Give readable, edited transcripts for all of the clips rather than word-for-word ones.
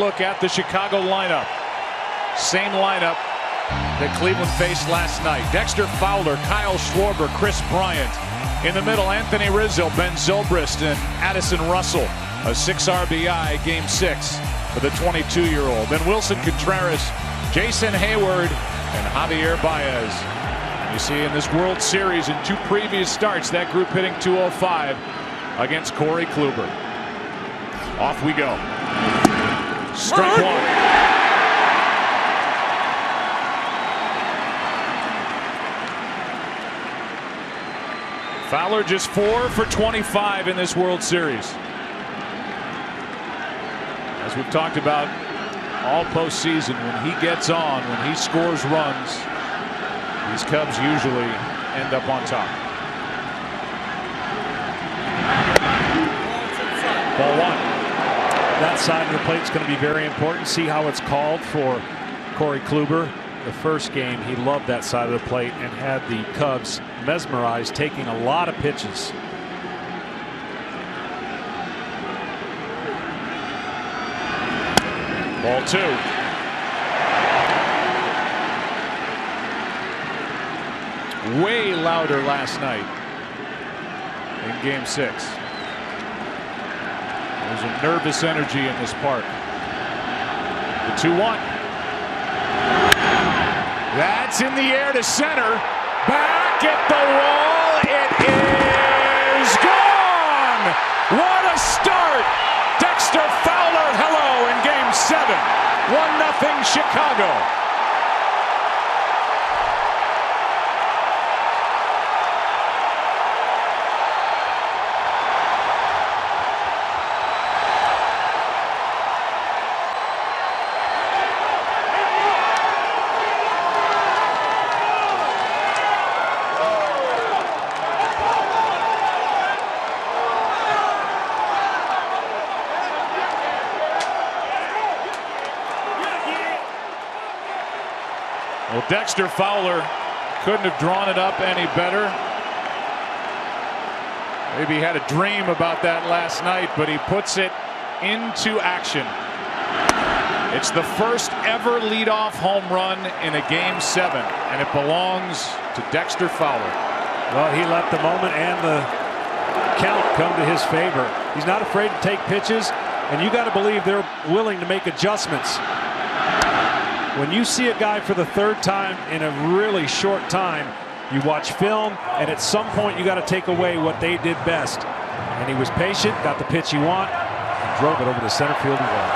look at the Chicago lineup. Same lineup that Cleveland faced last night. Dexter Fowler, Kyle Schwarber, Chris Bryant. In the middle, Anthony Rizzo, Ben Zobrist, and Addison Russell. A 6 RBI Game 6 for the 22-year-old. Then Wilson Contreras, Jason Hayward, and Javier Baez. You see in this World Series in 2 previous starts, that group hitting .205 against Corey Kluber. Off we go. Strike one. Fowler just 4 for 25 in this World Series. As we've talked about all postseason, when he gets on, when he scores runs, these Cubs usually end up on top. Ball 1. That side of the plate is going to be very important. See how it's called for Corey Kluber. The first game, he loved that side of the plate and had the Cubs mesmerized, taking a lot of pitches. Ball 2. Way louder last night in Game 6. There's a nervous energy in this park. The 2-1. That's in the air to center. Back at the wall. It is gone. What a start. Dexter Fowler, hello in Game 7. 1-0 Chicago. Well, Dexter Fowler couldn't have drawn it up any better. Maybe he had a dream about that last night, but he puts it into action. It's the first ever leadoff home run in a Game 7, and it belongs to Dexter Fowler. Well, he let the moment and the count come to his favor. He's not afraid to take pitches, and you got to believe they're willing to make adjustments. When you see a guy for the 3rd time in a really short time, you watch film, and at some point you got to take away what they did best. And he was patient, got the pitch he wanted, and drove it over the center field wall.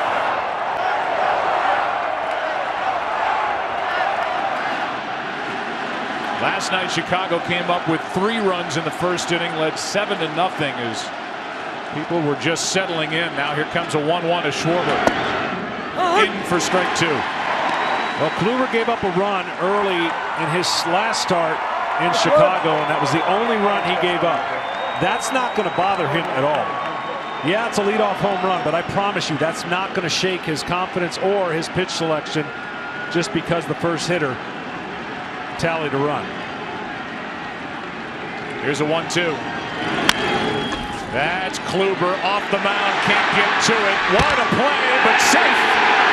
Last night, Chicago came up with 3 runs in the first inning, led 7-0 as people were just settling in. Now here comes a 1-1 to Schwarber. In for strike 2. Well, Kluber gave up a run early in his last start in Chicago, and that was the only run he gave up. That's not going to bother him at all. Yeah, it's a leadoff home run, but I promise you that's not going to shake his confidence or his pitch selection just because the first hitter tallied a run. Here's a 1-2. That's Kluber off the mound, can't get to it. What a play, but safe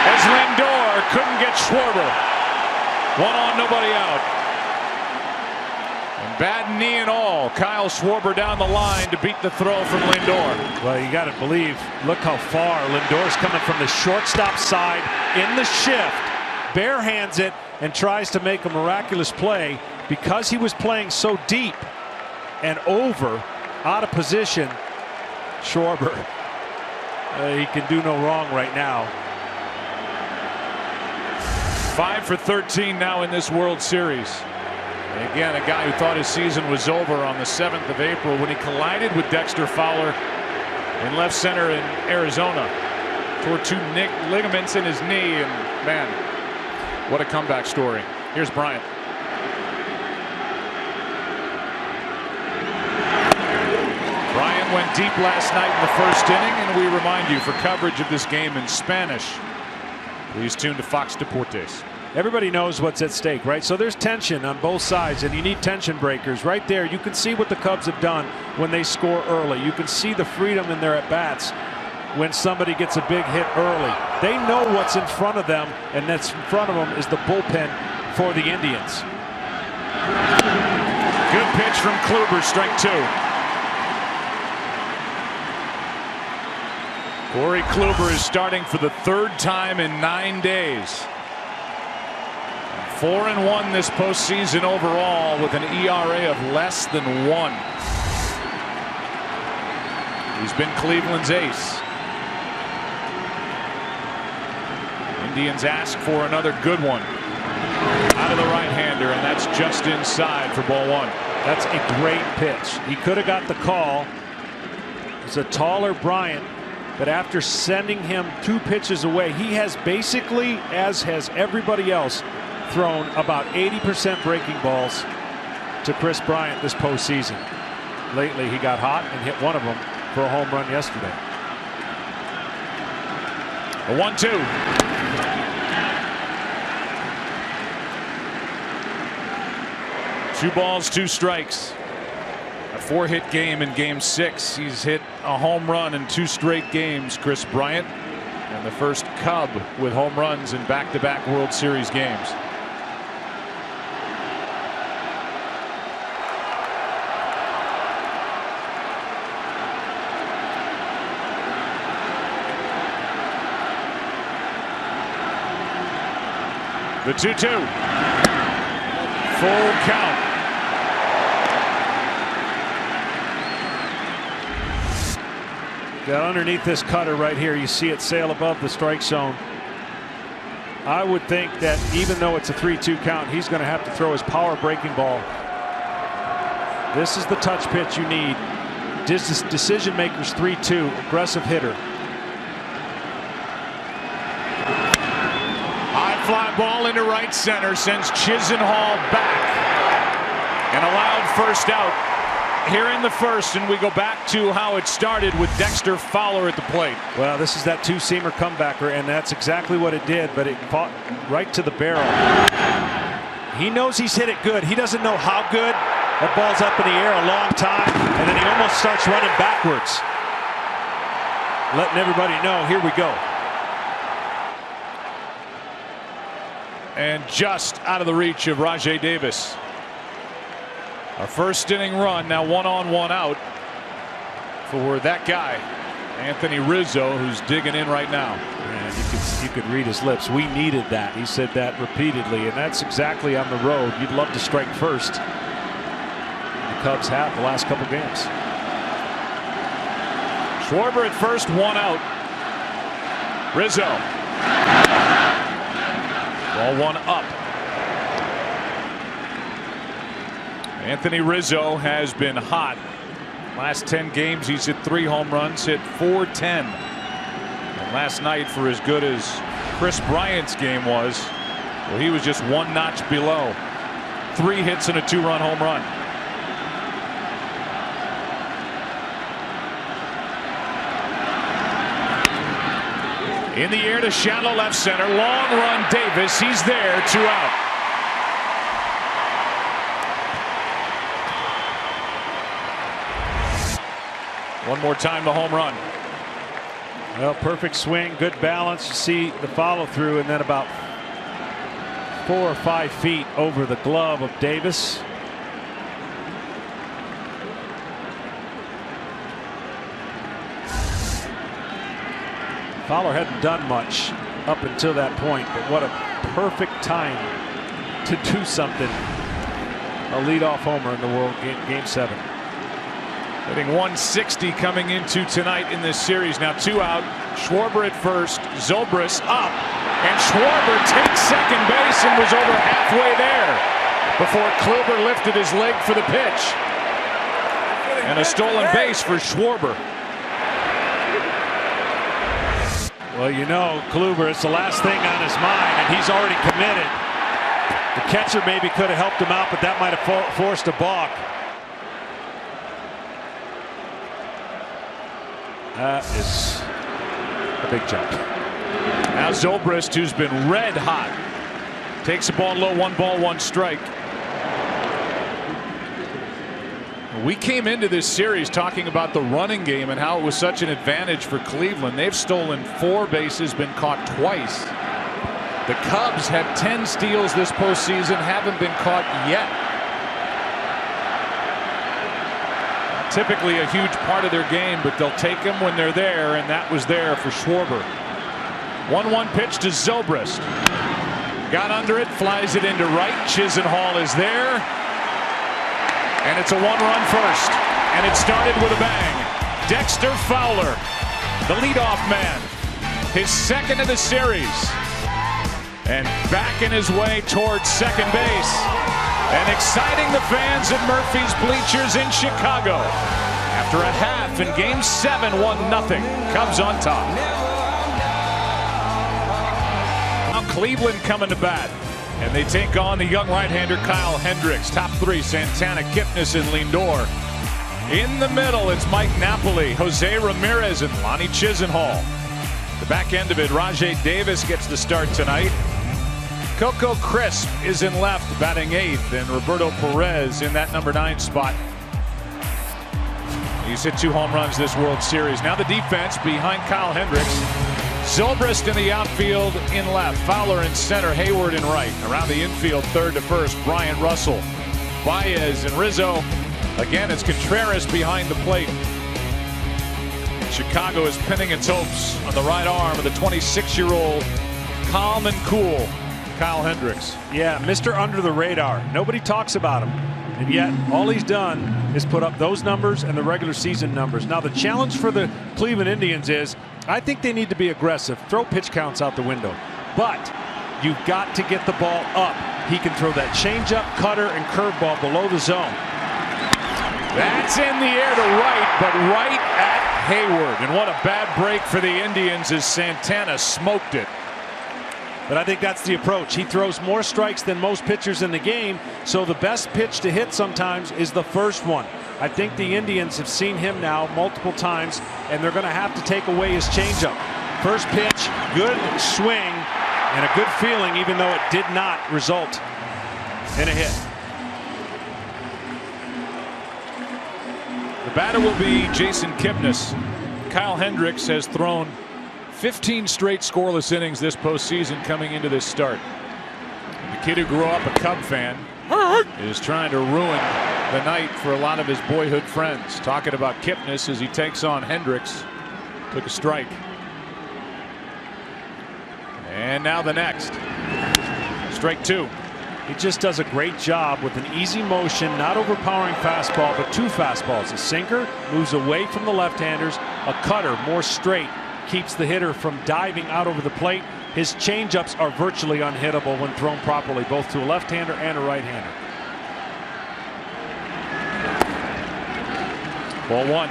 as Lindor couldn't get Schwarber. 1 on, nobody out. And bad knee and all, Kyle Schwarber down the line to beat the throw from Lindor. Well, you got to believe, look how far Lindor's coming from the shortstop side in the shift, barehands it, and tries to make a miraculous play because he was playing so deep and over, out of position. Schwarber, he can do no wrong right now. 5 for 13 now in this World Series. And again, a guy who thought his season was over on the 7th of April when he collided with Dexter Fowler in left center in Arizona. Tore 2 ligaments in his knee, and man, what a comeback story. Here's Bryant. Bryant went deep last night in the first inning, and we remind you, for coverage of this game in Spanish, please tune to Fox Deportes. Everybody knows what's at stake, right? So there's tension on both sides, and you need tension breakers. Right there, you can see what the Cubs have done when they score early. You can see the freedom in their at-bats. when somebody gets a big hit early. They know what's in front of them, and that's in front of them is the bullpen for the Indians. Good pitch from Kluber, strike 2. Corey Kluber is starting for the 3rd time in 9 days. 4-1 this postseason overall with an ERA of less than 1. He's been Cleveland's ace. Indians ask for another good one out of the right-hander, and that's just inside for ball 1. That's a great pitch. He could have got the call. It's a taller Bryant, but after sending him 2 pitches away, he has basically, as has everybody else, thrown about 80% breaking balls to Chris Bryant this postseason. Lately, he got hot and hit one of them for a home run yesterday. The 1-2. 2 balls, 2 strikes. A 4-hit game in Game 6. He's hit a home run in 2 straight games, Chris Bryant, and the first Cub with home runs in back-to-back World Series games. The 2-2. Full count. Got underneath this cutter right here. You see it sail above the strike zone. I would think that even though it's a 3-2 count, he's going to have to throw his power breaking ball. This is the touch pitch you need. Decision makers 3-2, aggressive hitter. High fly ball into right center, sends Chisenhall back, and allowed first out here in the first, and we go back to how it started with Dexter Fowler at the plate. Well, this is that 2-seamer comebacker, and that's exactly what it did, but it fought right to the barrel. He knows he's hit it good. He doesn't know how good. That ball's up in the air a long time, and then he almost starts running backwards. Letting everybody know, here we go. And just out of the reach of Rajai Davis. A first inning run, now 1 on 1 out for that guy, Anthony Rizzo, who's digging in right now. Man, you could read his lips. We needed that. He said that repeatedly, and that's exactly on the road. You'd love to strike first. The Cubs have the last couple games. Schwarber at first, 1 out. Rizzo. Ball 1 up. Anthony Rizzo has been hot. Last 10 games, he's hit 3 home runs, hit .410. And last night, for as good as Chris Bryant's game was, well, he was just 1 notch below. 3 hits and a 2-run home run. In the air to shallow left center. Long run, Davis. He's there, 2 out. One more time, the home run. Well, perfect swing, good balance. You see the follow through, and then about 4 or 5 feet over the glove of Davis. Fowler hadn't done much up until that point, but what a perfect time to do something. A leadoff homer in the World Game 7. Hitting 160 coming into tonight in this series. Now 2 out. Schwarber at first. Zobrist up. And Schwarber takes second base and was over halfway there before Kluber lifted his leg for the pitch. And a stolen base for Schwarber. Well, you know, Kluber, it's the last thing on his mind, and he's already committed. The catcher maybe could have helped him out, but that might have forced a balk. That is a big jump. Now Zobrist, who's been red hot, takes the ball low, 1 ball, 1 strike. We came into this series talking about the running game and how it was such an advantage for Cleveland. They've stolen 4 bases, been caught twice. The Cubs have 10 steals this postseason, haven't been caught yet. Typically a huge part of their game, but they'll take them when they're there, and that was there for Schwarber. 1-1 pitch to Zobrist. Got under it, flies it into right. Chisenhall is there. And it's a 1-run first. And it started with a bang. Dexter Fowler, the leadoff man. His second of the series. And backing his way towards second base. And exciting the fans at Murphy's Bleachers in Chicago. After a half in Game 7, 1-0. Cubs on top. Now Cleveland coming to bat. And they take on the young right-hander Kyle Hendricks. Top 3, Santana, Kipnis, and Lindor. In the middle, it's Mike Napoli, Jose Ramirez, and Lonnie Chisenhall. The back end of it, Rajay Davis gets the start tonight. Coco Crisp is in left, batting 8th, and Roberto Perez in that number 9 spot. He's hit 2 home runs this World Series. Now the defense behind Kyle Hendricks. Zobrist in the outfield in left, Fowler in center, Hayward in right. Around the infield, third to first, Bryant Russell, Baez, and Rizzo. Again, it's Contreras behind the plate. Chicago is pinning its hopes on the right arm of the 26-year-old, calm and cool, Kyle Hendricks. Yeah, Mr. Under the Radar. Nobody talks about him. And yet, all he's done is put up those numbers and the regular season numbers. Now, the challenge for the Cleveland Indians is, I think they need to be aggressive. Throw pitch counts out the window. But you've got to get the ball up. He can throw that changeup, cutter, and curveball below the zone. That's in the air to right, but right at Hayward. And what a bad break for the Indians as Santana smoked it. But I think that's the approach. He throws more strikes than most pitchers in the game, so the best pitch to hit sometimes is the first one. I think the Indians have seen him now multiple times, and they're going to have to take away his changeup. First pitch, good swing, and a good feeling, even though it did not result in a hit. The batter will be Jason Kipnis. Kyle Hendricks has thrown 15 straight scoreless innings this postseason coming into this start. The kid who grew up a Cub fan is trying to ruin the night for a lot of his boyhood friends. Talking about Kipnis as he takes on Hendricks. Took a strike. And now the next. Strike 2. He just does a great job with an easy motion, not overpowering fastball, but 2 fastballs. A sinker moves away from the left-handers. A cutter, more straight, keeps the hitter from diving out over the plate. His changeups are virtually unhittable when thrown properly, both to a left-hander and a right-hander. Ball 1.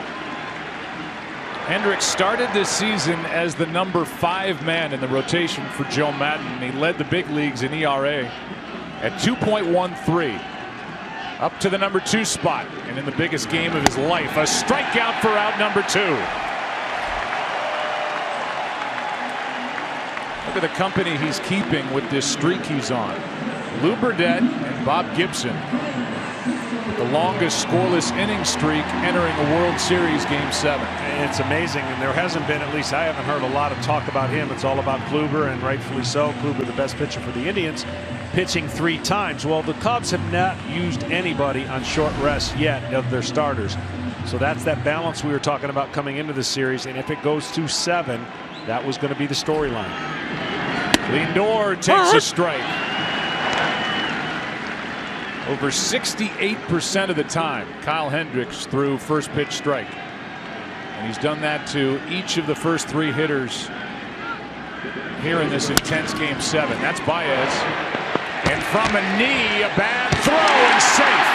Hendricks started this season as the number 5 man in the rotation for Joe Maddon. He led the big leagues in ERA at 2.13. Up to the number 2 spot, and in the biggest game of his life, a strikeout for out number 2. Look at the company he's keeping with this streak he's on. Lou Burdett and Bob Gibson, the longest scoreless inning streak entering a World Series Game 7. It's amazing, and there hasn't been, at least I haven't heard a lot of talk about him. It's all about Kluber, and rightfully so. Kluber, the best pitcher for the Indians, pitching 3 times. Well, the Cubs have not used anybody on short rest yet of their starters. So that's that balance we were talking about coming into the series, and if it goes to 7, that was going to be the storyline. Lindor takes a strike. Over 68% of the time, Kyle Hendricks threw first pitch strike. And he's done that to each of the first 3 hitters here in this intense Game 7. That's Baez. And from a knee, a bad throw and safe.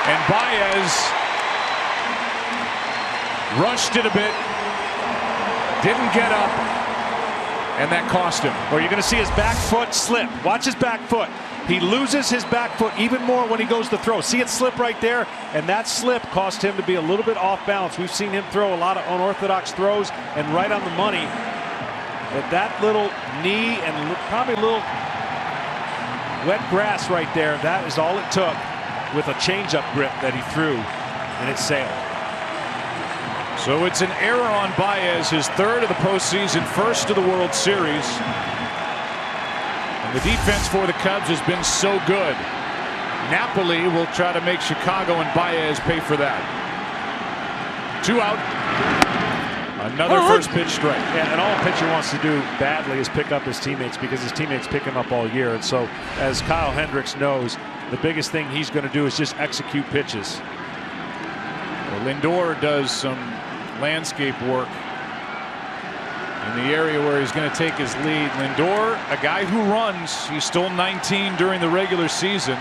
And Baez rushed it a bit, didn't get up, and that cost him. Or you're going to see his back foot slip. Watch his back foot. He loses his back foot even more when he goes to throw. See it slip right there? And that slip cost him to be a little bit off balance. We've seen him throw a lot of unorthodox throws and right on the money. But that little knee and probably a little wet grass right there, that is all it took with a changeup grip that he threw and it sailed. So it's an error on Baez, his third of the postseason, first of the World Series. And the defense for the Cubs has been so good. Napoli will try to make Chicago and Baez pay for that. 2 out. Another first pitch strike. Yeah, and all a pitcher wants to do badly is pick up his teammates, because his teammates pick him up all year. And so, as Kyle Hendricks knows, the biggest thing he's going to do is just execute pitches. Well, Lindor does some landscape work in the area where he's going to take his lead. Lindor, a guy who runs, he stole 19 during the regular season.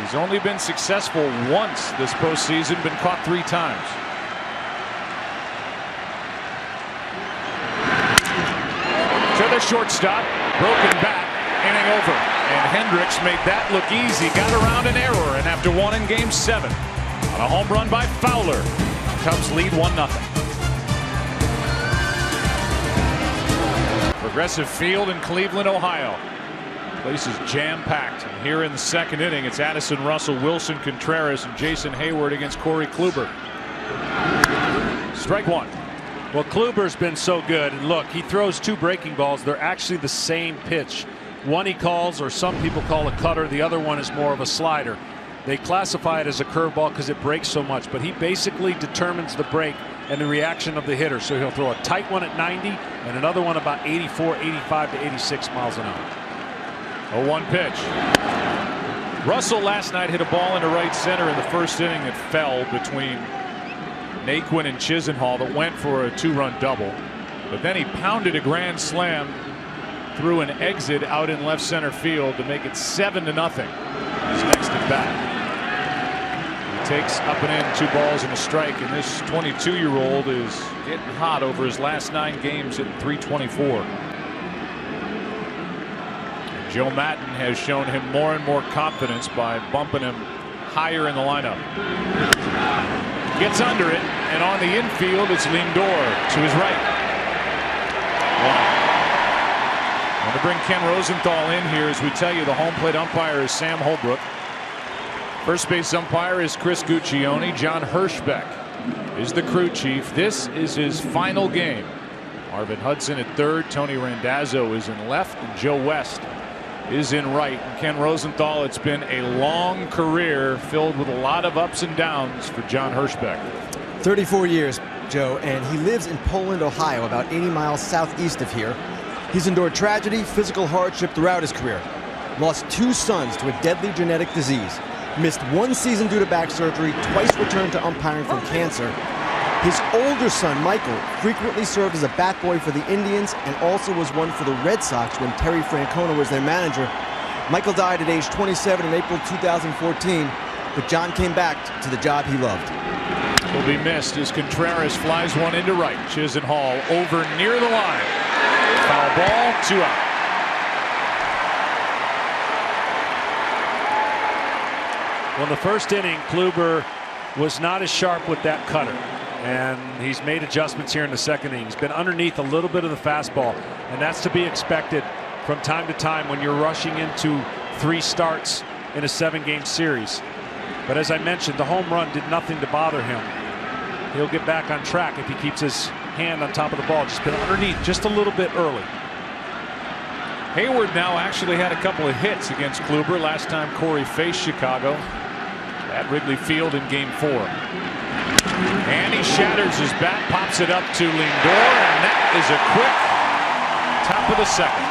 He's only been successful once this postseason, been caught 3 times. To the shortstop, broken bat, inning over. And Hendricks made that look easy, got around an error, and after one in Game 7, on a home run by Fowler, Cubs lead 1-0. Progressive Field in Cleveland, Ohio. Place is jam-packed. And here in the second inning, it's Addison Russell, Wilson Contreras, and Jason Hayward against Corey Kluber. Strike 1. Well, Kluber's been so good. And look, he throws 2 breaking balls. They're actually the same pitch. One he calls, or some people call a cutter. The other one is more of a slider. They classify it as a curveball because it breaks so much, but he basically determines the break and the reaction of the hitter. So he'll throw a tight one at 90 and another one about 84, 85 to 86 miles an hour. 0-1 pitch. Russell last night hit a ball into right center in the first inning that fell between Naquin and Chisenhall that went for a 2-run double. But then he pounded a grand slam through an exit out in left center field to make it 7-0. His next at bat. He takes up and in 2 balls and a strike, and this 22-year-old is getting hot over his last 9 games at .324. Joe Maddon has shown him more and more confidence by bumping him higher in the lineup. Gets under it, and on the infield it's Lindor to his right. 1. I'm going to bring Ken Rosenthal in here as we tell you the home plate umpire is Sam Holbrook. First base umpire is Chris Guccione. John Hirschbeck is the crew chief. This is his final game. Marvin Hudson at third. Tony Randazzo is in left, and Joe West is in right. And Ken Rosenthal, it's been a long career filled with a lot of ups and downs for John Hirschbeck. 34 years, Joe, and he lives in Poland, Ohio, about 80 miles southeast of here. He's endured tragedy, physical hardship throughout his career. Lost 2 sons to a deadly genetic disease. Missed 1 season due to back surgery, twice returned to umpiring from cancer. His older son, Michael, frequently served as a bat boy for the Indians and also was one for the Red Sox when Terry Francona was their manager. Michael died at age 27 in April 2014, but John came back to the job he loved. Will be missed as Contreras flies one into right. Chisenhall over near the line. Foul ball, 2 out. Well, in the first inning, Kluber was not as sharp with that cutter, and he's made adjustments here in the second inning. He's been underneath a little bit of the fastball, and that's to be expected from time to time when you're rushing into 3 starts in a 7-game series. But as I mentioned, the home run did nothing to bother him. He'll get back on track if he keeps his hand on top of the ball. Just been underneath just a little bit early. Hayward now actually had a couple of hits against Kluber last time Corey faced Chicago at Wrigley Field in Game 4. And he shatters his bat, pops it up to Lindor, and that is a quick top of the second.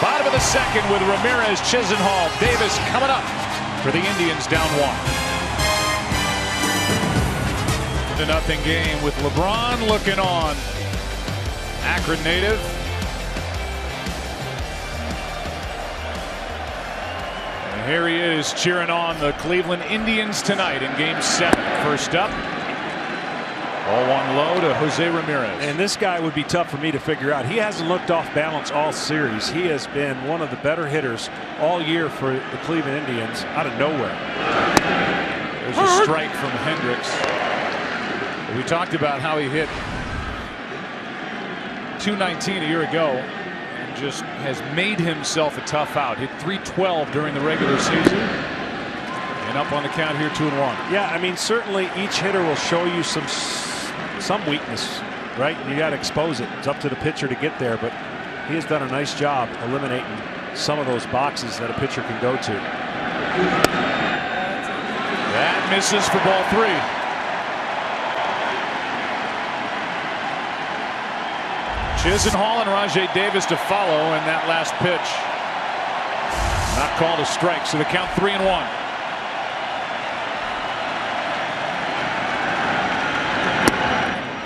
Bottom of the second with Ramirez, Chisenhall, Davis coming up for the Indians down 1. 1-0 game with LeBron looking on. Akron native. And here he is cheering on the Cleveland Indians tonight in Game 7. First up, ball 1 low to Jose Ramirez. And this guy would be tough for me to figure out. He hasn't looked off balance all series. He has been one of the better hitters all year for the Cleveland Indians out of nowhere. There's a strike from Hendricks. We talked about how he hit .219 a year ago and just has made himself a tough out. Hit .312 during the regular season. And up on the count here, 2-1. Yeah, I mean, certainly each hitter will show you some weakness, right? You got to expose it. It's up to the pitcher to get there, but he has done a nice job eliminating some of those boxes that a pitcher can go to. That misses for ball 3. Chisenhall and Rajai Davis to follow, and that last pitch not called a strike, so the count 3-1.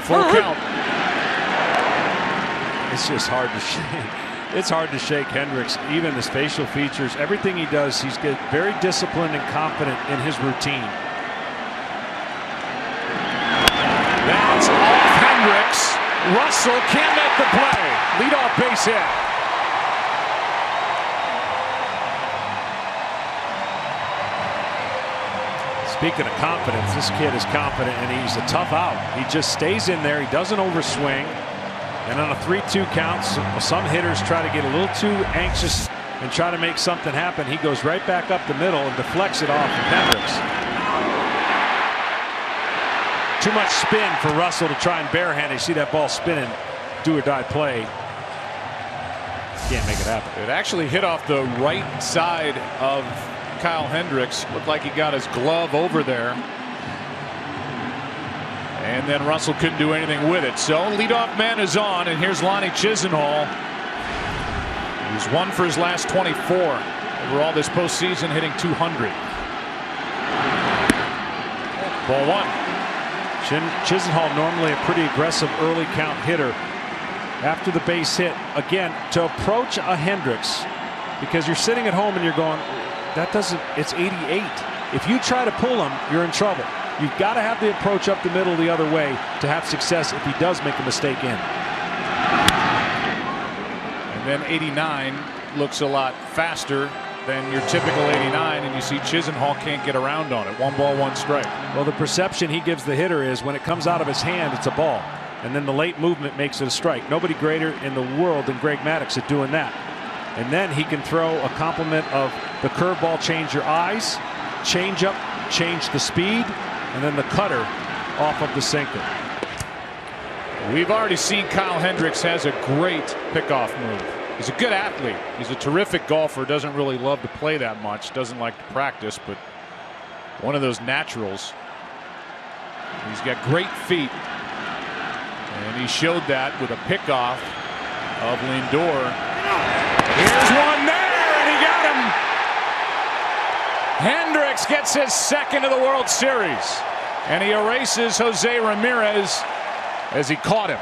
Full count. It's just hard to shake. It's hard to shake Hendricks. Even his facial features, everything he does, he's very disciplined and confident in his routine. That's off Hendricks. Russell can't make the play. Leadoff base hit. Speaking of confidence, this kid is confident and he's a tough out. He just stays in there. He doesn't overswing. And on a 3-2 count, some hitters try to get a little too anxious and try to make something happen. He goes right back up the middle and deflects it off of Hendricks. Too much spin for Russell to try and barehand. You see that ball spinning, do or die play. Can't make it happen. It actually hit off the right side of Kyle Hendricks. Looked like he got his glove over there. And then Russell couldn't do anything with it. So leadoff man is on, and here's Lonnie Chisenhall. He's 1 for his last 24 overall this postseason, hitting 200. Ball 1. Chisenhall normally a pretty aggressive early count hitter. After the base hit, again, to approach a Hendricks, because you're sitting at home and you're going, that doesn't, it's 88. If you try to pull him, you're in trouble. You've got to have the approach up the middle the other way to have success if he does make a mistake in. And then 89 looks a lot faster than your typical 89, and you see Chisenhall can't get around on it. 1 ball, 1 strike. Well, the perception he gives the hitter is when it comes out of his hand, it's a ball. And then the late movement makes it a strike. Nobody greater in the world than Greg Maddux at doing that. And then he can throw a complement of the curveball, change your eyes, change up, change the speed, and then the cutter off of the sinker. We've already seen Kyle Hendricks has a great pickoff move. He's a good athlete. He's a terrific golfer. Doesn't really love to play that much. Doesn't like to practice, but one of those naturals. He's got great feet. And he showed that with a pickoff of Lindor. Here's one there, and he got him. Hendricks gets his second of the World Series, and he erases Jose Ramirez as he caught him.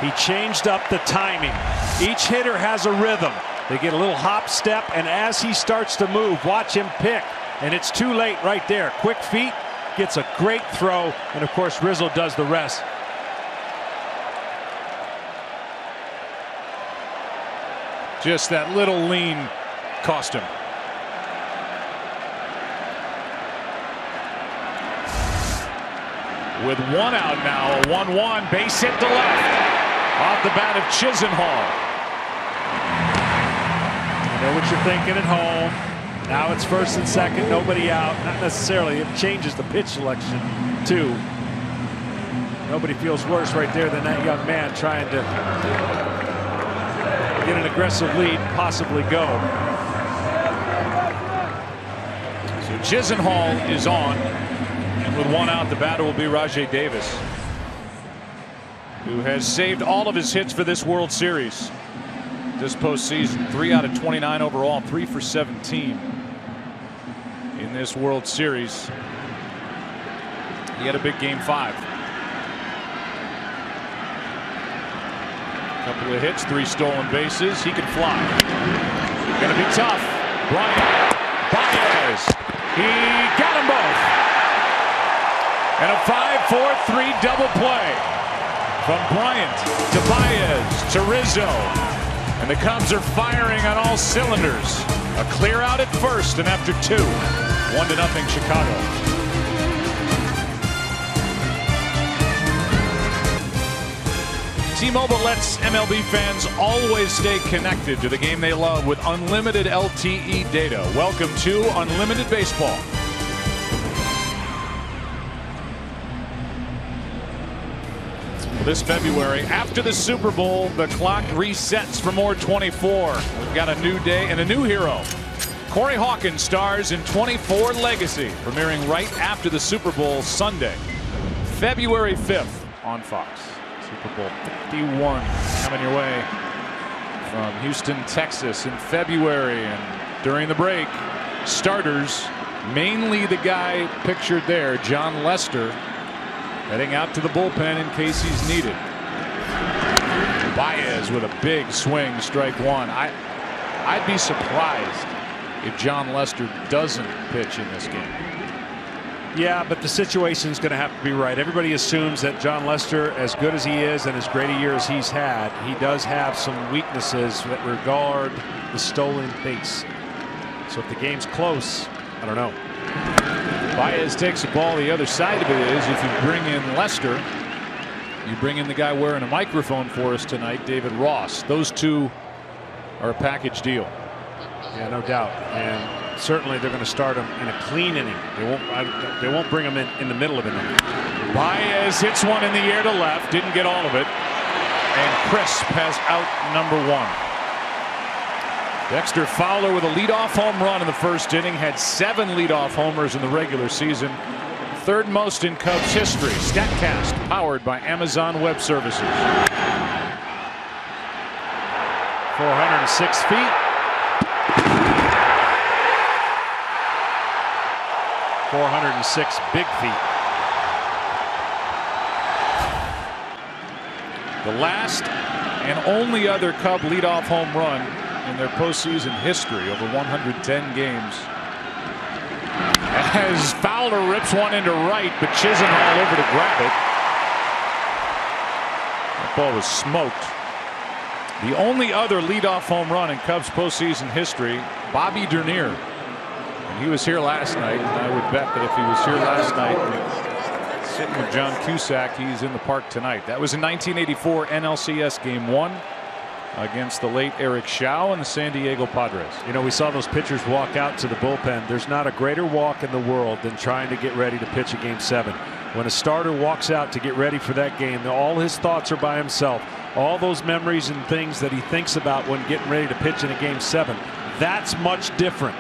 He changed up the timing. Each hitter has a rhythm. They get a little hop step, and as he starts to move, watch him pick. And it's too late right there. Quick feet, gets a great throw, and of course Rizzo does the rest. Just that little lean cost him. With 1 out now, a 1-1, base hit to left. Off the bat of Chisenhall. You know what you're thinking at home. Now it's first and second, nobody out. Not necessarily, it changes the pitch selection too. Nobody feels worse right there than that young man trying to get an aggressive lead, possibly go. So Chisenhall is on, and with 1 out, the batter will be Rajai Davis, who has saved all of his hits for this World Series this postseason. 3 out of 29 overall, 3 for 17 in this World Series. He had a big Game 5. Couple of hits, 3 stolen bases. He can fly. Gonna be tough. Bryant, Baez. He got them both. And a 5-4-3 double play from Bryant to Baez to Rizzo. And the Cubs are firing on all cylinders. A clear out at first, and after 2, 1-0 Chicago. T-Mobile lets MLB fans always stay connected to the game they love with unlimited LTE data. Welcome to Unlimited Baseball. this February. After the Super Bowl, the clock resets for more 24. We've got a new day and a new hero. Corey Hawkins stars in 24 Legacy, premiering right after the Super Bowl Sunday, February 5th on Fox. Super Bowl 51 coming your way from Houston, Texas in February. And during the break, starters, mainly the guy pictured there, John Lester, heading out to the bullpen in case he's needed. Baez with a big swing, strike one. I'd be surprised if John Lester doesn't pitch in this game. Yeah, but the situation's going to have to be right. Everybody assumes that John Lester, as good as he is and as great a year as he's had, he does have some weaknesses that regard the stolen base. So if the game's close, I don't know. Baez takes the ball. The other side of it is, if you bring in Lester, you bring in the guy wearing a microphone for us tonight, David Ross. Those two are a package deal. Yeah, no doubt. And certainly they're going to start him in a clean inning. They won't bring him in the middle of an inning. Baez hits one in the air to left, didn't get all of it, and Crisp has out number one. Dexter Fowler with a leadoff home run in the first inning, had 7 leadoff homers in the regular season, third most in Cubs history. Statcast powered by Amazon Web Services. 406 feet. 406 big feet. The last and only other Cub leadoff home run in their postseason history, over 110 games. As Fowler rips one into right, but Chisenhall over to grab it. That ball was smoked. The only other leadoff home run in Cubs postseason history, Bobby Dernier. And he was here last night, and I would bet that if he was here last night sitting with John Cusack, he's in the park tonight. That was in 1984 NLCS Game 1 against the late Eric Schau and the San Diego Padres. You know, we saw those pitchers walk out to the bullpen. There's not a greater walk in the world than trying to get ready to pitch a Game 7. When a starter walks out to get ready for that game, all his thoughts are by himself. All those memories and things that he thinks about when getting ready to pitch in a Game 7. That's much different.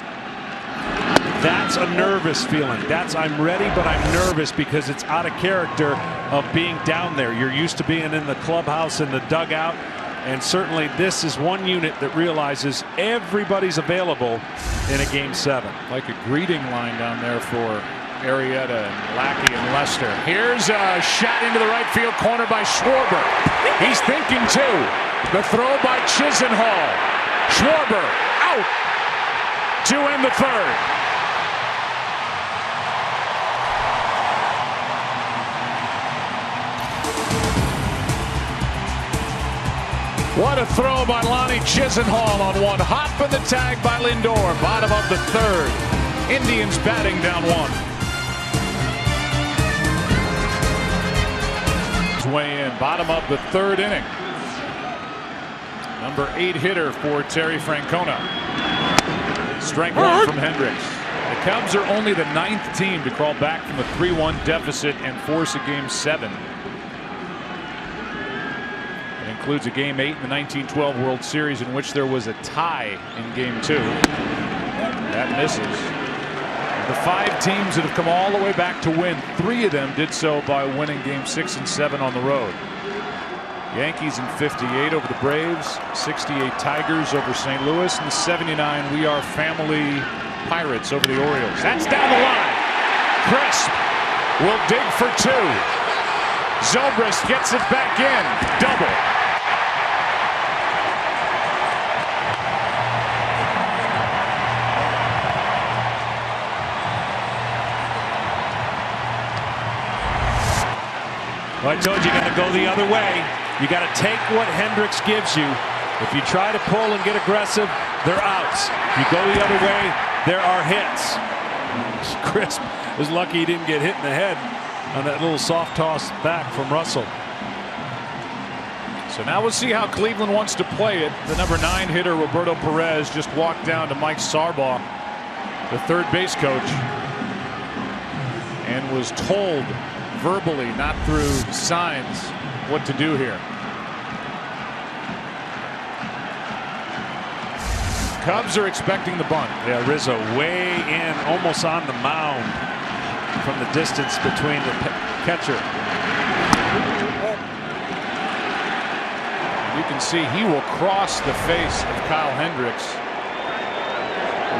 That's a nervous feeling. That's I'm ready, but I'm nervous because it's out of character of being down there. You're used to being in the clubhouse, in the dugout. And certainly this is one unit that realizes everybody's available in a Game 7. Like a greeting line down there for Arrieta and Lackey and Lester. Here's a shot into the right field corner by Schwarber. He's thinking too. The throw by Chisenhall. Schwarber out to end the third. What a throw by Lonnie Chisenhall on one. Hop in the tag by Lindor. Bottom of the third. Indians batting down one. Way in. Bottom of the third inning. Number 8 hitter for Terry Francona. Strike one from Hendricks. The Cubs are only the 9th team to crawl back from a 3-1 deficit and force a Game 7. Includes a Game 8 in the 1912 World Series in which there was a tie in Game 2. That misses. The 5 teams that have come all the way back to win, 3 of them did so by winning Game 6 and 7 on the road. Yankees in 58 over the Braves, 68 Tigers over St. Louis, and 79 We Are Family Pirates over the Orioles. That's down the line. Crisp will dig for 2. Zobrist gets it back in. Double. Well, I told you, you got to go the other way. You got to take what Hendricks gives you. If you try to pull and get aggressive, they're outs. If you go the other way, there are hits. Crisp was lucky he didn't get hit in the head on that little soft toss back from Russell. So now we'll see how Cleveland wants to play it. The number 9 hitter Roberto Perez just walked down to Mike Sarbaugh, the third base coach, and was told verbally, not through signs, what to do here. Cubs are expecting the bunt. Yeah, Rizzo way in, almost on the mound from the distance between the catcher. You can see he will cross the face of Kyle Hendricks,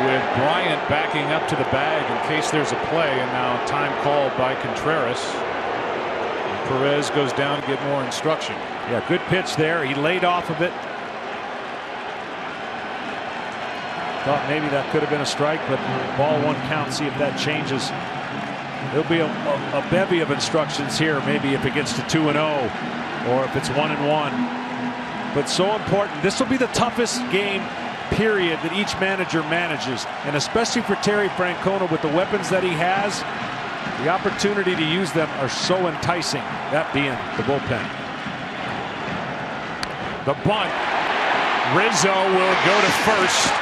with Bryant backing up to the bag in case there's a play, and now time called by Contreras. And Perez goes down to get more instruction. Yeah, good pitch there. He laid off of it. Thought maybe that could have been a strike, but ball 1 count. See if that changes. There'll be a bevy of instructions here, maybe if it gets to 2-0 or if it's 1-1. But so important. This will be the toughest game period that each manager manages, and especially for Terry Francona with the weapons that he has, the opportunity to use them are so enticing, that being the bullpen. The bunt. Rizzo will go to first.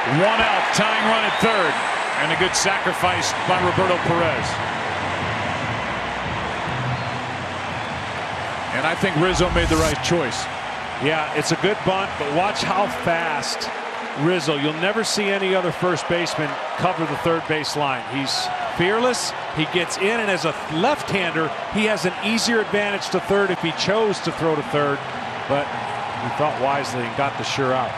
1 out, tying run at third, and a good sacrifice by Roberto Perez. And I think Rizzo made the right choice. Yeah, it's a good bunt, but watch how fast Rizzo. You'll never see any other first baseman cover the third base line. He's fearless. He gets in, and as a left-hander, he has an easier advantage to third if he chose to throw to third. But he thought wisely and got the sure out.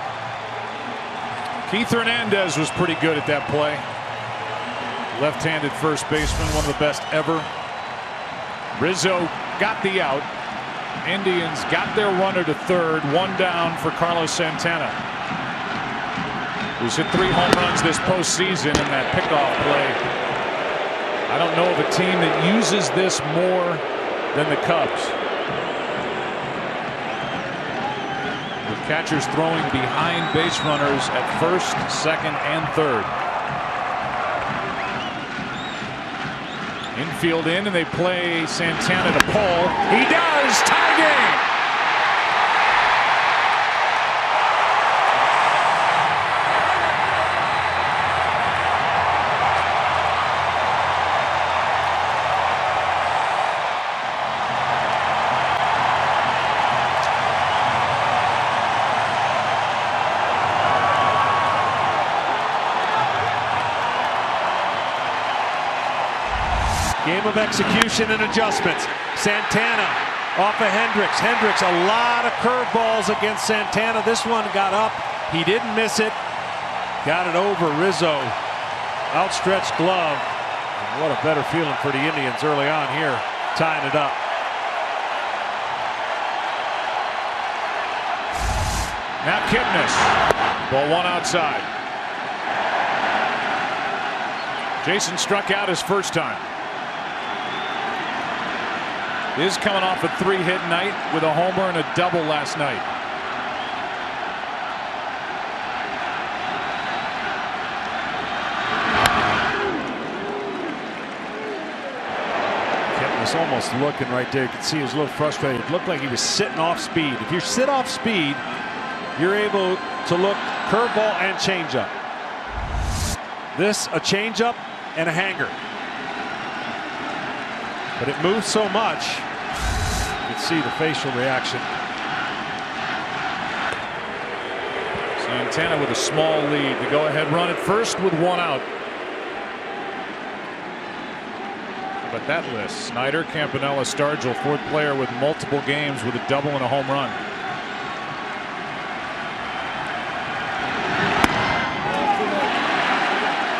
Keith Hernandez was pretty good at that play. Left-handed first baseman, one of the best ever. Rizzo got the out. Indians got their runner to third. 1 down for Carlos Santana, who's hit 3 home runs this postseason in that pickoff play. I don't know of a team that uses this more than the Cubs. With catchers throwing behind base runners at first, second, and third. Infield in, and they play Santana to pull. He does! Tie game! Game of execution and adjustments. Santana off of Hendricks. Hendricks, a lot of curveballs against Santana. This one got up. He didn't miss it. Got it over Rizzo. Outstretched glove. And what a better feeling for the Indians early on here, tying it up. Now Kipnis. Ball 1 outside. Jason struck out his first time. Is coming off a 3-hit night with a homer and a double last night. Kipnis almost looking right there. You can see he was a little frustrated. It looked like he was sitting off speed. If you sit off speed, you're able to look curveball and changeup. This a changeup and a hanger. But it moves so much. You can see the facial reaction. Santana with a small lead. The go-ahead run at first with 1 out. But that list: Snyder, Campanella, Stargell, 4th player with multiple games with a double and a home run.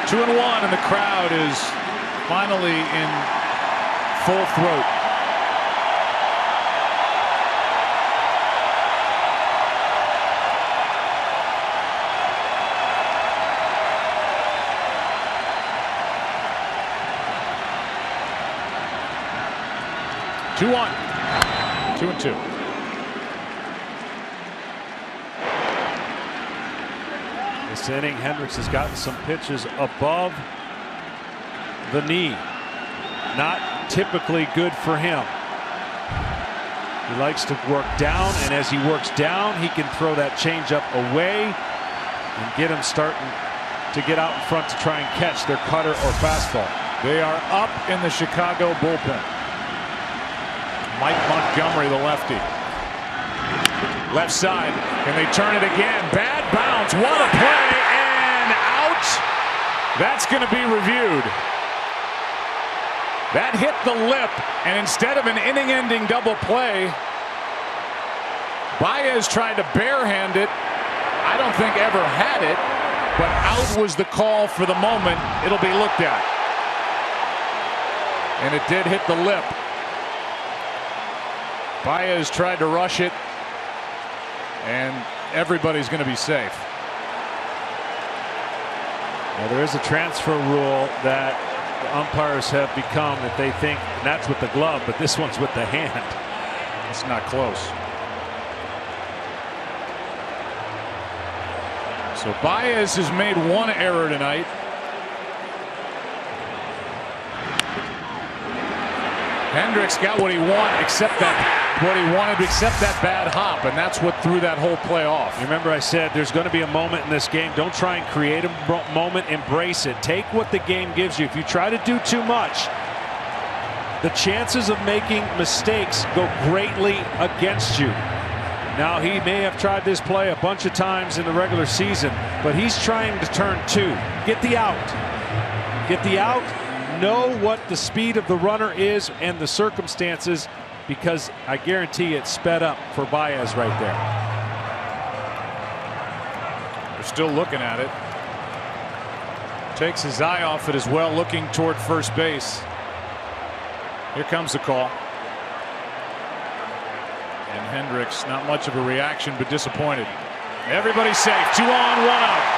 Two and one, and the crowd is finally in full throat. Two one. 2-2. This inning, Hendricks has gotten some pitches above the knee. Not typically good for him. He likes to work down, and as he works down, he can throw that changeup away and get him starting to get out in front to try and catch their cutter or fastball. They are up in the Chicago bullpen. Mike Montgomery, the lefty. Left side. Can they turn it again? Bad bounce. What a play. And out. That's going to be reviewed. That hit the lip. And instead of an inning-ending double play, Baez tried to barehand it. I don't think ever had it. But out was the call for the moment. It'll be looked at. And it did hit the lip. Baez tried to rush it. And everybody's going to be safe. Now, there is a transfer rule that the umpires have become that they think that's with the glove, but this one's with the hand. It's not close. So Baez has made one error tonight. Hendricks got what he wanted, except that bad hop, and that's what threw that whole play off. You remember I said there's going to be a moment in this game. Don't try and create a moment, embrace it. Take what the game gives you. If you try to do too much, the chances of making mistakes go greatly against you. Now, he may have tried this play a bunch of times in the regular season, but he's trying to turn two. Get the out. Get the out. Know what the speed of the runner is and the circumstances, because I guarantee it's sped up for Baez right there. They're still looking at it. Takes his eye off it as well, looking toward first base. Here comes the call. And Hendricks, not much of a reaction, but disappointed. Everybody's safe. 2 on, 1 out.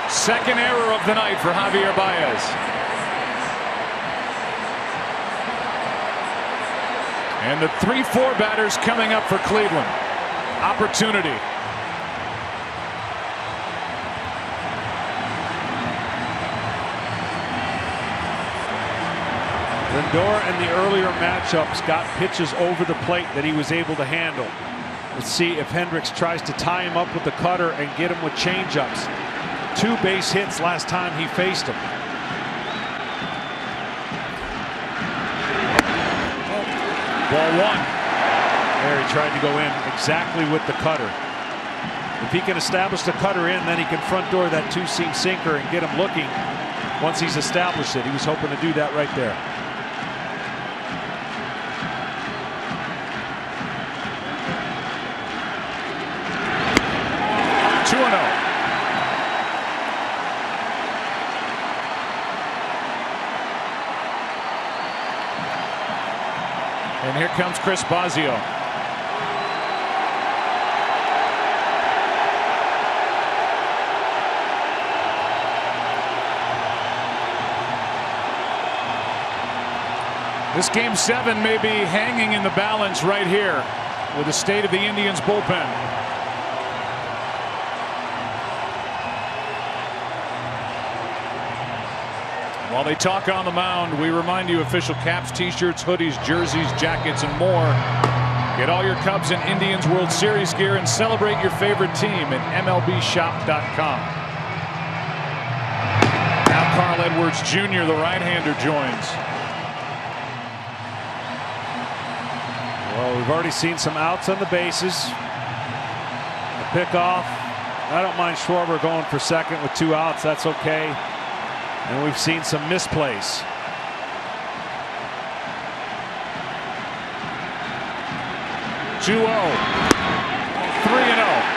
Second error of the night for Javier Baez. And the 3-4 batters coming up for Cleveland. Opportunity. Lindor in the earlier matchups got pitches over the plate that he was able to handle. Let's see if Hendricks tries to tie him up with the cutter and get him with changeups. 2 base hits last time he faced him. Ball 1. There he tried to go in exactly with the cutter. If he can establish the cutter in, then he can front door that 2-seam sinker and get him looking once he's established it. He was hoping to do that right there. And here comes Chris Bosio. This game 7 may be hanging in the balance right here with the state of the Indians bullpen. While they talk on the mound, we remind you official caps, t-shirts, hoodies, jerseys, jackets, and more. Get all your Cubs and Indians World Series gear and celebrate your favorite team at MLBshop.com. Now Carl Edwards Jr., the right-hander, joins. Well, we've already seen some outs on the bases. A pickoff. I don't mind Schwarber going for second with 2 outs. That's okay. And we've seen some misplays. Two 0. 3-0.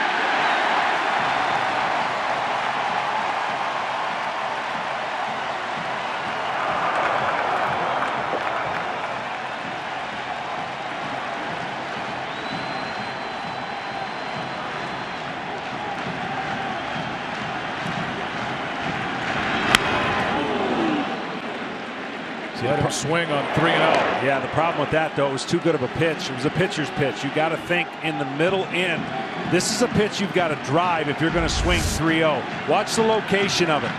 Let him swing on 3-0. Yeah, the problem with that, though, it was too good of a pitch. It was a pitcher's pitch. You got to think in the middle end. This is a pitch you've got to drive if you're going to swing 3-0. Watch the location of it.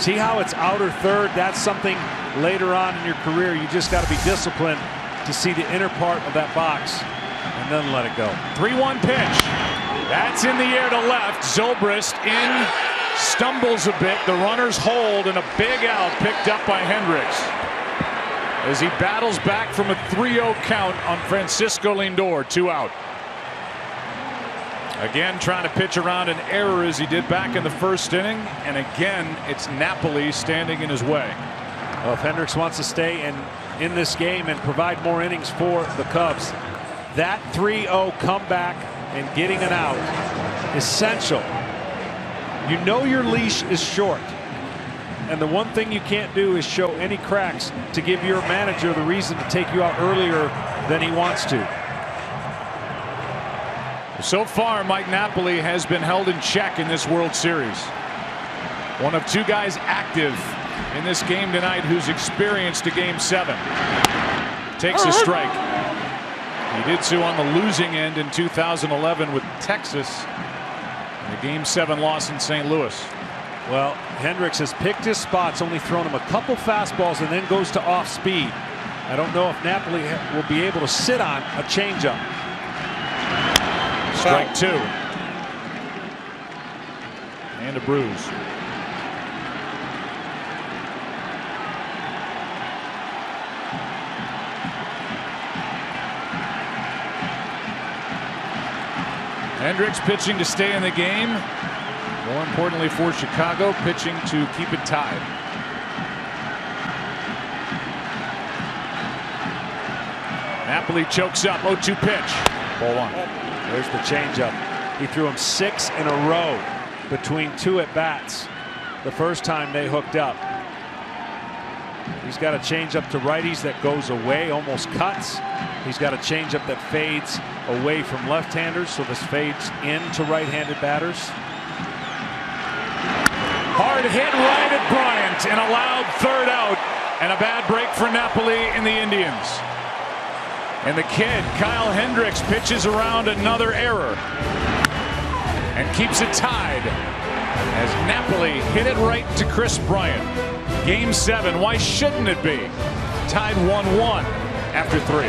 See how it's outer third? That's something later on in your career you just got to be disciplined to see the inner part of that box and then let it go. 3-1 pitch. That's in the air to left. Zobrist in Stumbles a bit. The runners hold, and a big out picked up by Hendricks as he battles back from a 3-0 count on Francisco Lindor. 2 out. Again, trying to pitch around an error as he did back in the first inning, and again it's Napoli standing in his way. Well, if Hendricks wants to stay in this game and provide more innings for the Cubs, that 3-0 comeback and getting an out, essential. You know your leash is short, and the one thing you can't do is show any cracks to give your manager the reason to take you out earlier than he wants to. So far, Mike Napoli has been held in check in this World Series. One of 2 guys active in this game tonight who's experienced a Game 7. Takes a strike. He did so on the losing end in 2011 with Texas in the Game 7 loss in St. Louis. Well, Hendricks has picked his spots, only thrown him a couple fastballs, and then goes to off speed. I don't know if Napoli will be able to sit on a changeup. Strike 2. And a bruise. Hendricks pitching to stay in the game. More importantly for Chicago, pitching to keep it tied. Napoli chokes up. 0-2 pitch. Ball 1. There's the changeup. He threw him 6 in a row between 2 at-bats the first time they hooked up. He's got a changeup to righties that goes away, almost cuts. He's got a changeup that fades away from left-handers, so this fades into right-handed batters. Hard hit right at Bryant, and a loud 3rd out, and a bad break for Napoli in the Indians. And the kid, Kyle Hendricks, pitches around another error and keeps it tied as Napoli hit it right to Chris Bryant. Game 7, why shouldn't it be? Tied 1-1 after 3.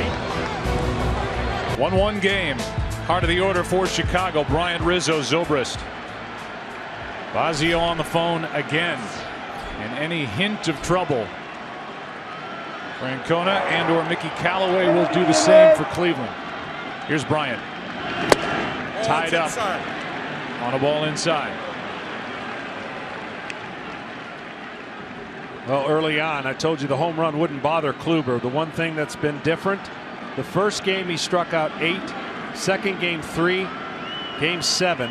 1-1 game. Heart of the order for Chicago. Bryant, Rizzo, Zobrist. Fazio on the phone again. And any hint of trouble, Francona and or Mickey Callaway will do the same for Cleveland. Here's Bryant. Tied up on a ball inside. Well, early on, I told you the home run wouldn't bother Kluber. The one thing that's been different, the first game he struck out 8, second game 3, Game 7,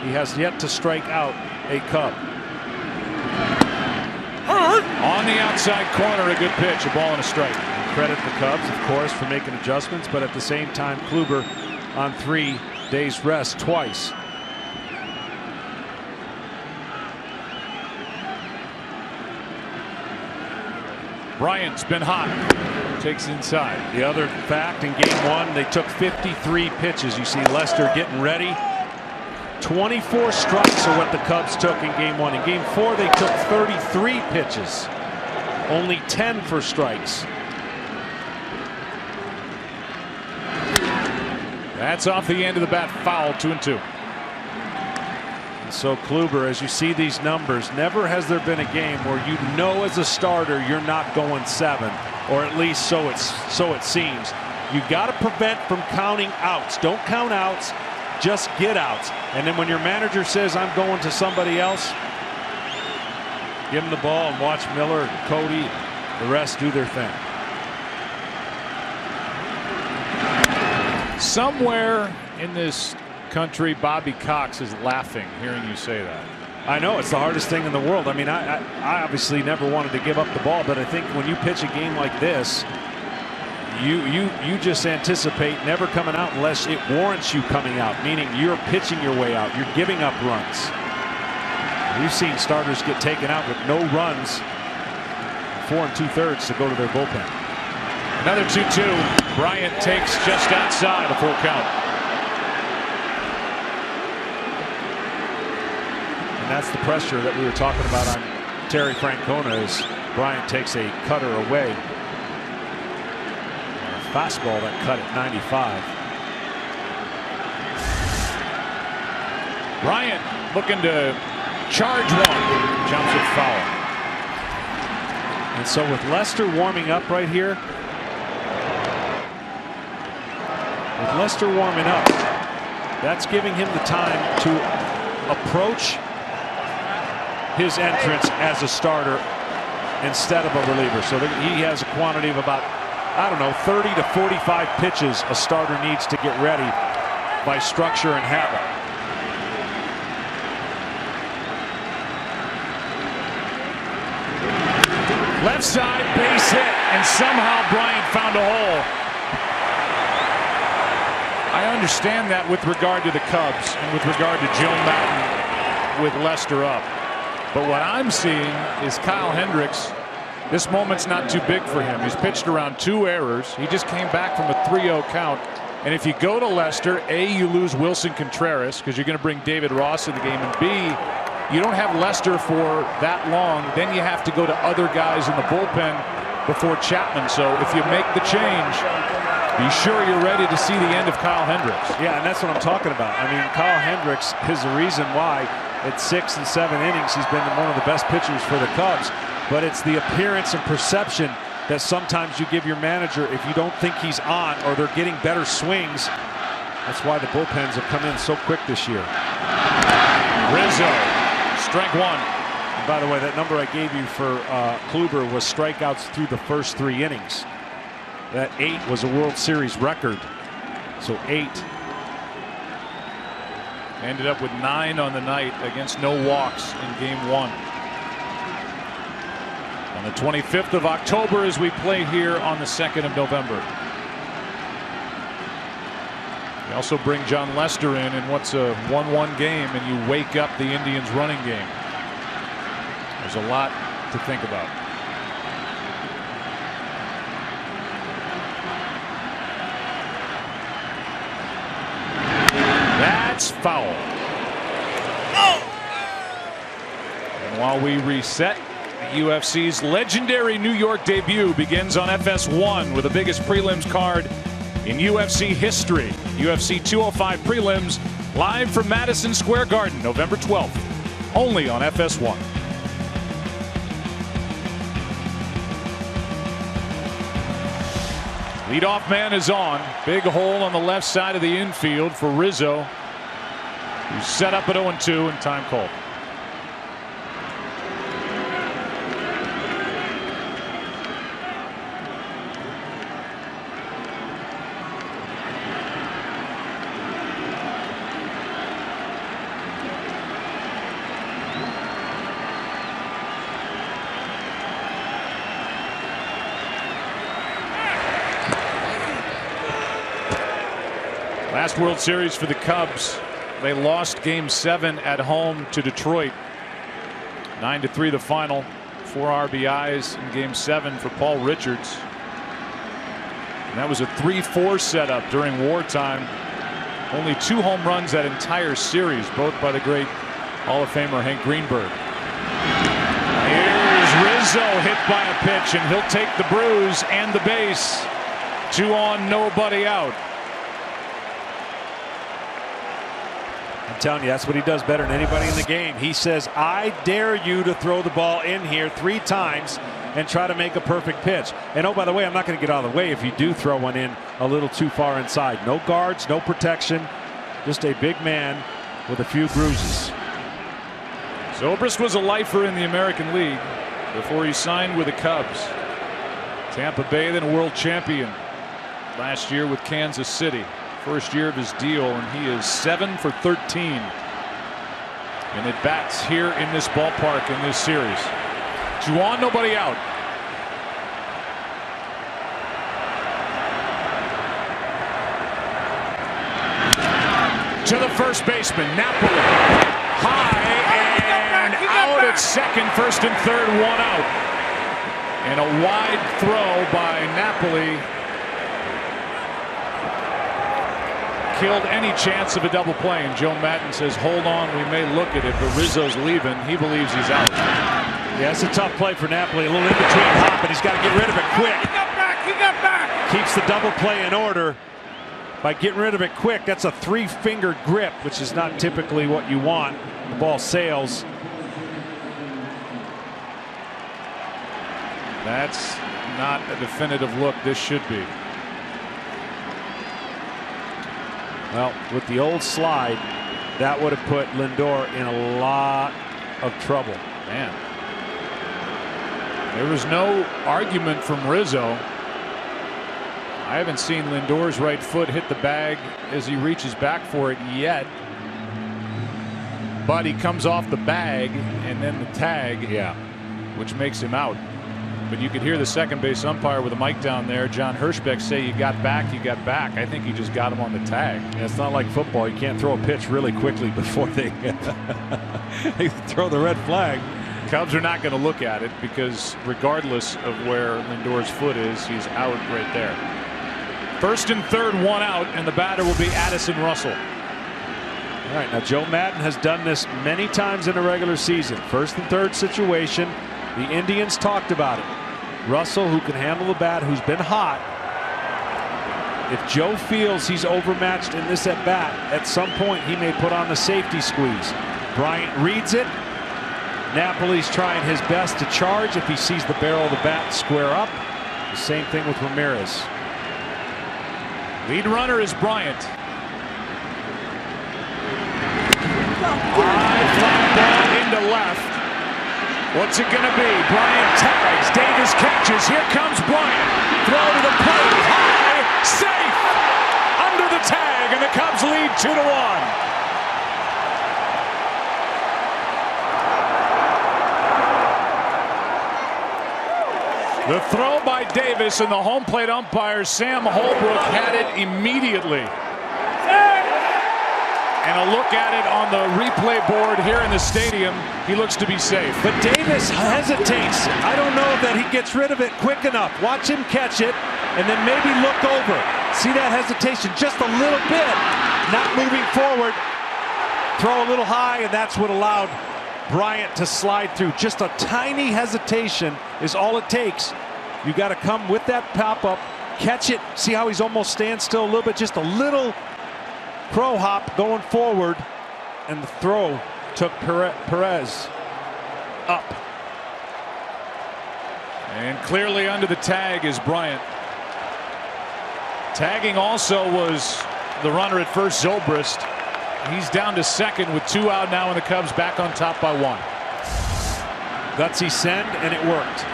he has yet to strike out a Cub. On the outside corner, a good pitch, a ball and a strike. Credit the Cubs, of course, for making adjustments, but at the same time, Kluber on 3 days rest twice. Bryant's been hot. Takes inside. The other fact, in Game 1, they took 53 pitches. You see Lester getting ready. 24 strikes are what the Cubs took in Game 1. In Game 4, they took 33 pitches. Only 10 for strikes. That's off the end of the bat, foul, 2-2. And so Kluber, as you see these numbers, never has there been a game where you know as a starter you're not going 7, or at least so it seems. You got to prevent from counting outs. Don't count outs. Just get outs. And then when your manager says, I'm going to somebody else, give him the ball and watch Miller and Cody, the rest do their thing. Somewhere in this country, Bobby Cox is laughing hearing you say that. I know it's the hardest thing in the world. I mean, I obviously never wanted to give up the ball, but I think when you pitch a game like this, you just anticipate never coming out unless it warrants you coming out, meaning you're pitching your way out, you're giving up runs. We've seen starters get taken out with no runs, 4 2/3 to go to their bullpen. Another 2-2. Bryant takes just outside a full count. And that's the pressure that we were talking about on Terry Francona as Bryant takes a cutter away. Fastball that cut at 95. Bryant looking to charge one. Jumps it foul. And so with Lester warming up right here, that's giving him the time to approach his entrance as a starter instead of a reliever. So he has a quantity of about, I don't know, 30 to 45 pitches a starter needs to get ready by structure and habit. Left side, base hit, and somehow Bryant found a hole. I understand that with regard to the Cubs and with regard to Joe Maddon with Lester up. But what I'm seeing is Kyle Hendricks. This moment's not too big for him. He's pitched around 2 errors. He just came back from a 3-0 count. And if you go to Lester, A, you lose Wilson Contreras because you're going to bring David Ross in the game, and B, you don't have Lester for that long. Then you have to go to other guys in the bullpen before Chapman. So if you make the change, be sure you're ready to see the end of Kyle Hendricks. Yeah, and that's what I'm talking about. I mean, Kyle Hendricks is the reason why at 6 and 7 innings he's been one of the best pitchers for the Cubs. But it's the appearance and perception that sometimes you give your manager if you don't think he's on or they're getting better swings. That's why the bullpens have come in so quick this year. Rizzo, strike one. And by the way, that number I gave you for Kluber was strikeouts through the first 3 innings. That 8 was a World Series record. So 8. Ended up with 9 on the night against no walks in game 1. On the 25th of October as we play here on the 2nd of November. You also bring John Lester in what's a 1-1 game, and you wake up the Indians running game. There's a lot to think about. That's foul. And while we reset, the UFC's legendary New York debut begins on FS1 with the biggest prelims card in UFC history. UFC 205 prelims live from Madison Square Garden, November 12th, only on FS1. Leadoff man is on. Big hole on the left side of the infield for Rizzo, who's set up at 0-2 and time called. Last World Series for the Cubs, they lost game 7 at home to Detroit. 9-3 the final. 4 RBIs in game 7 for Paul Richards. And that was a 3-4 setup during wartime. Only 2 home runs that entire series, both by the great Hall of Famer Hank Greenberg. Here's Rizzo hit by a pitch, and he'll take the bruise and the base. 2 on, nobody out. I'm telling you, that's what he does better than anybody in the game. He says, I dare you to throw the ball in here 3 times and try to make a perfect pitch. And oh, by the way, I'm not going to get out of the way if you do throw one in a little too far inside. No guards, no protection, just a big man with a few bruises. Zobrist was a lifer in the American League before he signed with the Cubs. Tampa Bay, then a world champion last year with Kansas City. First year of his deal, and he is 7 for 13 in at bats here in this ballpark in this series. 2 on, nobody out. To the first baseman, Napoli. High and out at second, first and third, 1 out. And a wide throw by Napoli killed any chance of a double play, and Joe Maddon says, hold on, we may look at it, but Rizzo's leaving. He believes he's out. Yeah, it's a tough play for Napoli. A little in between hop, and he's got to get rid of it quick. He got back. Keeps the double play in order by getting rid of it quick. That's a 3-fingered grip, which is not typically what you want. The ball sails, That's not a definitive look. This should be. Well, with the old slide, that would have put Lindor in a lot of trouble. Man. There was no argument from Rizzo. I haven't seen Lindor's right foot hit the bag as he reaches back for it yet. But he comes off the bag and then the tag, which makes him out. But you could hear the second base umpire with a mic down there, John Hirschbeck, say, "You got back, you got back." I think he just got him on the tag. Yeah, it's not like football. You can't throw a pitch really quickly before they throw the red flag. Cubs are not going to look at it because regardless of where Lindor's foot is, he's out right there. First and third, one out, and the batter will be Addison Russell. All right, now Joe Maddon has done this many times in a regular season. First and third situation, the Indians talked about it. Russell, who can handle the bat, who's been hot. If Joe feels he's overmatched in this at bat, at some point he may put on the safety squeeze. Bryant reads it. Napoli's trying his best to charge if he sees the barrel of the bat square up. The same thing with Ramirez. Lead runner is Bryant. High fly ball into left. What's it going to be? Bryant tags. Davis catches. Here comes Bryant. Throw to the plate. High. Safe. Under the tag. And the Cubs lead 2-1. The throw by Davis, and the home plate umpire Sam Holbrook had it immediately. And a look at it on the replay board here in the stadium. He looks to be safe. But Davis hesitates. I don't know that he gets rid of it quick enough. Watch him catch it and then maybe look over. See that hesitation just a little bit. Not moving forward. Throw a little high, and that's what allowed Bryant to slide through. Just a tiny hesitation is all it takes. You got to come with that pop-up, catch it. See how he's almost stands still a little bit, just a little crow hop going forward, and the throw took Perez up. And clearly under the tag is Bryant. Tagging also was the runner at first, Zobrist. He's down to second with 2 out now, and the Cubs back on top by 1. Gutsy send, and it worked.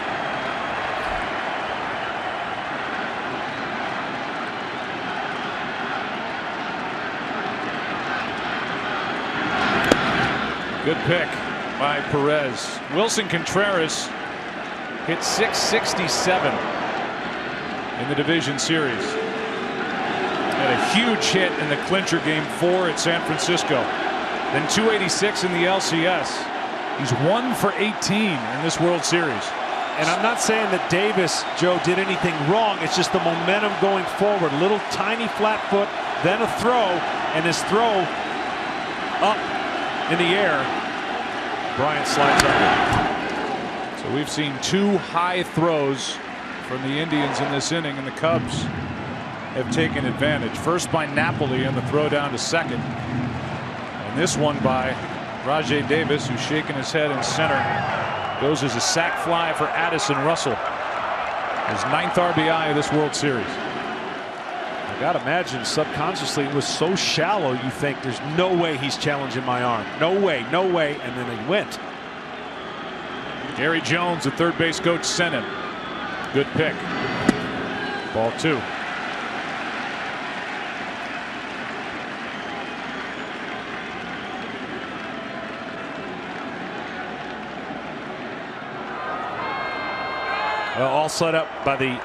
Good pick by Perez. Wilson Contreras hit .667 in the division series. Had a huge hit in the clincher game 4 at San Francisco. Then .286 in the LCS. He's 1 for 18 in this World Series. And I'm not saying that Davis, Joe, did anything wrong. It's just the momentum going forward. Little tiny flat foot, then a throw, and his throw up in the air. Bryant slides under. So we've seen 2 high throws from the Indians in this inning, and the Cubs have taken advantage. First by Napoli on the throw down to second. And this one by Rajay Davis, who's shaking his head in center. Goes as a sac fly for Addison Russell. His 9th RBI of this World Series. I gotta imagine subconsciously it was so shallow you think there's no way he's challenging my arm. No way, no way. And then he went. Gary Jones, the third base coach, sent him. Good pick. Ball 2. Well, all set up by the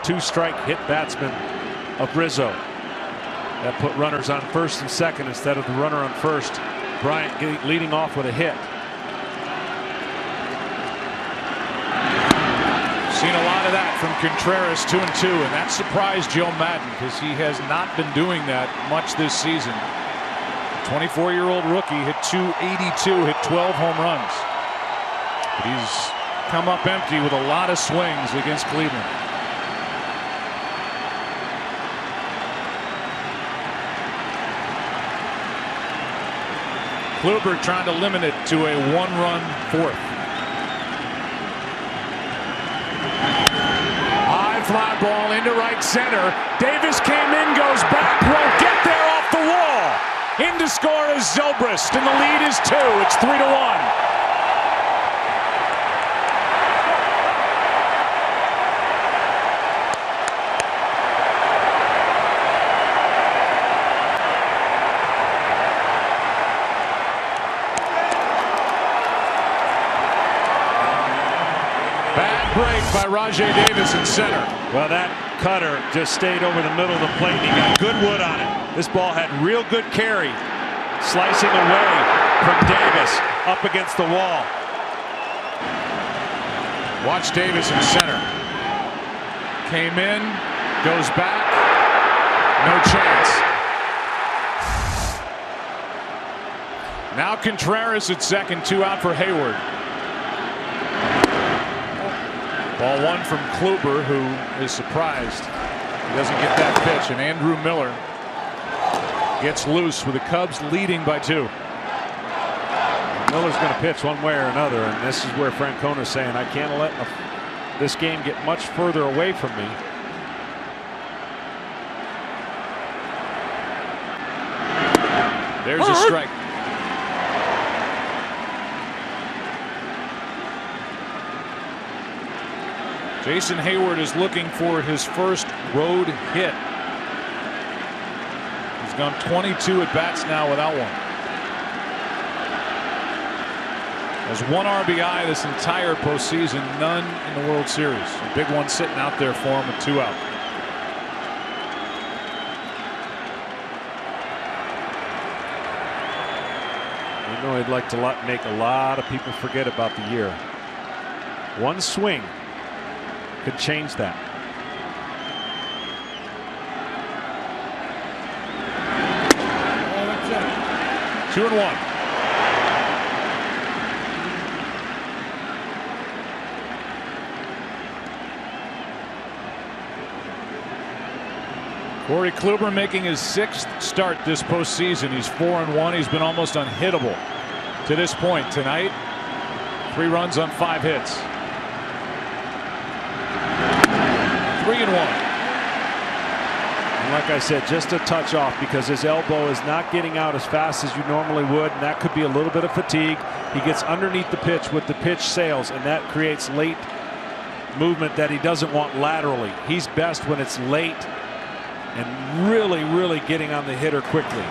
2-strike hit batsman of Rizzo. That put runners on first and second instead of the runner on first. Bryant leading off with a hit. Seen a lot of that from Contreras, 2-2, and that surprised Joe Maddon because he has not been doing that much this season. The 24-year-old rookie hit .282, hit 12 home runs. But he's come up empty with a lot of swings against Cleveland. Kluber trying to limit it to a 1-run 4th. fly ball into right center. Davis came in, goes back, won't get there, off the wall. In to score is Zobrist, and the lead is 2. It's 3-1. Break by Rajay Davis in center. Well, that cutter just stayed over the middle of the plate. He got good wood on it. This ball had real good carry, slicing away from Davis up against the wall. Watch Davis in center. Came in, goes back, no chance. Now Contreras at second, 2 out for Hayward. Ball 1 from Kluber, who is surprised he doesn't get that pitch, and Andrew Miller gets loose with the Cubs leading by 2. Miller's going to pitch one way or another, and this is where Francona's saying, I can't let this game get much further away from me. There's a strike. Jason Hayward is looking for his first road hit. He's gone 22 at bats now without one. Has 1 RBI this entire postseason, none in the World Series. A big one sitting out there for him with 2 out. You know, he'd like to make a lot of people forget about the year. One swing could change that. Oh, 2-1. Corey Kluber making his 6th start this postseason. He's 4-1. He's been almost unhittable to this point. Tonight, 3 runs on 5 hits. 3-1. And like I said, just a touch off because his elbow is not getting out as fast as you normally would, and that could be a little bit of fatigue. He gets underneath the pitch with the pitch sails, and that creates late movement that he doesn't want laterally. He's best when it's late and really getting on the hitter quickly.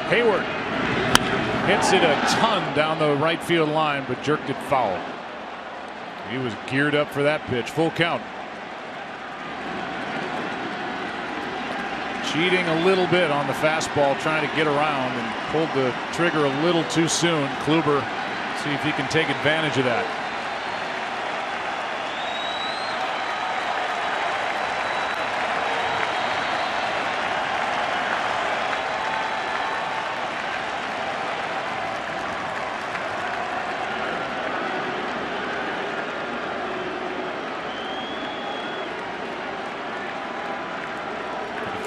Hayward hits it a ton down the right field line, but jerked it foul. He was geared up for that pitch. Full count. Cheating a little bit on the fastball, trying to get around, and pulled the trigger a little too soon. Kluber, see if he can take advantage of that.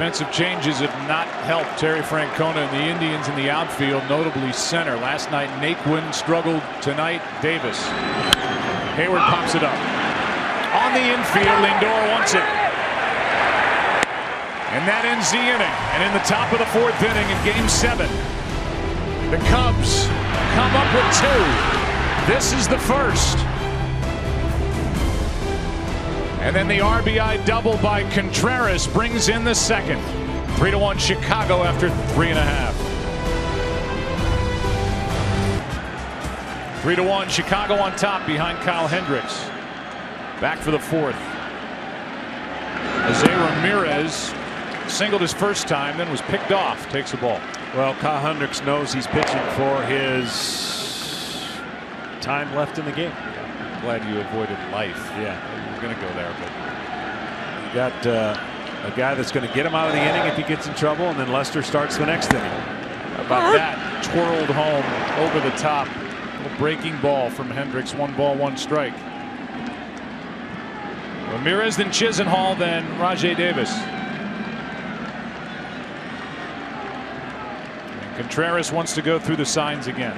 Defensive changes have not helped Terry Francona and the Indians in the outfield, notably center. Last night, Naquin struggled. Tonight, Davis. Hayward pops it up. On the infield, Lindor wants it. And that ends the inning. And in the top of the 4th inning in Game 7, the Cubs come up with 2. This is the first. And then the RBI double by Contreras brings in the second. 3-1 Chicago after 3.5. 3-1 Chicago on top behind Kyle Hendricks. Back for the 4th. Jose Ramirez singled his first time, then was picked off. Takes the ball. Well, Kyle Hendricks knows he's pitching for his time left in the game. Glad you avoided life. Yeah. Going to go there, but you got a guy that's going to get him out of the inning if he gets in trouble, and then Lester starts the next inning. How about that? Twirled home over the top. A breaking ball from Hendricks. 1 ball, 1 strike. Ramirez, then Chisenhall, then Rajay Davis. And Contreras wants to go through the signs again.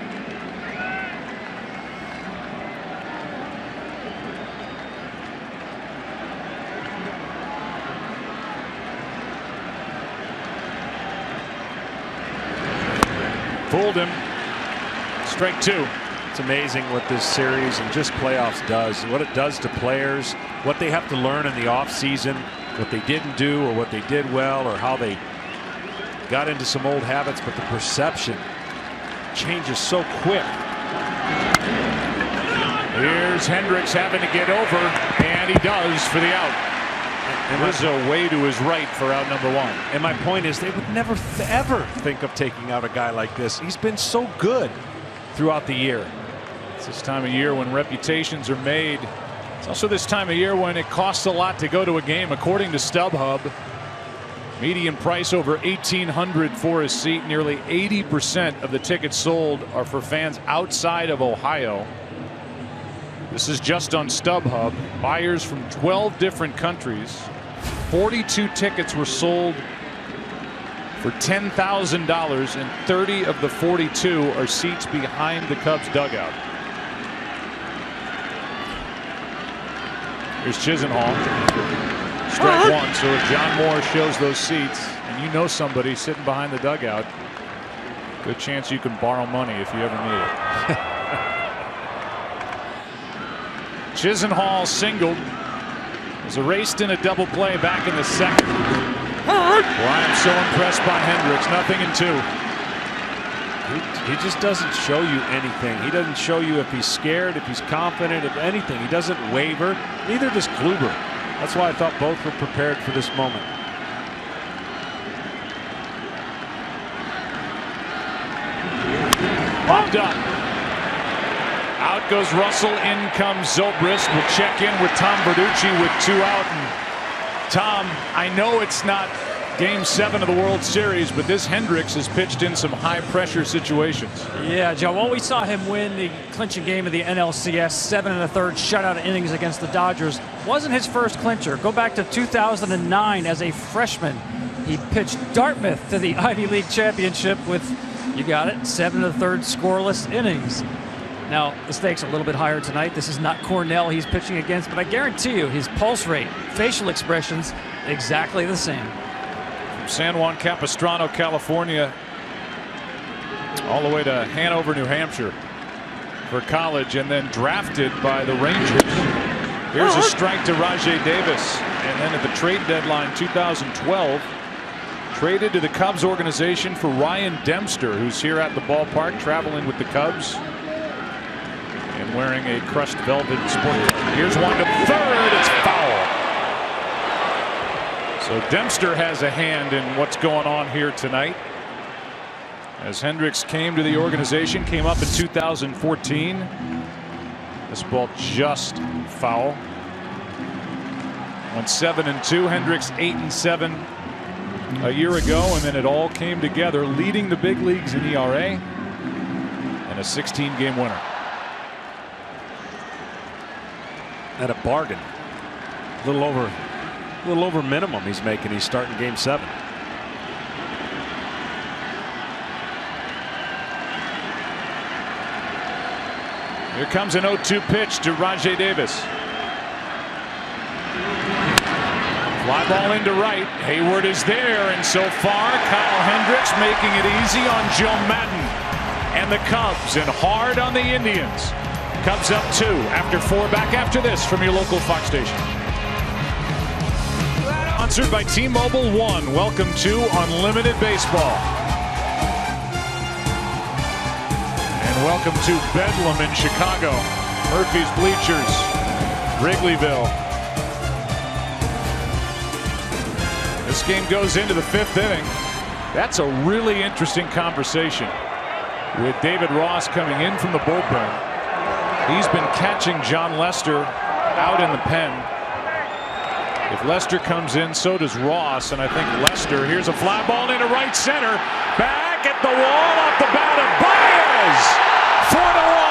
Fooled him. Strike two. It's amazing what this series and just playoffs does, what it does to players, what they have to learn in the offseason, what they didn't do or what they did well or how they got into some old habits, but the perception changes so quick. Here's Hendricks having to get over, and he does for the out. And Rizzo way to his right for out number one. And my point is, they would never ever think of taking out a guy like this. He's been so good throughout the year. It's this time of year when reputations are made. It's also this time of year when it costs a lot to go to a game. According to StubHub, median price over $1,800 for a seat. Nearly 80% of the tickets sold are for fans outside of Ohio. This is just on StubHub. Buyers from 12 different countries. 42 tickets were sold for $10,000, and 30 of the 42 are seats behind the Cubs dugout. Here's Chisenhall. Strike one. So if John Moore shows those seats, and you know somebody sitting behind the dugout, good chance you can borrow money if you ever need it. Chisenhall singled. Was erased in a double play back in the second. Well, I am so impressed by Hendricks. Nothing in two. He just doesn't show you anything. He doesn't show you if he's scared, if he's confident, if anything. He doesn't waver. Neither does Kluber. That's why I thought both were prepared for this moment. Popped up. Out goes Russell. In comes Zobrist. We'll check in with Tom Verducci with two out. And Tom, I know it's not Game 7 of the World Series, but this Hendricks has pitched in some high-pressure situations. Yeah, Joe. Well, we saw him win the clinching game of the NLCS, 7 1/3 shutout innings against the Dodgers. Wasn't his first clincher. Go back to 2009 as a freshman. He pitched Dartmouth to the Ivy League championship with, you got it, 7 1/3 scoreless innings. Now, the stakes are a little bit higher tonight. This is not Cornell he's pitching against, but I guarantee you his pulse rate, facial expressions, exactly the same. From San Juan Capistrano, California, all the way to Hanover, New Hampshire for college, and then drafted by the Rangers. Here's a strike to Rajai Davis. And then at the trade deadline 2012, traded to the Cubs organization for Ryan Dempster, who's here at the ballpark traveling with the Cubs and wearing a crushed velvet sport coat. Here's one to third. It's foul. So Dempster has a hand in what's going on here tonight. As Hendricks came to the organization, came up in 2014. This ball just foul. Went 7-2. Hendricks 8-7 a year ago, and then it all came together, leading the big leagues in ERA and a 16-game winner. At a bargain, a little over minimum he's making. He's starting Game 7. Here comes an 0-2 pitch to Rajai Davis. Fly ball into right. Hayward is there, and so far Kyle Hendricks making it easy on Joe Madden and the Cubs, and hard on the Indians. Cubs up 2 after 4. Back after this from your local Fox station. Sponsored by T-Mobile One. Welcome to Unlimited Baseball. And welcome to Bedlam in Chicago. Murphy's Bleachers, Wrigleyville. This game goes into the 5th inning. That's a really interesting conversation with David Ross coming in from the bullpen. He's been catching John Lester out in the pen. If Lester comes in, so does Ross, and I think Lester. Here's a fly ball into right center. Back at the wall off the bat of Baez. 4-1.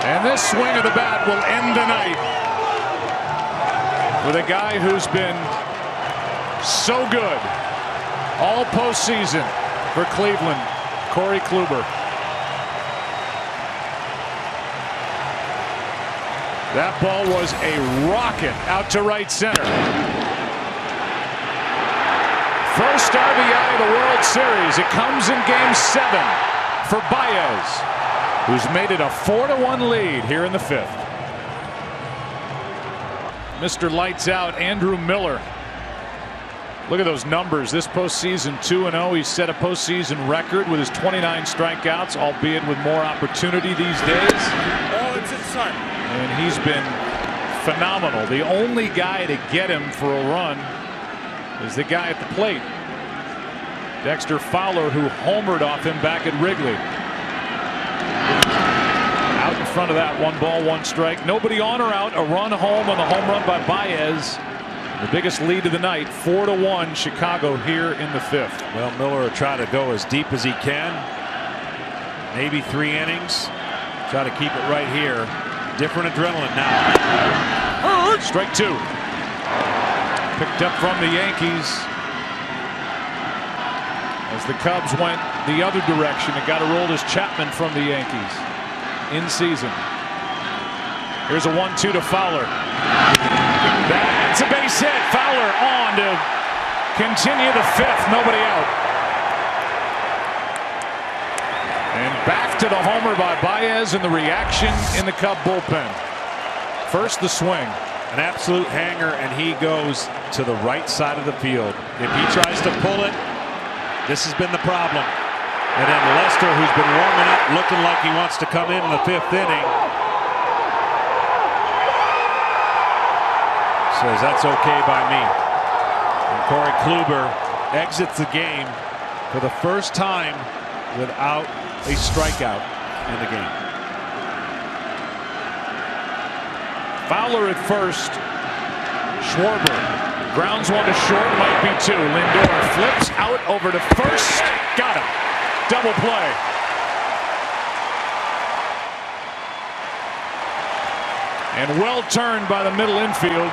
And this swing of the bat will end the night with a guy who's been so good all postseason for Cleveland, Corey Kluber. That ball was a rocket out to right center. First RBI of the World Series. It comes in Game 7 for Baez, who's made it a 4-1 lead here in the 5th. Mr. Lights Out, Andrew Miller. Look at those numbers. This postseason 2-0. He set a postseason record with his 29 strikeouts, albeit with more opportunity these days. Oh, it's inside. And he's been phenomenal. The only guy to get him for a run is the guy at the plate, Dexter Fowler, who homered off him back at Wrigley. Out in front of that, 1 ball, 1 strike. Nobody on or out. A run home on the home run by Baez. The biggest lead of the night, 4-1 Chicago here in the 5th. Well, Miller will try to go as deep as he can. Maybe 3 innings. Try to keep it right here. Different adrenaline now. Strike 2. Picked up from the Yankees. As the Cubs went the other direction, it got a roll as Chapman from the Yankees in season. Here's a 1-2 to Fowler. That's a base hit. Fowler on to continue the 5th. Nobody out. And back to the homer by Baez, and the reaction in the Cub bullpen. First the swing. An absolute hanger, and he goes to the right side of the field. If he tries to pull it, this has been the problem. And then Lester, who's been warming up, looking like he wants to come in the 5th inning, says that's okay by me. And Corey Kluber exits the game for the first time without a strikeout in the game. Fowler at first. Schwarber grounds 1 to short, might be 2. Lindor flips out over to first. Got him. Double play. And well turned by the middle infield.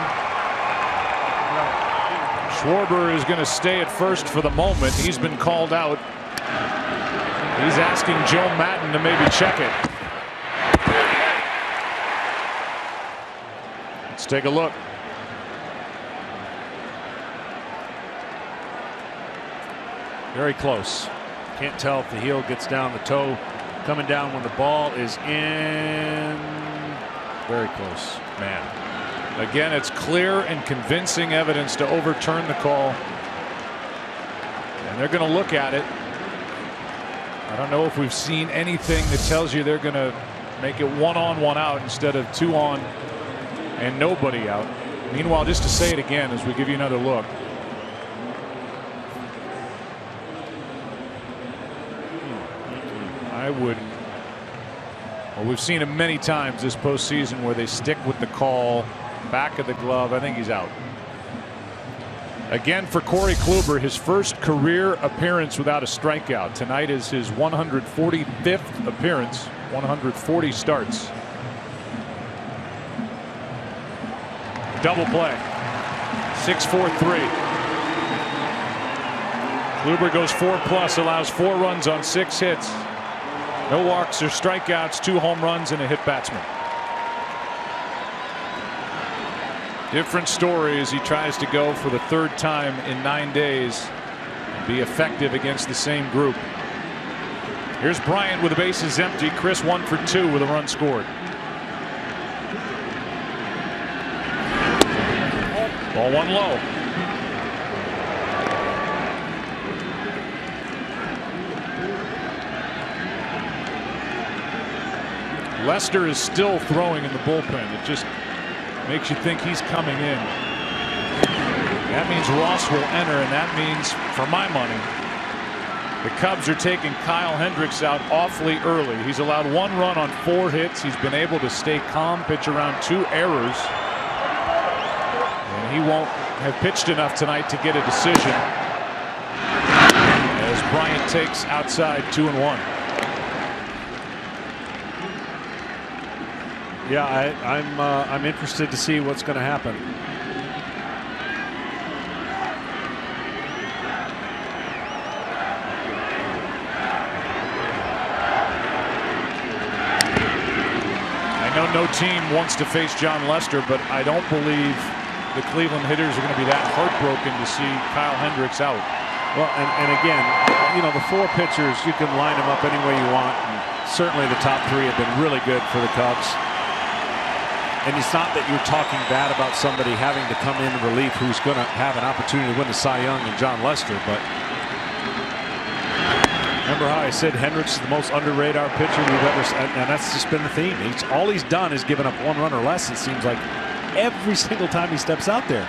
Schwarber is going to stay at first for the moment. He's been called out. He's asking Joe Madden to maybe check it. Let's take a look. Very close. Can't tell if the heel gets down, the toe coming down when the ball is in. Very close. Man. Again, it's clear and convincing evidence to overturn the call. And they're going to look at it. I don't know if we've seen anything that tells you they're going to make it 1 on, 1 out instead of 2 on and nobody out. Meanwhile, just to say it again as we give you another look. I would. Well, we've seen it many times this postseason where they stick with the call. Back of the glove. I think he's out. Again for Corey Kluber, his first career appearance without a strikeout. Tonight is his 145th appearance, 140 starts. Double play. 6-4-3. Kluber goes 4+, allows 4 runs on 6 hits. No walks or strikeouts, 2 home runs, and a hit batsman. Different story as he tries to go for the 3rd time in 9 days and be effective against the same group. Here's Bryant with the bases empty. Chris 1 for 2 with a run scored. Ball 1 low. Lester is still throwing in the bullpen. It just makes you think he's coming in. That means Ross will enter, and that means, for my money, the Cubs are taking Kyle Hendricks out awfully early. He's allowed 1 run on 4 hits. He's been able to stay calm, pitch around 2 errors. And he won't have pitched enough tonight to get a decision as Bryant takes outside 2-1. Yeah, I'm interested to see what's going to happen. I know no team wants to face John Lester, but I don't believe the Cleveland hitters are going to be that heartbroken to see Kyle Hendricks out. Well, and again, you know, the 4 pitchers, you can line them up any way you want. And certainly the top 3 have been really good for the Cubs. And it's not that you're talking bad about somebody having to come in relief who's going to have an opportunity to win the Cy Young and John Lester, but remember how I said Hendricks is the most under-radar pitcher we've ever seen, and that's just been the theme. All he's done is given up 1 run or less, it seems like, every single time he steps out there.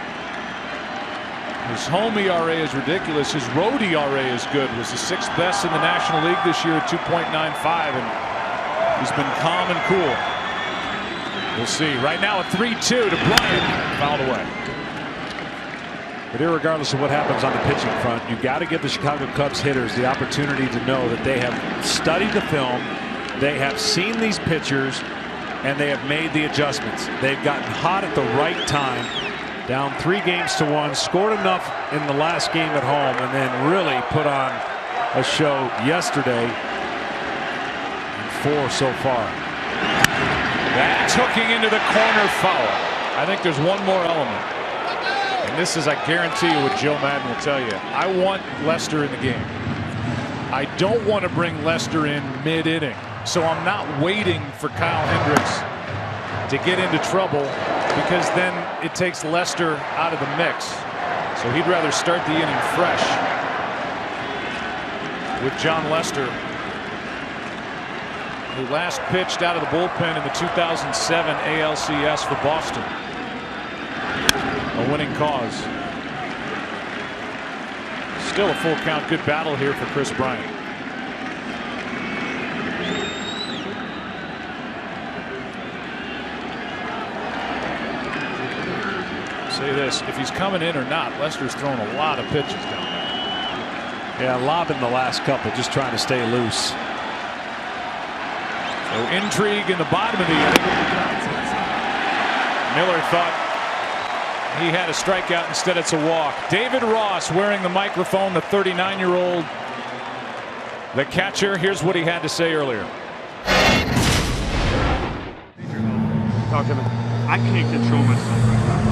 His home ERA is ridiculous. His road ERA is good. Was the 6th best in the National League this year at 2.95, and he's been calm and cool. We'll see. Right now a 3-2 to Bryant, fouled away. But irregardless of what happens on the pitching front, you've got to give the Chicago Cubs hitters the opportunity to know that they have studied the film, they have seen these pitchers, and they have made the adjustments. They've gotten hot at the right time, down 3-1, scored enough in the last game at home, and then really put on a show yesterday, and 4 so far. That's hooking into the corner, foul. I think there's one more element. And this is, I guarantee you, what Joe Madden will tell you. I want Lester in the game. I don't want to bring Lester in mid-inning. So I'm not waiting for Kyle Hendricks to get into trouble, because then it takes Lester out of the mix. So he'd rather start the inning fresh with John Lester, who last pitched out of the bullpen in the 2007 ALCS for Boston. A winning cause. Still a full count. Good battle here for Chris Bryant. Say this, if he's coming in or not, Lester's thrown a lot of pitches down there. Yeah, lobbing the last couple, just trying to stay loose. So intrigue in the bottom of the inning. Miller thought he had a strikeout. Instead, it's a walk. David Ross wearing the microphone, the 39-year-old, the catcher. Here's what he had to say earlier. Talk to me. I can't control myself right now.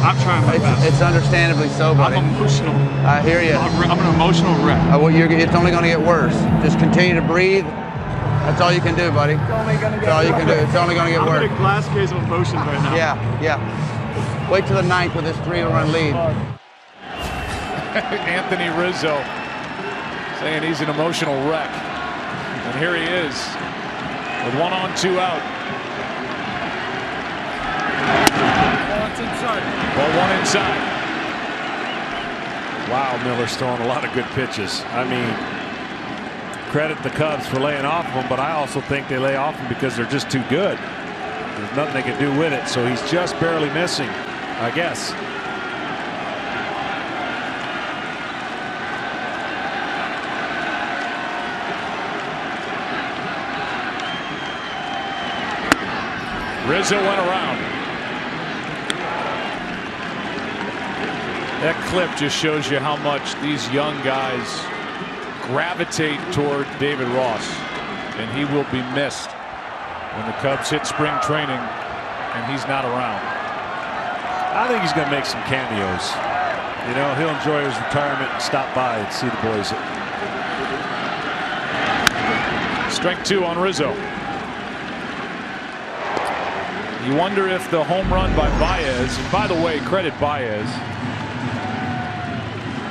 I'm trying my best. It's understandably so, buddy. I'm emotional. I hear you. I'm an emotional wreck. It's only going to get worse. Just continue to breathe. That's all you can do, buddy. That's all you can do. It's only going to get worse. I'm in a glass case of emotions right now. Yeah. Wait till the 9th with this 3-run lead. Anthony Rizzo saying he's an emotional wreck. And here he is with 1 on, 2 out. Ball 1 inside. Wow, Miller's throwing a lot of good pitches. I mean, credit the Cubs for laying off them, but I also think they lay off them because they're just too good. There's nothing they can do with it, so he's just barely missing, I guess. Rizzo went around. That clip just shows you how much these young guys gravitate toward David Ross, and he will be missed when the Cubs hit spring training and he's not around. I think he's going to make some cameos. You know, he'll enjoy his retirement and stop by and see the boys. Strike 2 on Rizzo. You wonder if the home run by Baez, and by the way, credit Baez,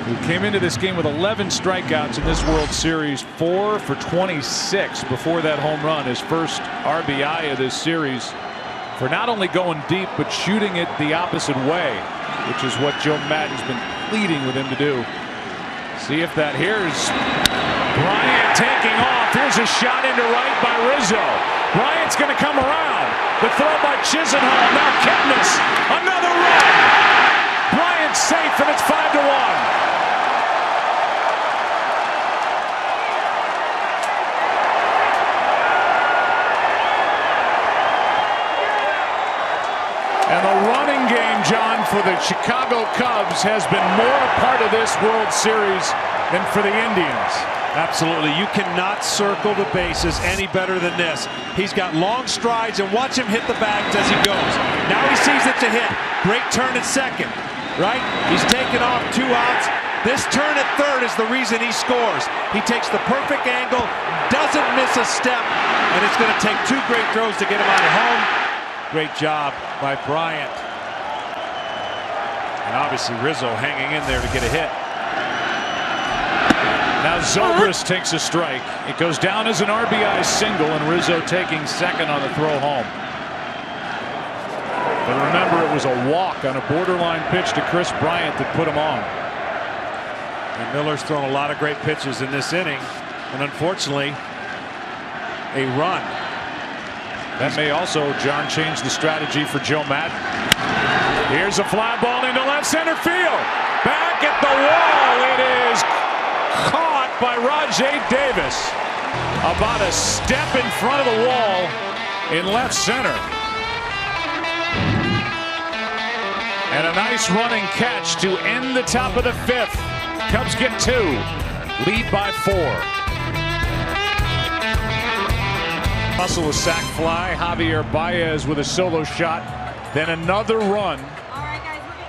who came into this game with 11 strikeouts in this World Series, 4 for 26 before that home run, his first RBI of this series, for not only going deep but shooting it the opposite way, which is what Joe Madden's been pleading with him to do. See if that. Here's Bryant taking off. Here's a shot into right by Rizzo. Bryant's going to come around. The throw by Chisenhall. Now Kepnes. Another run. Bryant's safe, and it's 5-1. for the Chicago Cubs has been more a part of this World Series than for the Indians. Absolutely. You cannot circle the bases any better than this. He's got long strides, and watch him hit the bags as he goes. Now he sees it's a hit. Great turn at second, right? He's taken off 2 outs. This turn at third is the reason he scores. He takes the perfect angle, doesn't miss a step, and it's going to take 2 great throws to get him out of home. Great job by Bryant. And obviously Rizzo hanging in there to get a hit. Now Zobrist takes a strike. It goes down as an RBI single, and Rizzo taking second on the throw home. But remember, it was a walk on a borderline pitch to Chris Bryant that put him on. And Miller's thrown a lot of great pitches in this inning, and unfortunately, a run. That may also, John, change the strategy for Joe Madden. Here's a fly ball into left center field. Back at the wall. It is caught by Rajay Davis. About a step in front of the wall in left center. And a nice running catch to end the top of the 5th. Cubs get 2. Lead by 4. Hustle a sac fly. Javier Baez with a solo shot. Then another run.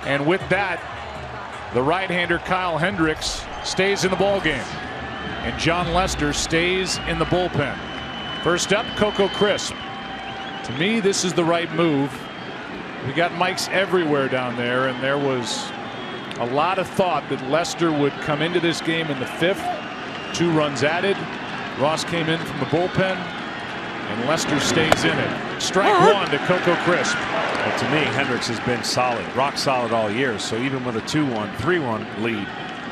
And with that, the right-hander Kyle Hendricks stays in the ballgame. And John Lester stays in the bullpen. First up, Coco Crisp. To me, this is the right move. We got mics everywhere down there, and there was a lot of thought that Lester would come into this game in the 5th. 2 runs added. Ross came in from the bullpen, and Lester stays in it. Strike 1 to Coco Crisp. Well, to me, Hendricks has been solid, rock solid all year. So even with a 2-1, 3-1 lead,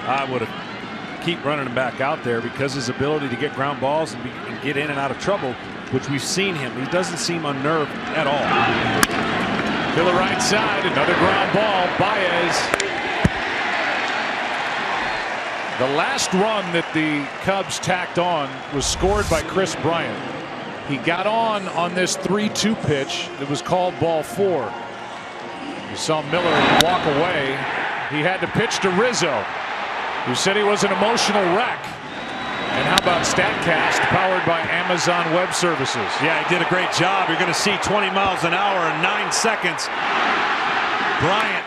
I would have keep running him back out there because his ability to get ground balls and get in and out of trouble, which we've seen him. He doesn't seem unnerved at all. To the right side, another ground ball. Baez. The last run that the Cubs tacked on was scored by Chris Bryant. He got on this 3-2 pitch that was called ball 4. You saw Miller walk away. He had to pitch to Rizzo, who said he was an emotional wreck. And how about StatCast, powered by Amazon Web Services? Yeah, he did a great job. You're going to see 20 miles an hour in 9 seconds. Bryant,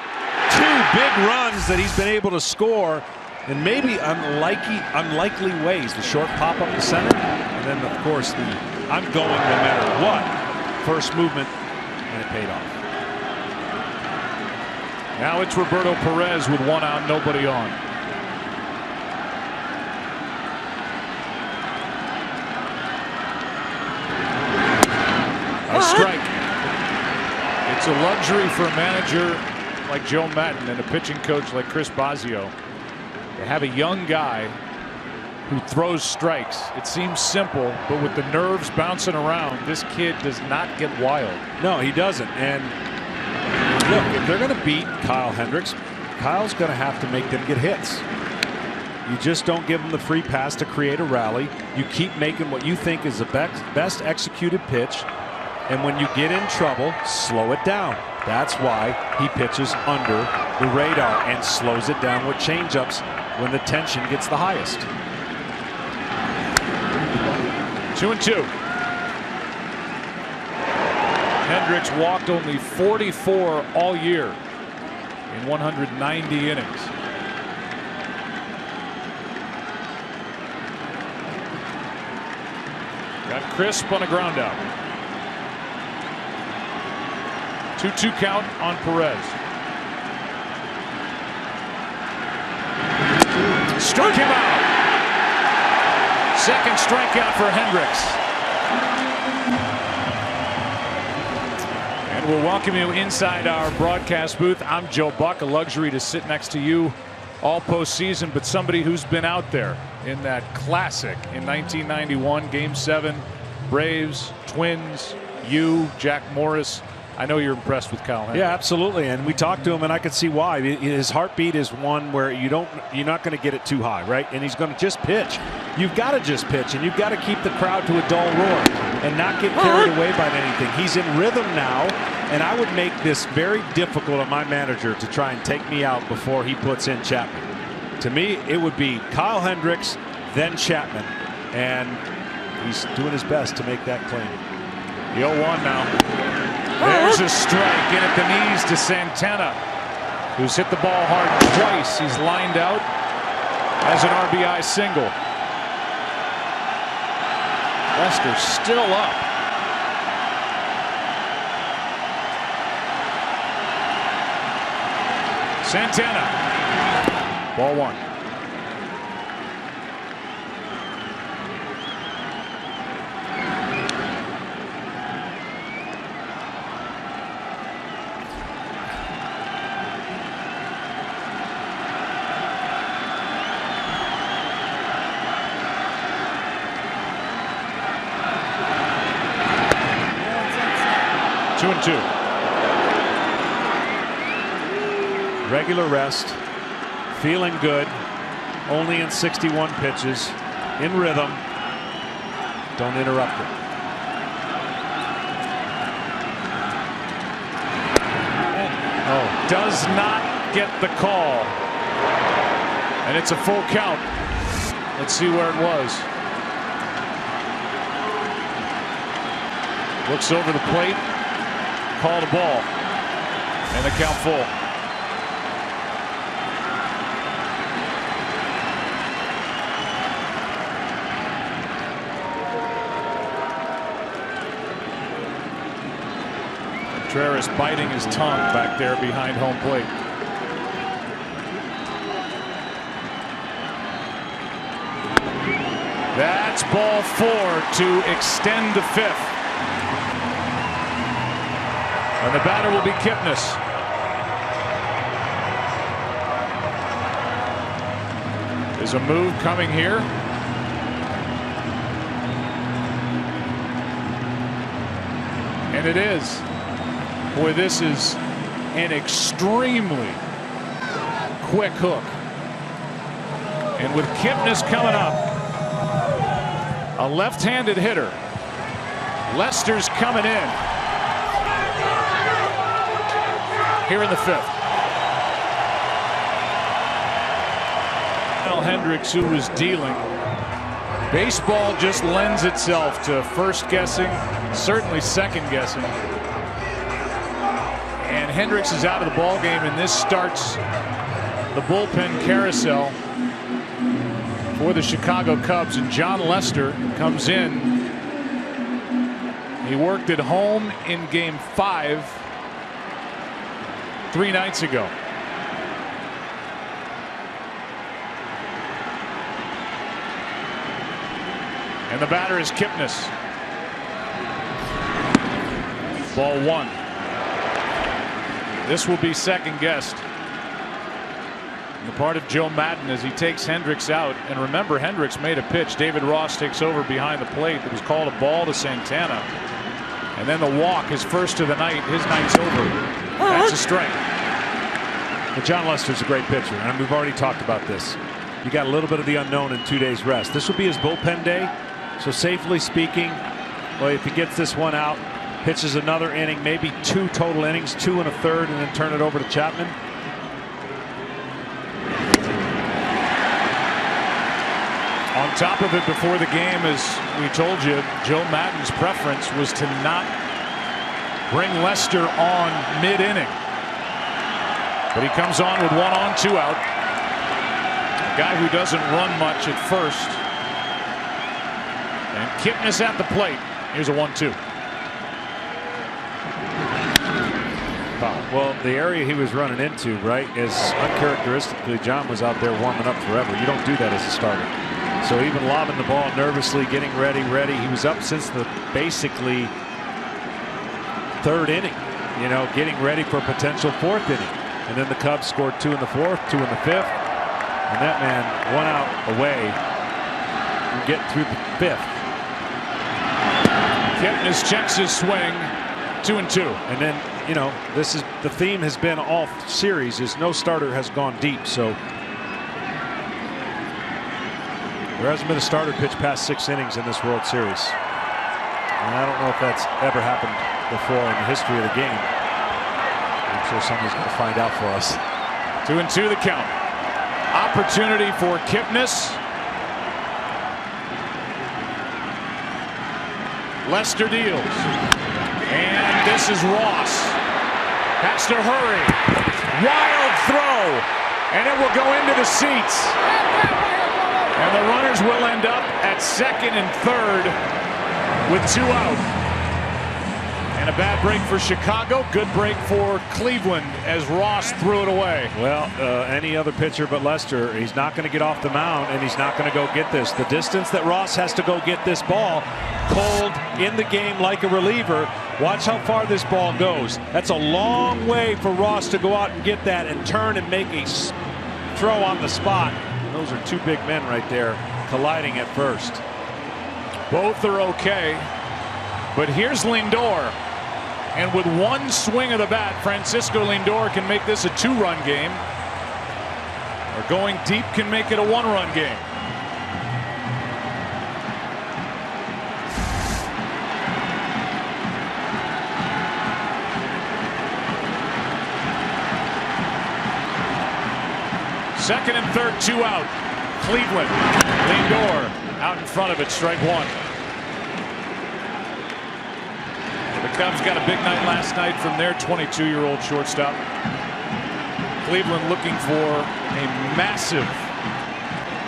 2 big runs that he's been able to score in maybe unlikely ways. The short pop up the center, and then of course the I'm going no matter what first movement, and it paid off. Now it's Roberto Perez with 1 out, nobody on. A strike. It's a luxury for a manager like Joe Madden and a pitching coach like Chris Bosio to have a young guy who throws strikes. It seems simple, but with the nerves bouncing around, this kid does not get wild. No, he doesn't. And look, if they're going to beat Kyle Hendricks, Kyle's going to have to make them get hits. You just don't give them the free pass to create a rally. You keep making what you think is the best executed pitch. And when you get in trouble, slow it down. That's why he pitches under the radar and slows it down with changeups when the tension gets the highest. 2-2. Hendricks walked only 44 all year in 190 innings. Got Crisp on a ground out. 2-2 count on Perez. Struck him out. Second strikeout for Hendricks. And we'll welcome you inside our broadcast booth. I'm Joe Buck, a luxury to sit next to you all postseason, but somebody who's been out there in that classic in 1991, Game 7, Braves, Twins, you, Jack Morris. I know you're impressed with Kyle Hendricks. Yeah, absolutely, and we talked to him, and I could see why. His heartbeat is one where you're not going to get it too high, right? And he's going to just pitch. You've got to just pitch, and you've got to keep the crowd to a dull roar and not get carried away by anything. He's in rhythm now, And I would make this very difficult on my manager to try and take me out before he puts in Chapman. To me, it would be Kyle Hendricks, then Chapman. And he's doing his best to make that claim. The 0-1 now. There's a strike in at the knees to Santana, who's hit the ball hard twice. He's lined out as an RBI single. Lester still up. Santana. Ball 1. Two and 2. Regular rest, feeling good, only in 61 pitches, in rhythm. Don't interrupt it. Oh, does not get the call. And it's a full count. Let's see where it was. Looks over the plate, called a ball, and the count full. Contreras biting his tongue back there behind home plate. That's ball 4 to extend the 5th. And the batter will be Kipnis. There's a move coming here. And it is. Boy, this is an extremely quick hook. And with Kipnis coming up, a left-handed hitter. Lester's coming in here in the 5th. Kyle Hendricks, who was dealing. Baseball just lends itself to first guessing, certainly second guessing. And Hendricks is out of the ball game, and this starts the bullpen carousel for the Chicago Cubs. And John Lester comes in. He worked at home in Game 5 3 nights ago. And the batter is Kipnis. Ball 1. This will be second guessed on the part of Joe Madden as he takes Hendricks out. And remember, Hendricks made a pitch. David Ross takes over behind the plate. It was called a ball to Santana. And then the walk, his first of the night. His night's over. That's a strike. But John Lester's a great pitcher, and we've already talked about this. You got a little bit of the unknown in 2 days rest. This will be his bullpen day. So safely speaking, well, if he gets this one out, pitches another inning, maybe 2 total innings, 2 1/3, and then turn it over to Chapman. On top of it, before the game, as we told you, Joe Madden's preference was to not bring Lester on mid-inning. But he comes on with 1 on, 2 out. A guy who doesn't run much at first. And Kipnis at the plate. Here's a 1-2. Well, the area he was running into, right, is uncharacteristically John was out there warming up forever. You don't do that as a starter. So even lobbing the ball nervously, getting ready. He was up since the basically 3rd inning, you know, getting ready for a potential 4th inning. And then the Cubs scored 2 in the 4th, 2 in the 5th. And that man 1 out away from getting through the 5th. Kipnis checks his swing. 2 and 2. And then, you know, this is the theme has been all series is no starter has gone deep. So there hasn't been a starter pitch past 6 innings in this World Series. And I don't know if that's ever happened before in the history of the game. I'm sure somebody's going to find out for us. 2-2 the count. Opportunity for Kipnis. Lester deals. And this is Ross. Has to hurry. Wild throw. And it will go into the seats. And the runners will end up at second and third with 2 out. And a bad break for Chicago. Good break for Cleveland as Ross threw it away. Well, any other pitcher but Lester, he's not going to get off the mound, and he's not going to go get this. The distance that Ross has to go get this ball cold in the game like a reliever. Watch how far this ball goes. That's a long way for Ross to go out and get that and turn and make a throw on the spot. Those are 2 big men right there colliding at first. Both are okay. But here's Lindor. And with 1 swing of the bat, Francisco Lindor can make this a 2-run game. Or going deep can make it a 1-run game. Second and third, 2 out. Cleveland. Lindor out in front of it, strike 1. The Cubs got a big night last night from their 22-year-old shortstop. Cleveland looking for a massive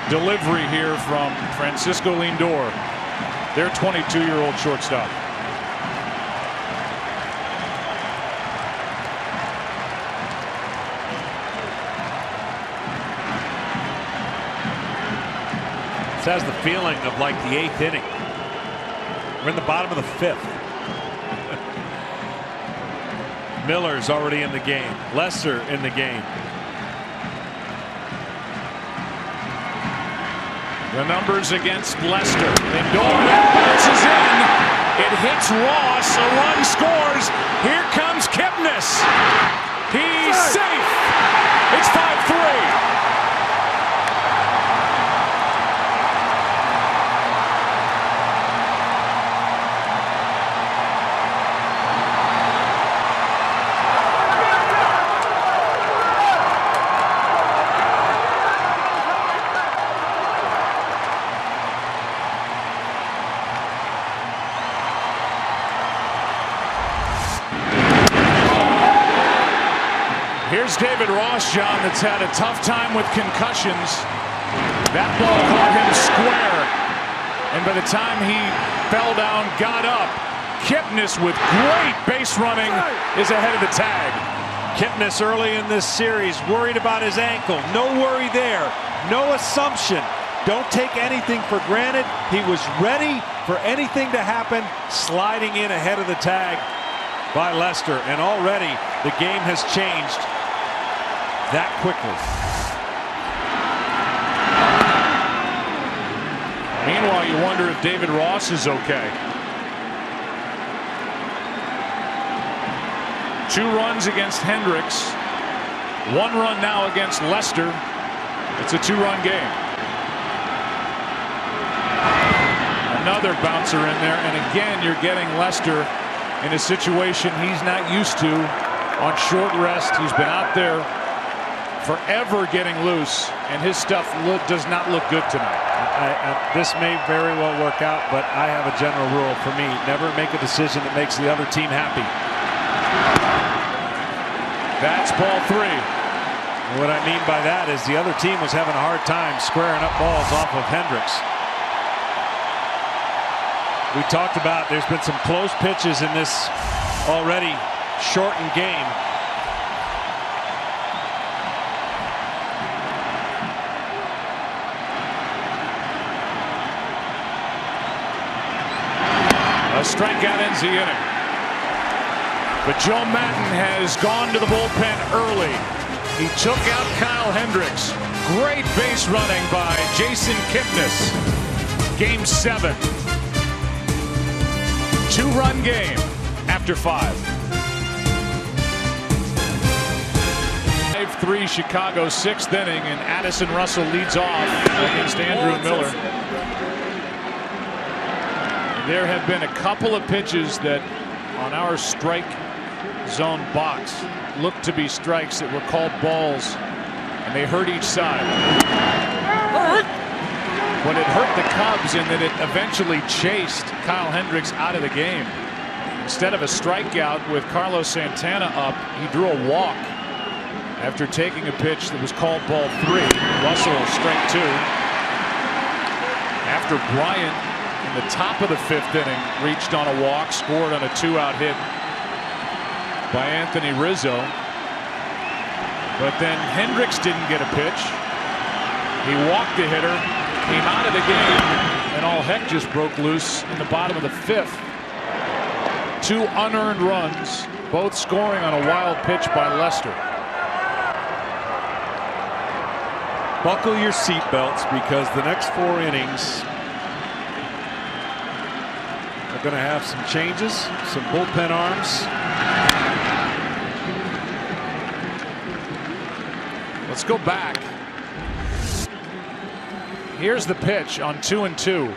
delivery here from Francisco Lindor, their 22-year-old shortstop. This has the feeling of like the 8th inning. We're in the bottom of the 5th. Miller's already in the game. Lester in the game. The numbers against Lester. Lindor bounces in. It hits Ross. A run scores. Here comes Kipnis. He's safe. It's 5-3. Here's David Ross, John, that's had a tough time with concussions. That ball caught him square. And by the time he fell down, got up, Kipnis with great base running is ahead of the tag. Kipnis early in this series worried about his ankle. No worry there. No assumption. Don't take anything for granted. He was ready for anything to happen, sliding in ahead of the tag by Lester. And already the game has changed that quickly. Meanwhile, you wonder if David Ross is okay. 2 runs against Hendricks. 1 run now against Lester. It's a 2-run game. Another bouncer in there, and again you're getting Lester in a situation he's not used to on short rest. He's been out there forever getting loose, and his stuff does not look good tonight. This may very well work out, but I have a general rule for me: never make a decision that makes the other team happy. That's ball 3. And what I mean by that is the other team was having a hard time squaring up balls off of Hendricks. We talked about there's been some close pitches in this already shortened game. A strikeout ends the inning. But Joe Madden has gone to the bullpen early. He took out Kyle Hendricks. Great base running by Jason Kipnis. Game 7. 2-run game after 5. 5-3 Chicago, 6th inning, and Addison Russell leads off against Andrew Miller. There have been a couple of pitches that on our strike zone box looked to be strikes that were called balls, and they hurt each side. But it hurt the Cubs in that it eventually chased Kyle Hendricks out of the game. Instead of a strikeout with Carlos Santana up, he drew a walk after taking a pitch that was called ball 3. Russell strike 2. After Bryant in the top of the 5th inning reached on a walk, scored on a 2-out hit by Anthony Rizzo. But then Hendricks didn't get a pitch. He walked the hitter, came out of the game, and all heck just broke loose in the bottom of the 5th. 2 unearned runs, both scoring on a wild pitch by Lester. Buckle your seatbelts, because the next 4 innings are going to have some changes, some bullpen arms. Let's go back. Here's the pitch on 2-2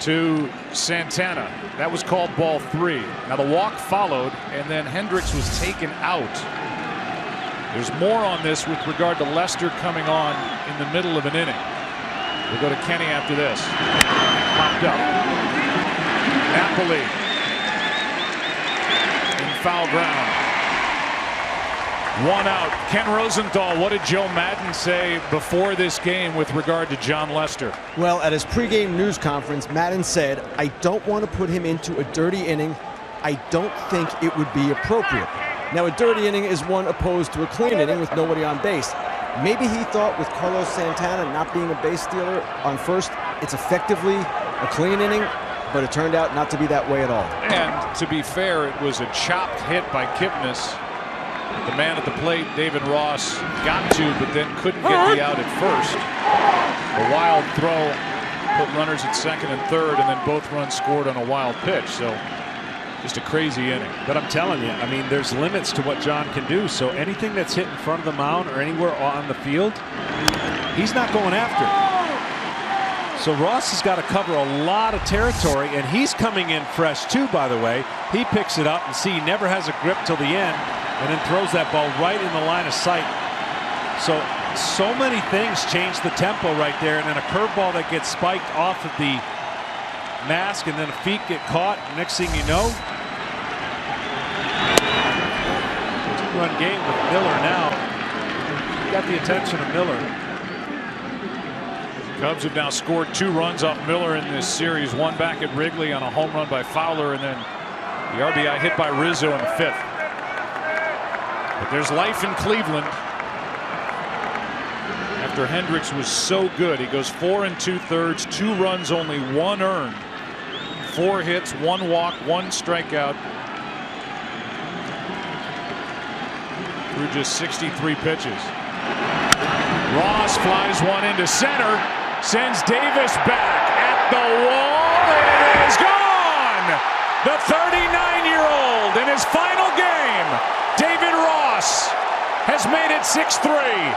to Santana. That was called ball 3. Now the walk followed, and then Hendricks was taken out. There's more on this with regard to Lester coming on in the middle of an inning. We'll go to Kenny after this. Popped up. Napoli in foul ground. 1 out. Ken Rosenthal, what did Joe Madden say before this game with regard to John Lester? Well, at his pregame news conference, Madden said, "I don't want to put him into a dirty inning. I don't think it would be appropriate." Now, a dirty inning is one opposed to a clean inning with nobody on base. Maybe he thought with Carlos Santana not being a base stealer on first, it's effectively a clean inning, but it turned out not to be that way at all. And to be fair, it was a chopped hit by Kipnis. The man at the plate, David Ross, got to, but then couldn't get the out at first. A wild throw put runners at second and third, and then both runs scored on a wild pitch. So just a crazy inning. But I'm telling you, I mean, there's limits to what John can do. So anything that's hit in front of the mound or anywhere on the field, he's not going after. So Ross has got to cover a lot of territory, and he's coming in fresh too, by the way. He picks it up, and see, he never has a grip till the end, and then throws that ball right in the line of sight. So many things change the tempo right there, and then a curveball that gets spiked off of the mask, and then feet get caught. Next thing you know, 2-run game with Miller now. Got the attention of Miller. Cubs have now scored 2 runs off Miller in this series. One back at Wrigley on a home run by Fowler, and then the RBI hit by Rizzo in the 5th. But there's life in Cleveland. After Hendricks was so good, he goes 4 2/3, 2 runs, only 1 earned, 4 hits, 1 walk, 1 strikeout through just 63 pitches. Ross flies one into center, sends Davis back at the wall, and it is gone. The 39-year-old in his final game, David Ross, has made it 6-3.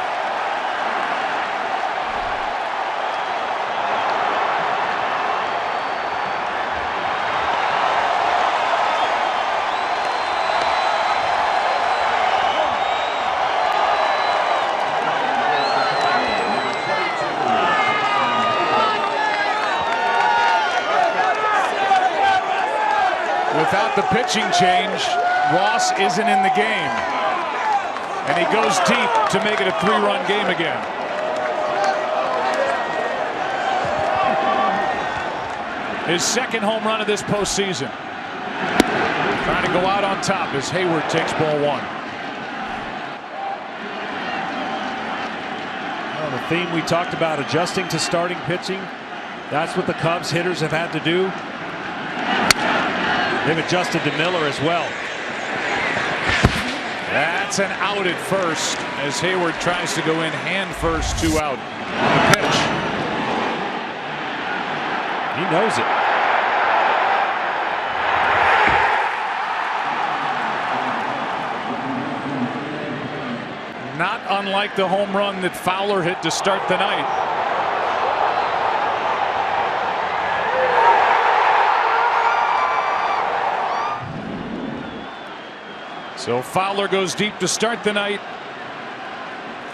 Without the pitching change, Ross isn't in the game. And he goes deep to make it a 3-run game again. His 2nd home run of this postseason. Trying to go out on top as Hayward takes ball 1. Well, the theme we talked about, adjusting to starting pitching, that's what the Cubs hitters have had to do. They've adjusted to Miller as well. That's an out at first as Hayward tries to go in hand first, 2 out on the pitch. He knows it. Not unlike the home run that Fowler hit to start the night. So Fowler goes deep to start the night.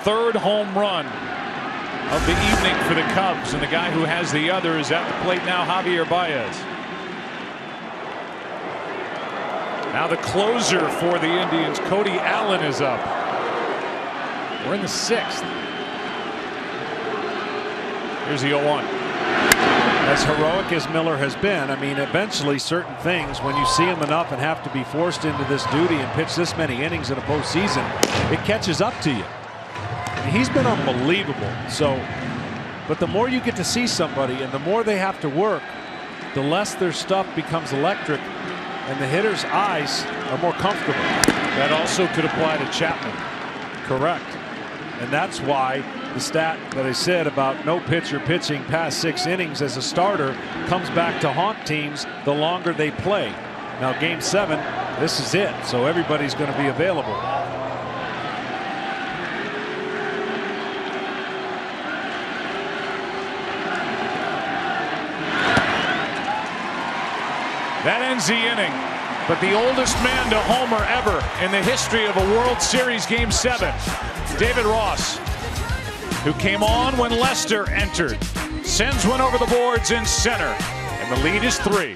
Third home run of the evening for the Cubs, and the guy who has the other is at the plate now, Javier Baez. Now the closer for the Indians, Cody Allen, is up. We're in the 6th. Here's the 0-1. As heroic as Miller has been, I mean, eventually certain things, when you see him enough and have to be forced into this duty and pitch this many innings in a postseason, it catches up to you. I mean, he's been unbelievable. So, but the more you get to see somebody and the more they have to work, the less their stuff becomes electric and the hitter's eyes are more comfortable. That also could apply to Chapman. Correct. And that's why the stat that I said about no pitcher pitching past 6 innings as a starter comes back to haunt teams the longer they play. Now game 7, this is it, so everybody's going to be available. That ends the inning, but the oldest man to homer ever in the history of a World Series Game 7, David Ross, who came on when Lester entered, sends one over the boards in center, and the lead is 3.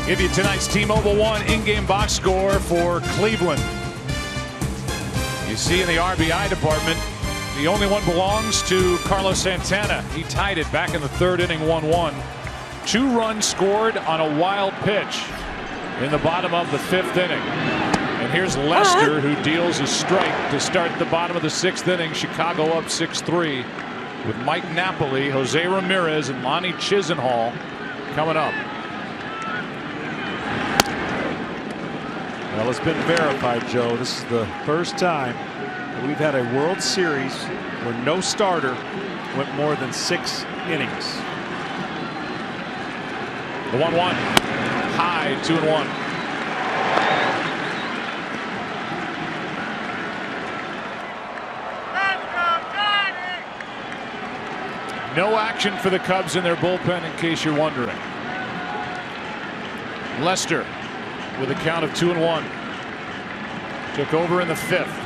Give you tonight's T-Mobile One in-game box score for Cleveland. You see in the RBI department, the only one belongs to Carlos Santana. He tied it back in the 3rd inning, 1-1. 2 runs scored on a wild pitch in the bottom of the 5th inning. And here's Lester, who deals a strike to start the bottom of the 6th inning. Chicago up 6-3 with Mike Napoli, Jose Ramirez, and Lonnie Chisenhall coming up. Well, it's been verified, Joe. This is the first time that we've had a World Series where no starter went more than 6 innings. The 1-1. High, 2-1. No action for the Cubs in their bullpen, in case you're wondering. Lester with a count of 2-1. Took over in the 5th.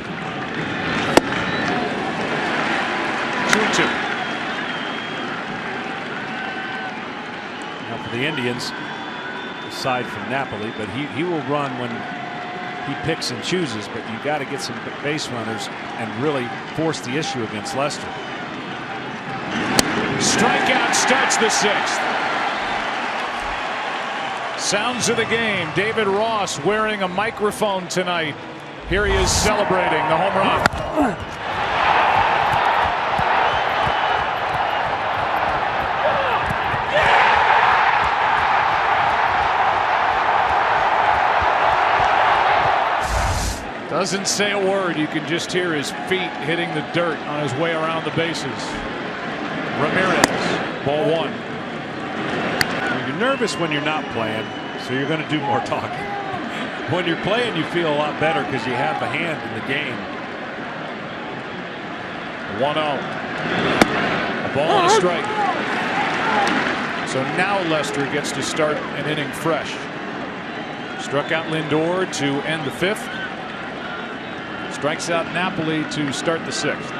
2-2. Now for the Indians, aside from Napoli, but he will run when he picks and chooses, but you got to get some base runners and really force the issue against Lester. Strikeout starts the 6th. Sounds of the game. David Ross wearing a microphone tonight. Here he is celebrating the home run. Doesn't say a word. You can just hear his feet hitting the dirt on his way around the bases. Ramirez, ball 1. You're nervous when you're not playing, so you're going to do more talking. When you're playing, you feel a lot better because you have a hand in the game. 1-0. A ball and a strike. So now Lester gets to start an inning fresh. Struck out Lindor to end the 5th. Strikes out Napoli to start the 6th.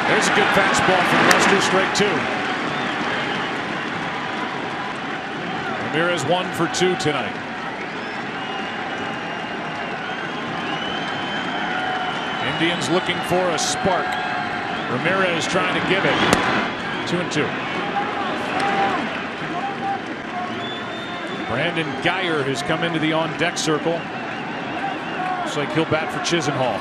There's a good fastball from Lester, strike 2. Ramirez 1 for 2 tonight. Indians looking for a spark. Ramirez trying to give it. 2-2. Brandon Geyer has come into the on-deck circle. Looks like he'll bat for Chisenhall.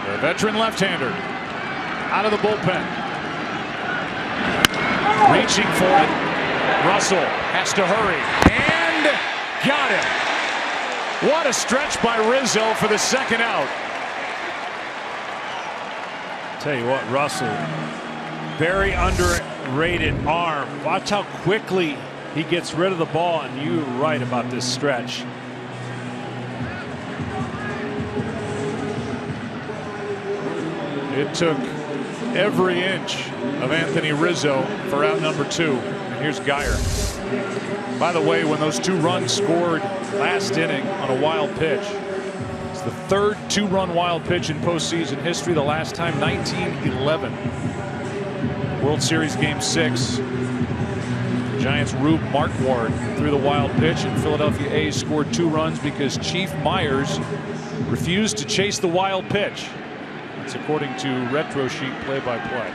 The veteran left-hander out of the bullpen. Reaching for it. Russell has to hurry and got it. What a stretch by Rizzo for the 2nd out. Tell you what, Russell, very underrated arm. Watch how quickly he gets rid of the ball, and you're right about this stretch. It took every inch of Anthony Rizzo for out number 2. And here's Geyer. By the way, when those 2 runs scored last inning on a wild pitch, it's the 3rd 2-run wild pitch in postseason history. The last time, 1911. World Series Game 6. The Giants' Rube Marquard threw the wild pitch, and Philadelphia A's scored 2 runs because Chief Myers refused to chase the wild pitch. That's according to Retro Sheet play-by-play.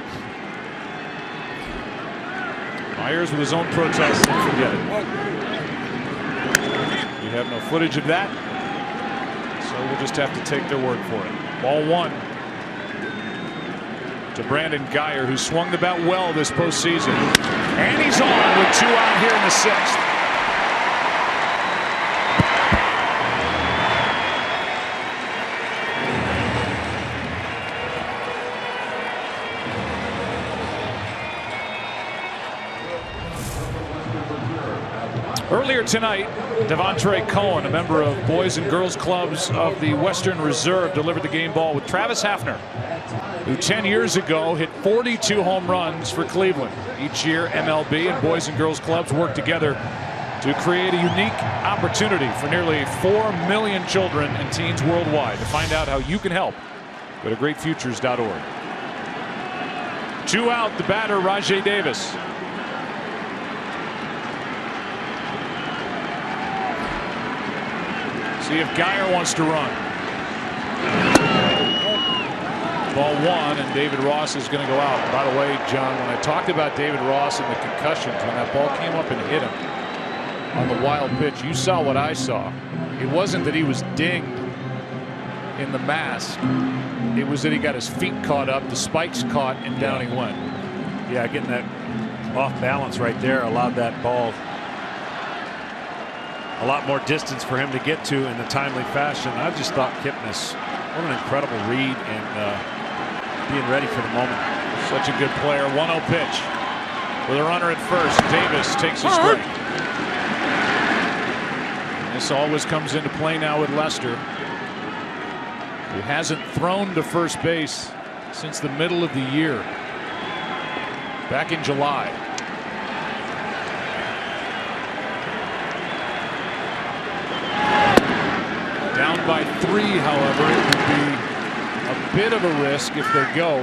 Myers with his own protest and forget it. We have no footage of that, so we'll just have to take their word for it. Ball 1 to Brandon Geyer, who swung the bat well this postseason. And he's on with 2 out here in the 6th. Earlier tonight, Devontre Cohen, a member of Boys and Girls Clubs of the Western Reserve, delivered the game ball with Travis Hafner, who 10 years ago hit 42 home runs for Cleveland. Each year, MLB and Boys and Girls Clubs work together to create a unique opportunity for nearly 4 million children and teens worldwide. To find out how you can help, go to greatfutures.org. 2 out, the batter, Rajay Davis. See if Geyer wants to run. Ball 1, and David Ross is going to go out. By the way, John, when I talked about David Ross and the concussions, when that ball came up and hit him on the wild pitch, you saw what I saw. It wasn't that he was dinged in the mask. It was that he got his feet caught up, the spikes caught, and down he went. Yeah, getting that off balance right there allowed that ball a lot more distance for him to get to in a timely fashion. I just thought Kipnis, what an incredible read and being ready for the moment. Such a good player. 1-0 pitch with a runner at first. Davis takes a strike. And this always comes into play now with Lester, who hasn't thrown to first base since the middle of the year, back in July. Down by 3, however, it would be a bit of a risk if they go.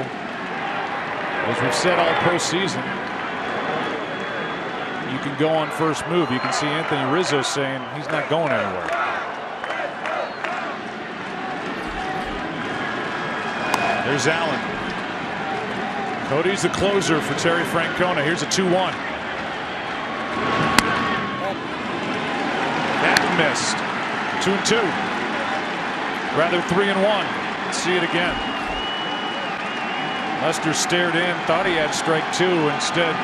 As we've said all postseason, you can go on first move. You can see Anthony Rizzo saying he's not going anywhere. There's Allen. Cody's the closer for Terry Francona. Here's a 2-1. That missed. 2-2. Rather 3-1. Let's see it again. Lester stared in, thought he had strike 2. Instead,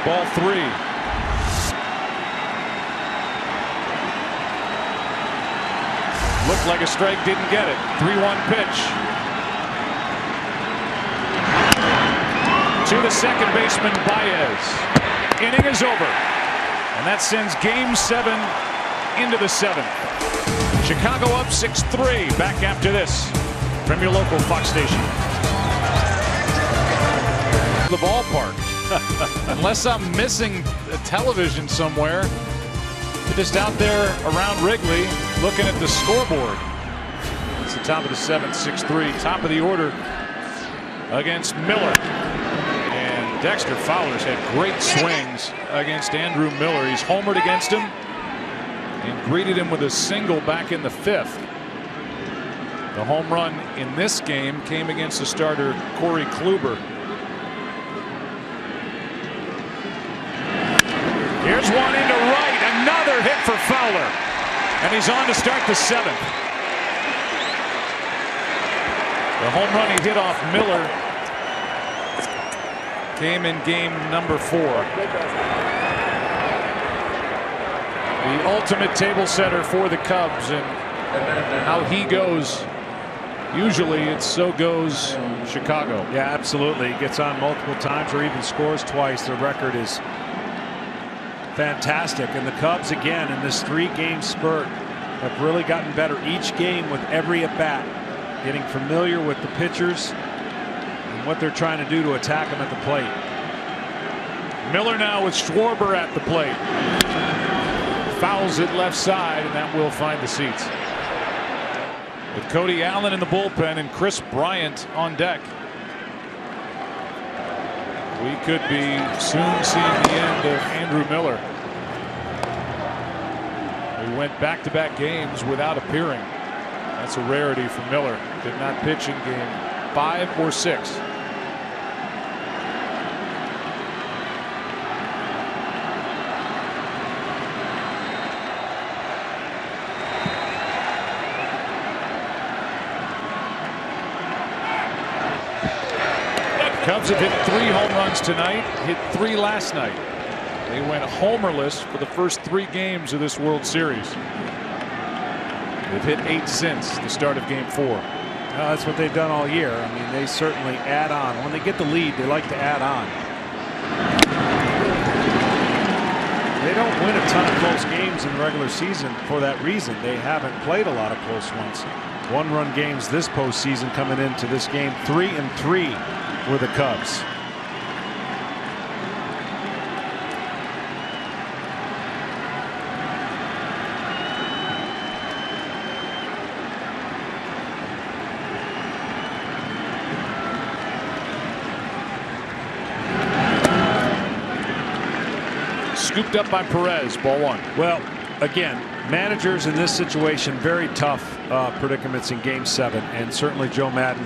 ball 3. Looked like a strike, didn't get it. 3-1 pitch. To the second baseman, Baez. Inning is over. And that sends Game 7 into the 7th. Chicago up 6-3. Back after this from your local Fox station. The ballpark. Unless I'm missing a television somewhere, you're just out there around Wrigley looking at the scoreboard. It's the top of the 7th, 6-3. Top of the order against Miller. And Dexter Fowler's had great swings against Andrew Miller. He's homered against him and greeted him with a single back in the 5th. The home run in this game came against the starter Corey Kluber. Here's one into right. Another hit for Fowler. And he's on to start the 7th. The home run he hit off Miller came in game number 4. The ultimate table setter for the Cubs, and how he goes Usually it's so goes Chicago. Yeah, absolutely. He gets on multiple times or even scores twice. The record is fantastic. And the Cubs, again, in this 3-game spurt, have really gotten better each game with every at-bat, getting familiar with the pitchers and what they're trying to do to attack them at the plate. Miller now with Schwarber at the plate. Fouls it left side, and that will find the seats. With Cody Allen in the bullpen and Chris Bryant on deck, we could be soon seeing the end of Andrew Miller. He went back-to-back games without appearing. That's a rarity for Miller. Did not pitch in game 5 or 6. Cubs have hit 3 home runs tonight, hit 3 last night. They went homerless for the first 3 games of this World Series. They've hit 8 since the start of game 4. That's what they've done all year. I mean, they certainly add on. When they get the lead, they like to add on. They don't win a ton of close games in the regular season for that reason. They haven't played a lot of close ones. 1-run games this postseason coming into this game. 3-3 were the Cubs. Scooped up by Perez, ball 1. Well, again, managers in this situation, very tough predicaments in game 7, and certainly Joe Maddon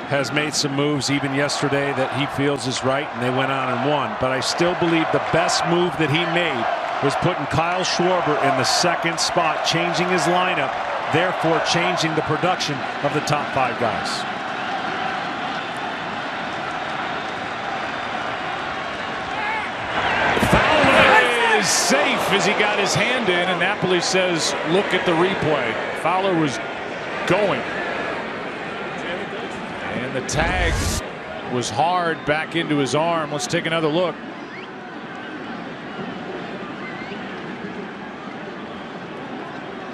has made some moves even yesterday that he feels is right, and they went on and won. But I still believe the best move that he made was putting Kyle Schwarber in the 2nd spot, changing his lineup, therefore changing the production of the top 5 guys. Fowler is safe as he got his hand in, and Napoli says, look at the replay. Fowler was going. And the tag was hard back into his arm. Let's take another look.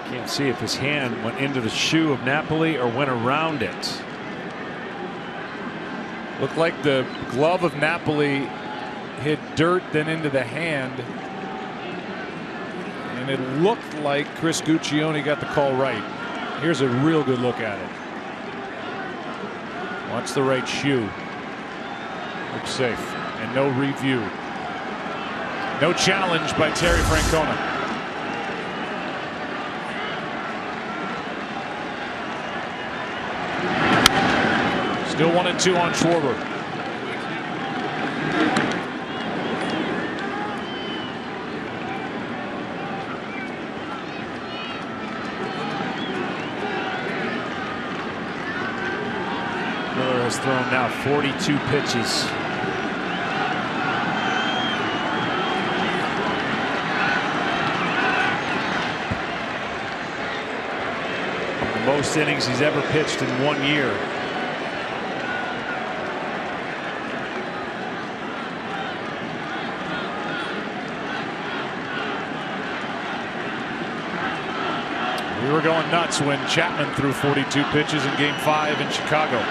Can't see if his hand went into the shoe of Napoli or went around it. Looked like the glove of Napoli hit dirt, then into the hand. And it looked like Chris Guccione got the call right. Here's a real good look at it. Watch the right shoe. Looks safe. And no review. No challenge by Terry Francona. Still 1-2 on Schwarber. Has thrown now 42 pitches. The most innings he's ever pitched in 1 year. We were going nuts when Chapman threw 42 pitches in game 5 in Chicago.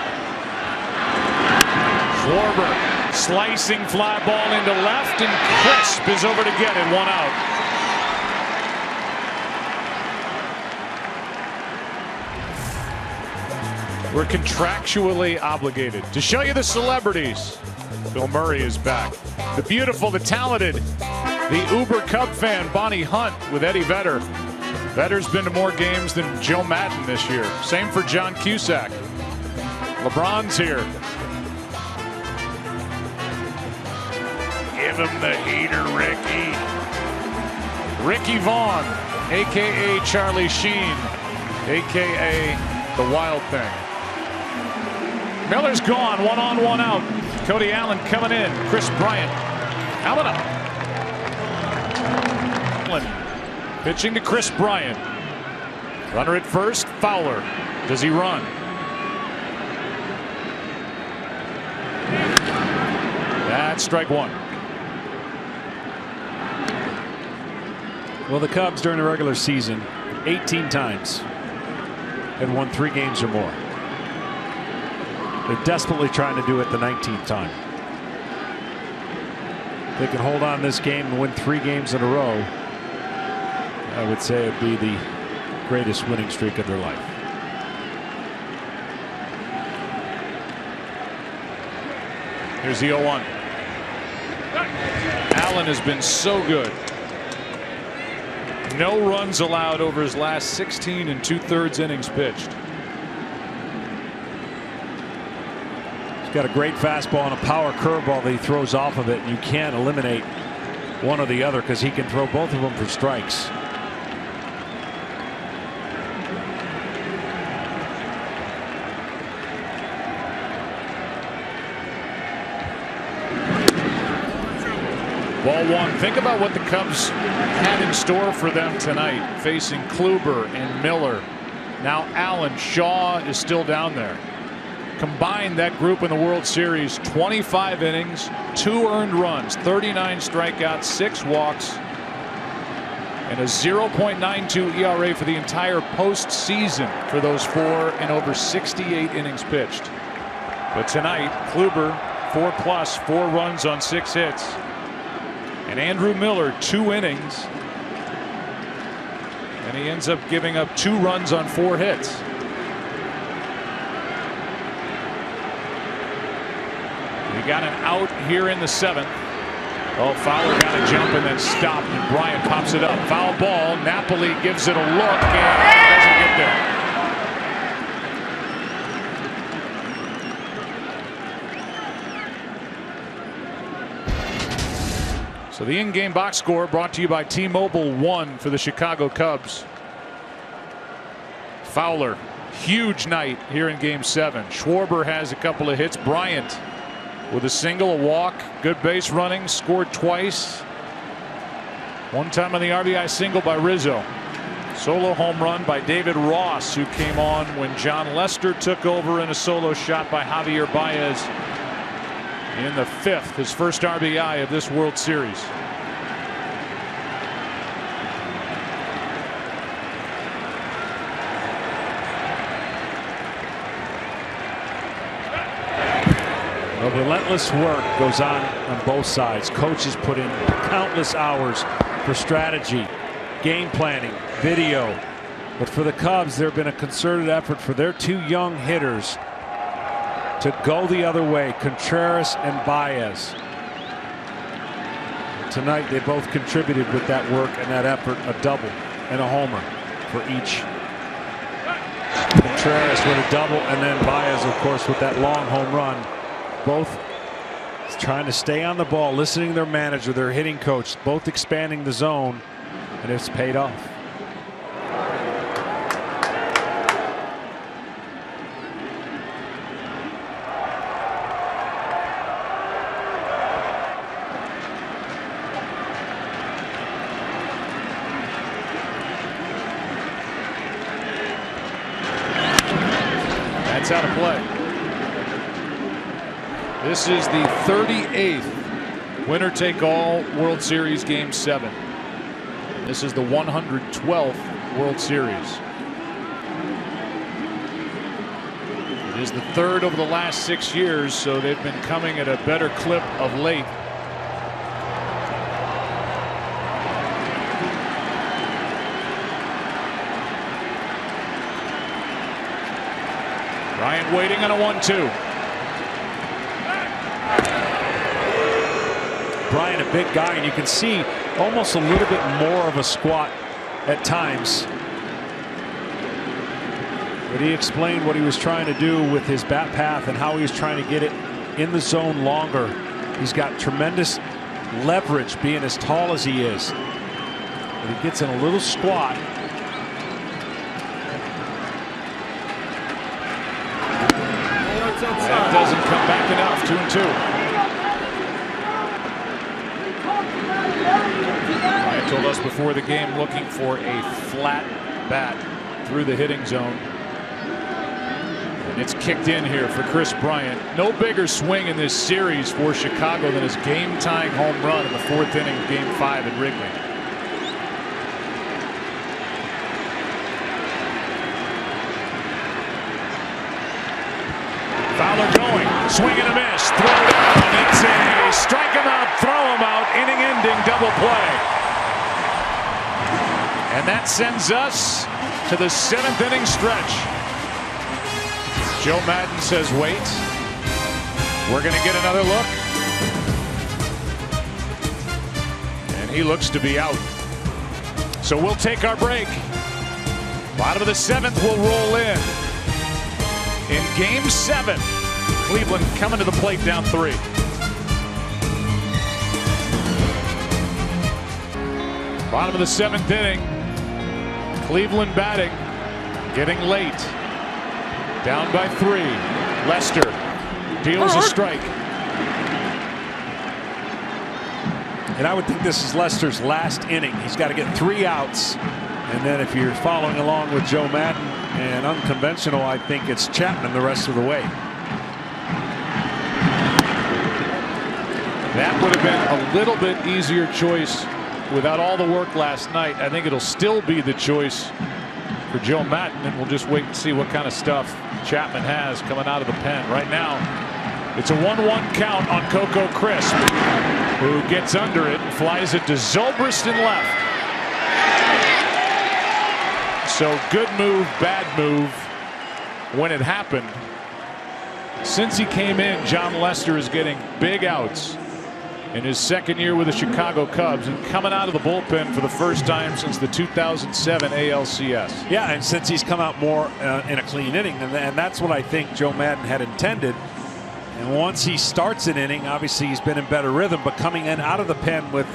Schwarber slicing fly ball into left, and Crisp is over to get it. 1 out. We're contractually obligated to show you the celebrities. Bill Murray is back. The beautiful, the talented, the Uber Cub fan Bonnie Hunt with Eddie Vedder. Vedder's been to more games than Joe Maddon this year. Same for John Cusack. LeBron's here. Give him the heater, Ricky. Ricky Vaughn, a.k.a. Charlie Sheen, a.k.a. the Wild Thing. Miller's gone, 1 on, 1 out. Cody Allen coming in. Chris Bryant. Allen up. Pitching to Chris Bryant. Runner at first, Fowler. Does he run? at-bats, strike one. Well, the Cubs during the regular season 18 times had won 3 games or more. They're desperately trying to do it the 19th time. If they can hold on this game and win 3 games in a row, I would say it'd be the greatest winning streak of their life. Here's the 0-1. Allen has been so good. No runs allowed over his last 16 2/3 innings pitched. He's got a great fastball and a power curveball that he throws off of it. And you can't eliminate one or the other because he can throw both of them for strikes. Ball one. Think about what the Cubs had in store for them tonight, facing Kluber and Miller. Now Allen, Shaw is still down there. Combined, that group in the World Series, 25 innings, 2 earned runs, 39 strikeouts, 6 walks, and a 0.92 ERA for the entire postseason for those 4 in over 68 innings pitched. But tonight, Kluber 4+, 4 runs on 6 hits. And Andrew Miller 2 innings, and he ends up giving up 2 runs on 4 hits. We got an out here in the 7th. Oh, Fowler got a jump and then stopped, and Bryant pops it up. Foul ball. Napoli gives it a look and doesn't get there. So the in-game box score brought to you by T-Mobile, 1 for the Chicago Cubs. Fowler, huge night here in Game 7. Schwarber has a couple of hits. Bryant with a single, a walk, good base running, scored twice. One time on the RBI single by Rizzo. Solo home run by David Ross, who came on when John Lester took over, in a solo shot by Javier Baez in the 5th, his first RBI of this World Series. Well, relentless work goes on both sides. Coaches put in countless hours for strategy, game planning, video. But for the Cubs, there have been a concerted effort for their 2 young hitters to go the other way, Contreras and Baez. Tonight they both contributed with that work and that effort, a double and a homer for each. Contreras with a double, and then Baez, of course, with that long home run. Both trying to stay on the ball, listening to their manager, their hitting coach, both expanding the zone, and it's paid off. That's out of play. This is the 38th winner-take-all World Series Game 7. This is the 112th World Series. It is the 3rd over the last 6 years, so they've been coming at a better clip of late. Bryant waiting on a 1-2. Bryant, a big guy, and you can see almost a little bit more of a squat at times. But he explained what he was trying to do with his bat path and how he was trying to get it in the zone longer. He's got tremendous leverage being as tall as he is. But he gets in a little squat. That doesn't come back enough. 2-2. Ryan told us before the game, looking for a flat bat through the hitting zone. And it's kicked in here for Chris Bryant. No bigger swing in this series for Chicago than his game-tying home run in the 4th inning of Game 5 at Wrigley. Fowler going, swing and a miss, throw down. It's a strike him out, throw him out, inning-ending double play. And that sends us to the 7th inning stretch. Joe Maddon says, wait. We're going to get another look. And he looks to be out. So we'll take our break. Bottom of the 7th will roll in. In Game 7, Cleveland coming to the plate down 3. Bottom of the 7th inning. Cleveland batting, getting late. Down by 3. Lester deals a strike. And I would think this is Lester's last inning. He's got to get 3 outs. And then if you're following along with Joe Maddon and unconventional, I think it's Chapman the rest of the way. That would have been a little bit easier choice without all the work last night. I think it'll still be the choice for Joe Maddon, and we'll just wait and see what kind of stuff Chapman has coming out of the pen. Right now, it's a 1-1 count on Coco Crisp, who gets under it and flies it to Zobrist in left. So good move, bad move when it happened. Since he came in, John Lester is getting big outs in his 2nd year with the Chicago Cubs and coming out of the bullpen for the first time since the 2007 ALCS. Yeah, and since he's come out more in a clean inning, and that's what I think Joe Maddon had intended. And once he starts an inning, obviously he's been in better rhythm, but coming in out of the pen with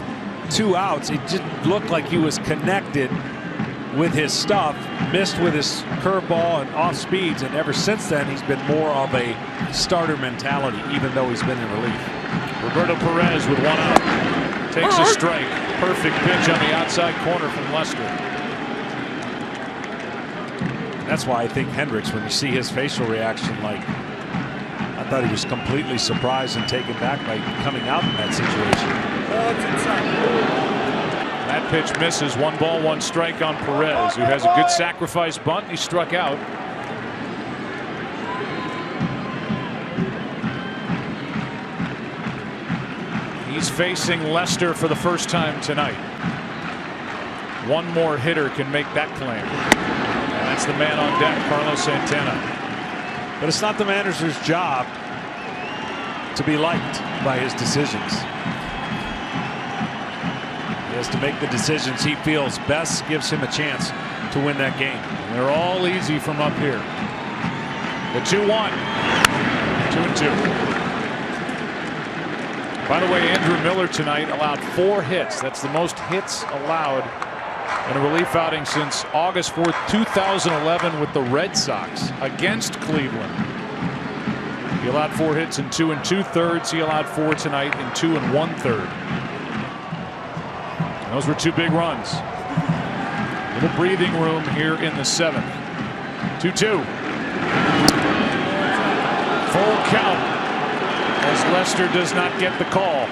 2 outs, it just looked like he was connected with his stuff, missed with his curveball and off speeds, and ever since then he's been more of a starter mentality, even though he's been in relief. Roberto Perez with 1 out. Takes a strike. Perfect pitch on the outside corner from Lester. That's why I think Hendricks, when you see his facial reaction, like, I thought he was completely surprised and taken back by coming out in that situation. That pitch misses. 1 ball, 1 strike on Perez, who has a good sacrifice bunt. He struck out. He's facing Lester for the first time tonight. 1 more hitter can make that claim. And that's the man on deck, Carlos Santana. But it's not the manager's job to be liked by his decisions. He has to make the decisions he feels best gives him a chance to win that game. And they're all easy from up here. The 2-1. 2-2. By the way, Andrew Miller tonight allowed 4 hits. That's the most hits allowed in a relief outing since August 4th, 2011 with the Red Sox against Cleveland. He allowed 4 hits in 2 2/3. He allowed 4 tonight in 2 1/3. And those were 2 big runs. Little breathing room here in the 7th. 2-2. Full count as Lester does not get the call.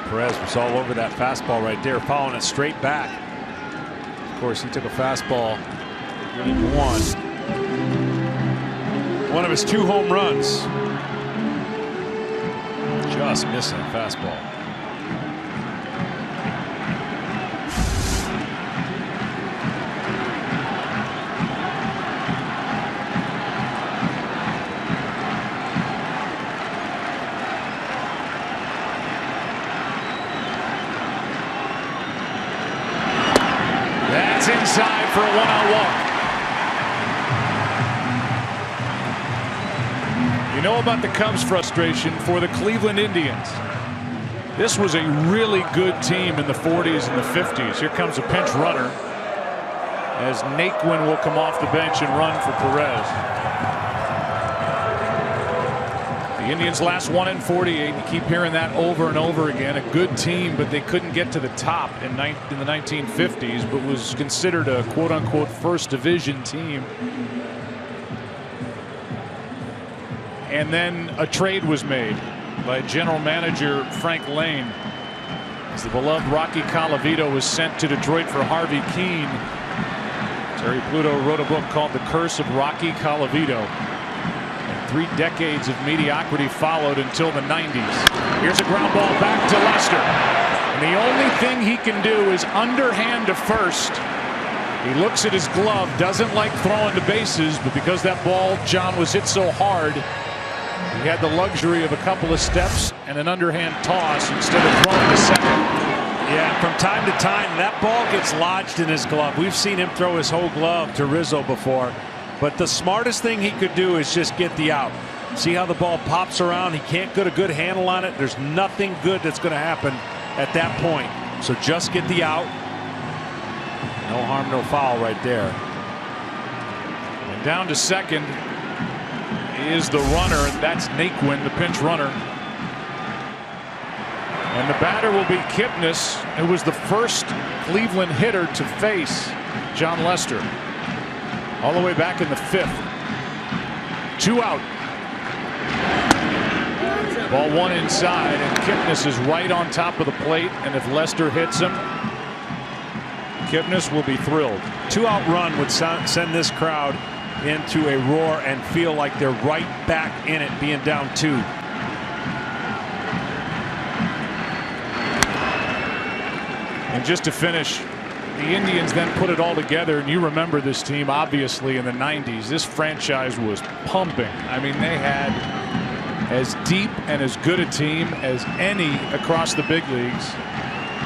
Perez was all over that fastball right there, following it straight back. Of course, he took a fastball game 1. One of his 2 home runs. Just missing a fastball. That's inside for a 1-out walk. You know about the Cubs' frustration for the Cleveland Indians. This was a really good team in the 40s and the 50s. Here comes a pinch runner as Naquin will come off the bench and run for Perez. The Indians last won in 48. You keep hearing that over and over again. A good team, but they couldn't get to the top in the 1950s, but was considered a quote-unquote first division team. And then a trade was made by general manager Frank Lane as the beloved Rocky Colavito was sent to Detroit for Harvey Keene. Terry Pluto wrote a book called The Curse of Rocky Colavito. And 3 decades of mediocrity followed until the 90s. Here's a ground ball back to Lester. And the only thing he can do is underhand to first. He looks at his glove, doesn't like throwing the bases, but because that ball, John, was hit so hard, he had the luxury of a couple of steps and an underhand toss instead of throwing to second. Yeah, from time to time, that ball gets lodged in his glove. We've seen him throw his whole glove to Rizzo before. But the smartest thing he could do is just get the out. See how the ball pops around? He can't get a good handle on it. There's nothing good that's going to happen at that point. So just get the out. No harm, no foul right there. And down to second is the runner. That's Naquin, the pinch runner. And the batter will be Kipnis, who was the first Cleveland hitter to face John Lester. All the way back in the 5th. 2 out. Ball 1 inside, and Kipnis is right on top of the plate. And if Lester hits him, Kipnis will be thrilled. 2-out run would send this crowd into a roar and feel like they're right back in it, being down 2. And just to finish, the Indians then put it all together, and you remember this team obviously in the 90s. This franchise was pumping. I mean, they had as deep and as good a team as any across the big leagues.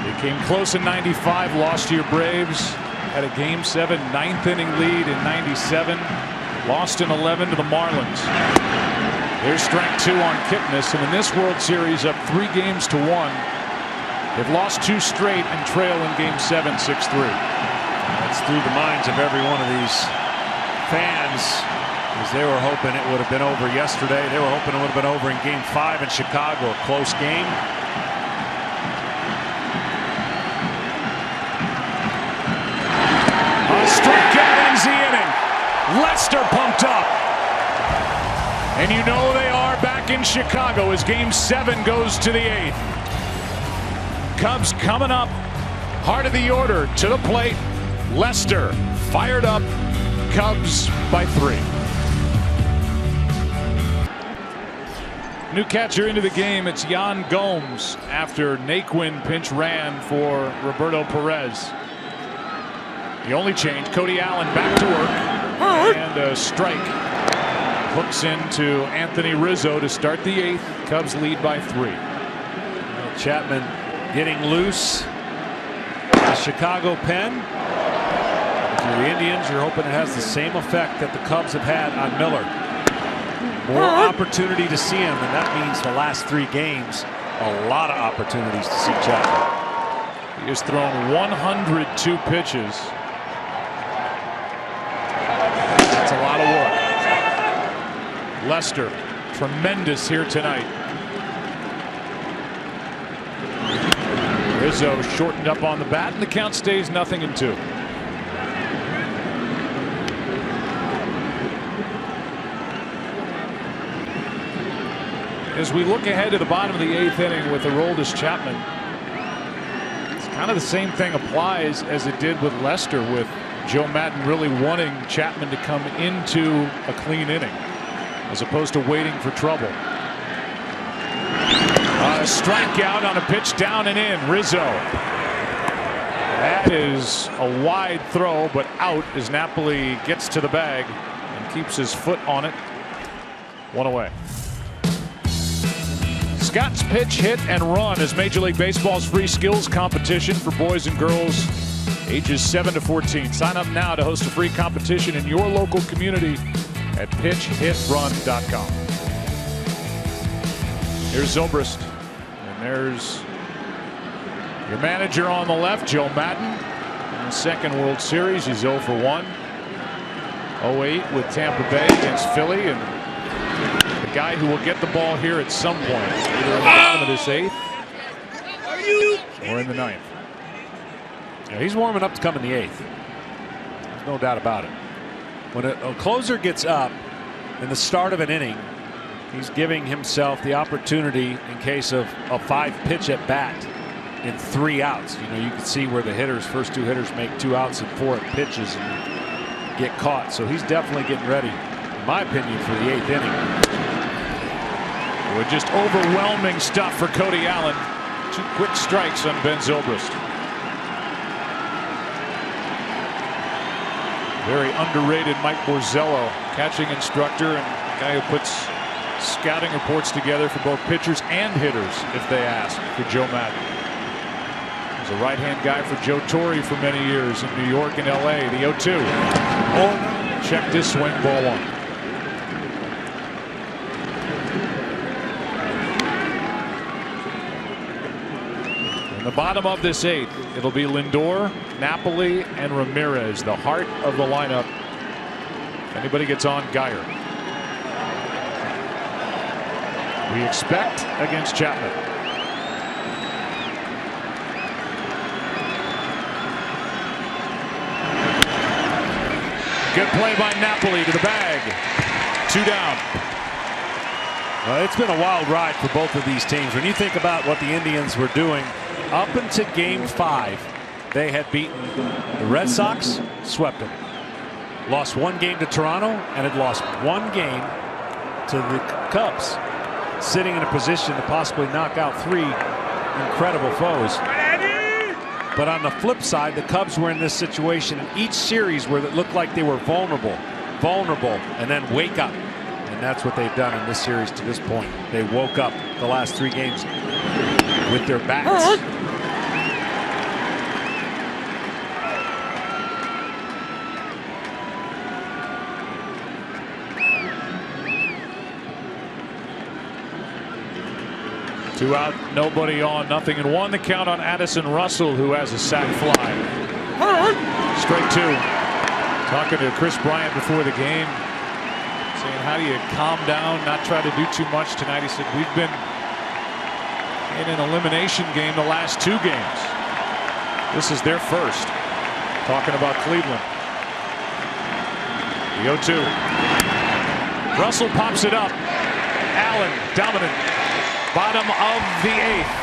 They came close in 95, lost to your Braves, had a Game 7 9th inning lead in 97, lost in 11 to the Marlins. There's strike 2 on Kipnis, and in this World Series up 3 games to 1. They've lost 2 straight and trail in Game 7 6-3. That's through the minds of every one of these fans, as they were hoping it would have been over yesterday. They were hoping it would have been over in Game 5 in Chicago. A close game. A strikeout ends the inning. Lester pumped up. And you know they are back in Chicago as Game 7 goes to the 8th. Cubs coming up, heart of the order to the plate. Lester fired up. Cubs by 3. New catcher into the game. It's Yan Gomes after Naquin pinch ran for Roberto Perez. The only change, Cody Allen back to work, and a strike hooks into Anthony Rizzo to start the 8th. Cubs lead by 3. Chapman getting loose. The Chicago pen. For the Indians, you're hoping it has the same effect that the Cubs have had on Miller. More opportunity to see him, and that means the last 3 games, a lot of opportunities to see Chapman. He has thrown 102 pitches. That's a lot of work. Lester, tremendous here tonight. Rizzo shortened up on the bat, and the count stays 0-2. As we look ahead to the bottom of the 8th inning with Aroldis Chapman, it's kind of the same thing applies as it did with Lester, with Joe Maddon really wanting Chapman to come into a clean inning as opposed to waiting for trouble. A strikeout on a pitch down and in. Rizzo. That is a wide throw, but out as Napoli gets to the bag and keeps his foot on it. 1 away. Scott's Pitch, Hit, and Run is Major League Baseball's free skills competition for boys and girls ages 7 to 14. Sign up now to host a free competition in your local community at pitchhitrun.com. Here's Zobrist, and there's Your manager on the left, Joe Madden. In the second World Series, he's 0 for 1. 0-8 with Tampa Bay against Philly, and the guy who will get the ball here at some point, either in the bottom of this 8th or in the 9th. Yeah, he's warming up to come in the 8th. There's no doubt about it. When a closer gets up in the start of an inning, he's giving himself the opportunity in case of a 5-pitch at bat in 3 outs. You know, you can see where the first 2 hitters make 2 outs and 4 pitches and get caught. So he's definitely getting ready, in my opinion, for the 8th inning. With just overwhelming stuff for Cody Allen. 2 quick strikes on Ben Zobrist. Very underrated Mike Borzello, catching instructor and guy who puts scouting reports together for both pitchers and hitters if they ask for Joe Madden. He's a right-hand guy for Joe Torre for many years in New York and LA. The 0-2. Oh, check this swing, ball 1. In the bottom of this 8th, it'll be Lindor, Napoli, and Ramirez, the heart of the lineup. If anybody gets on, Geyer. We expect against Chapman. Good play by Napoli to the bag. 2 down. It's been a wild ride for both of these teams. When you think about what the Indians were doing up until Game 5, they had beaten the Red Sox, swept them. Lost 1 game to Toronto, and had lost 1 game to the Cubs. Sitting in a position to possibly knock out 3 incredible foes. But on the flip side, the Cubs were in this situation in each series where it looked like they were vulnerable, and then wake up. And that's what they've done in this series to this point. They woke up the last 3 games with their bats. Two out, nobody on, 0-1. The count on Addison Russell, who has a sac fly. Strike 2. Talking to Chris Bryant before the game, saying, how do you calm down, not try to do too much tonight? He said, we've been in an elimination game the last 2 games. This is their first. Talking about Cleveland. The 0-2. Russell pops it up. Allen dominant. Bottom of the 8th.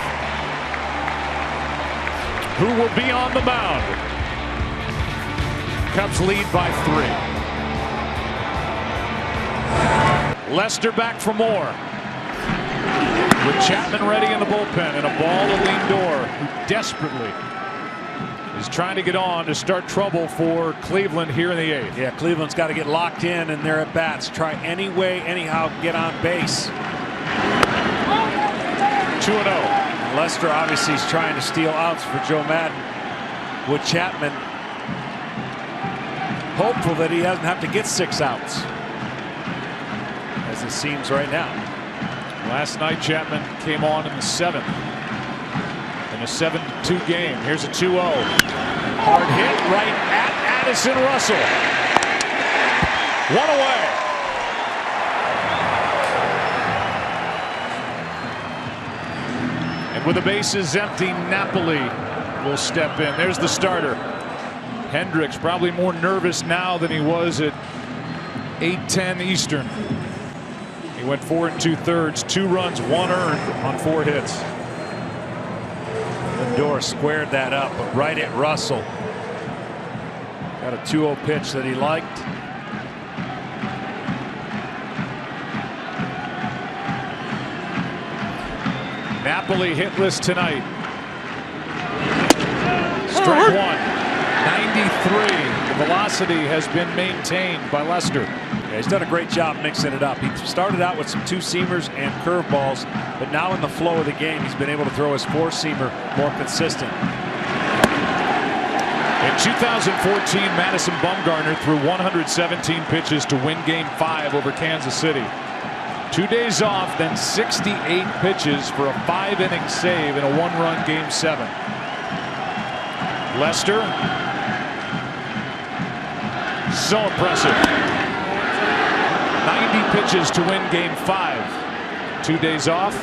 Who will be on the mound? Cubs lead by 3. Lester back for more. With Chapman ready in the bullpen and a ball to Lindor, who desperately is trying to get on to start trouble for Cleveland here in the 8th. Yeah, Cleveland's got to get locked in their at bats. Try any way, anyhow, get on base. 2-0. Lester obviously is trying to steal outs for Joe Madden. With Chapman hopeful that he doesn't have to get 6 outs, as it seems right now. Last night Chapman came on in the 7th in a 7-2 game. Here's a 2-0. Hard hit right at Addison Russell. 1 away. With the bases empty, Napoli will step in. There's the starter. Hendricks probably more nervous now than he was at 8:10 Eastern. He went 4 2/3, 2 runs, 1 earned on 4 hits. Lindor squared that up, but right at Russell. Got a 2-0 pitch that he liked. Napoli hitless tonight. Strike 1. 93. The velocity has been maintained by Lester. Yeah, he's done a great job mixing it up. He started out with some 2-seamers and curveballs, but now in the flow of the game, he's been able to throw his 4-seamer more consistent. In 2014, Madison Bumgarner threw 117 pitches to win Game 5 over Kansas City. 2 days off, then 68 pitches for a 5-inning save in a 1-run Game 7. Lester. So impressive. 90 pitches to win game 5. 2 days off.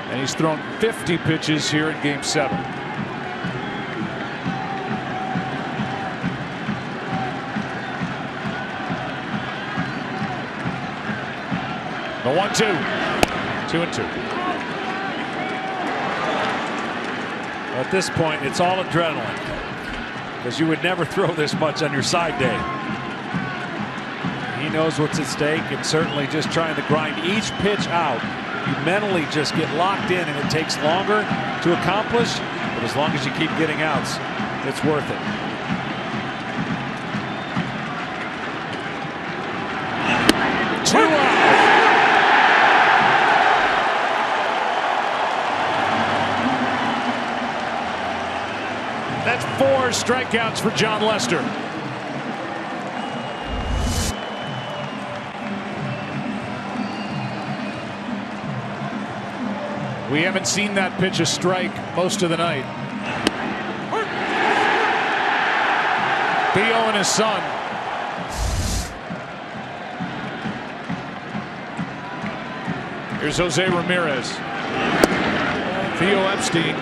And he's thrown 50 pitches here in game 7. The 1-2. 2-2. At this point, it's all adrenaline, because you would never throw this much on your side day. He knows what's at stake, and certainly just trying to grind each pitch out. You mentally just get locked in, and it takes longer to accomplish, but as long as you keep getting outs, it's worth it. Two out. That's 4 strikeouts for John Lester. We haven't seen that pitch a strike most of the night. Theo and his son. Here's Jose Ramirez. Theo Epstein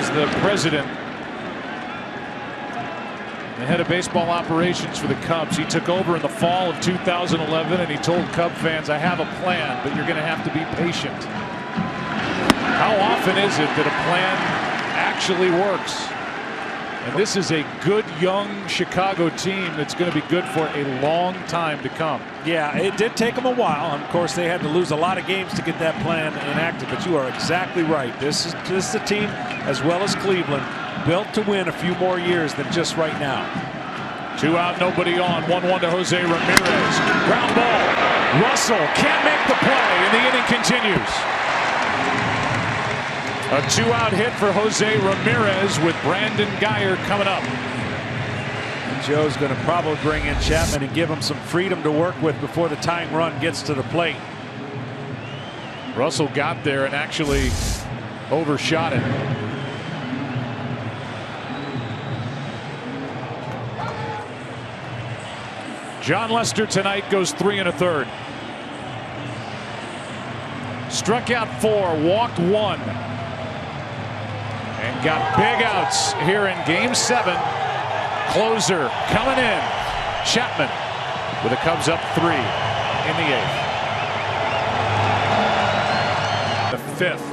is the president, the head of baseball operations for the Cubs. He took over in the fall of 2011, and he told Cub fans, I have a plan, but you're going to have to be patient. How often is it that a plan actually works? And this is a good young Chicago team that's going to be good for a long time to come. Yeah, it did take them a while. And of course, they had to lose a lot of games to get that plan enacted. But you are exactly right. This is a team, as well as Cleveland, built to win a few more years than just right now. 2 out, nobody on. 1-1 to Jose Ramirez. Ground ball. Russell can't make the play, and the inning continues. A 2-out hit for Jose Ramirez with Brandon Guyer coming up. And Joe's going to probably bring in Chapman and give him some freedom to work with before the tying run gets to the plate. Russell got there and actually overshot it. John Lester tonight goes 3 1/3. Struck out 4, walked 1. And got big outs here in game 7. Closer coming in. Chapman with the Cubs up 3 in the 8th. The 5th.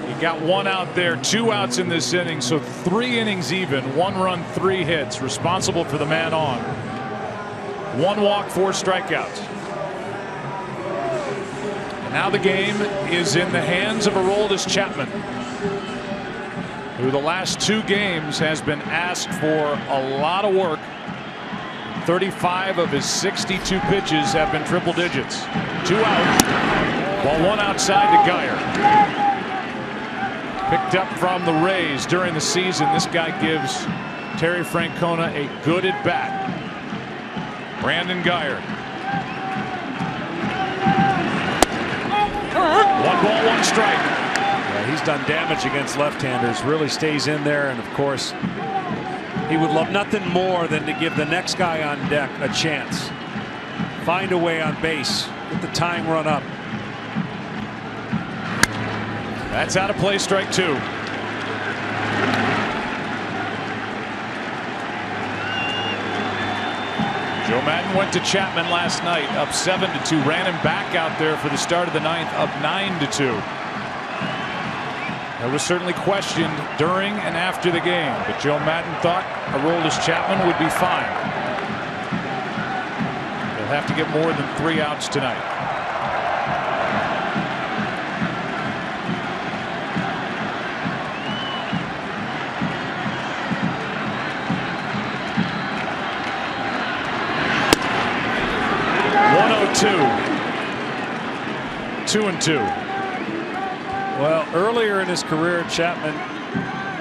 He got 1 out there, 2 outs in this inning, so 3 innings even. 1 run, 3 hits, responsible for the man on. 1 walk, 4 strikeouts. And now the game is in the hands of Aroldis Chapman, who the last 2 games has been asked for a lot of work. 35 of his 62 pitches have been triple digits. 2 out, while 1 outside to Guyer. Picked up from the Rays during the season. This guy gives Terry Francona a good at bat. Brandon Guyer. 1 ball, 1 strike. Yeah, he's done damage against left-handers, really stays in there, and of course he would love nothing more than to give the next guy on deck a chance. Find a way on base, get the tying run up. That's out of play, strike 2. Joe Madden went to Chapman last night, up 7-2. Ran him back out there for the start of the 9th, up 9-2. That was certainly questioned during and after the game, but Joe Madden thought Aroldis Chapman would be fine. He'll have to get more than 3 outs tonight. Two and 2. Well, earlier in his career, Chapman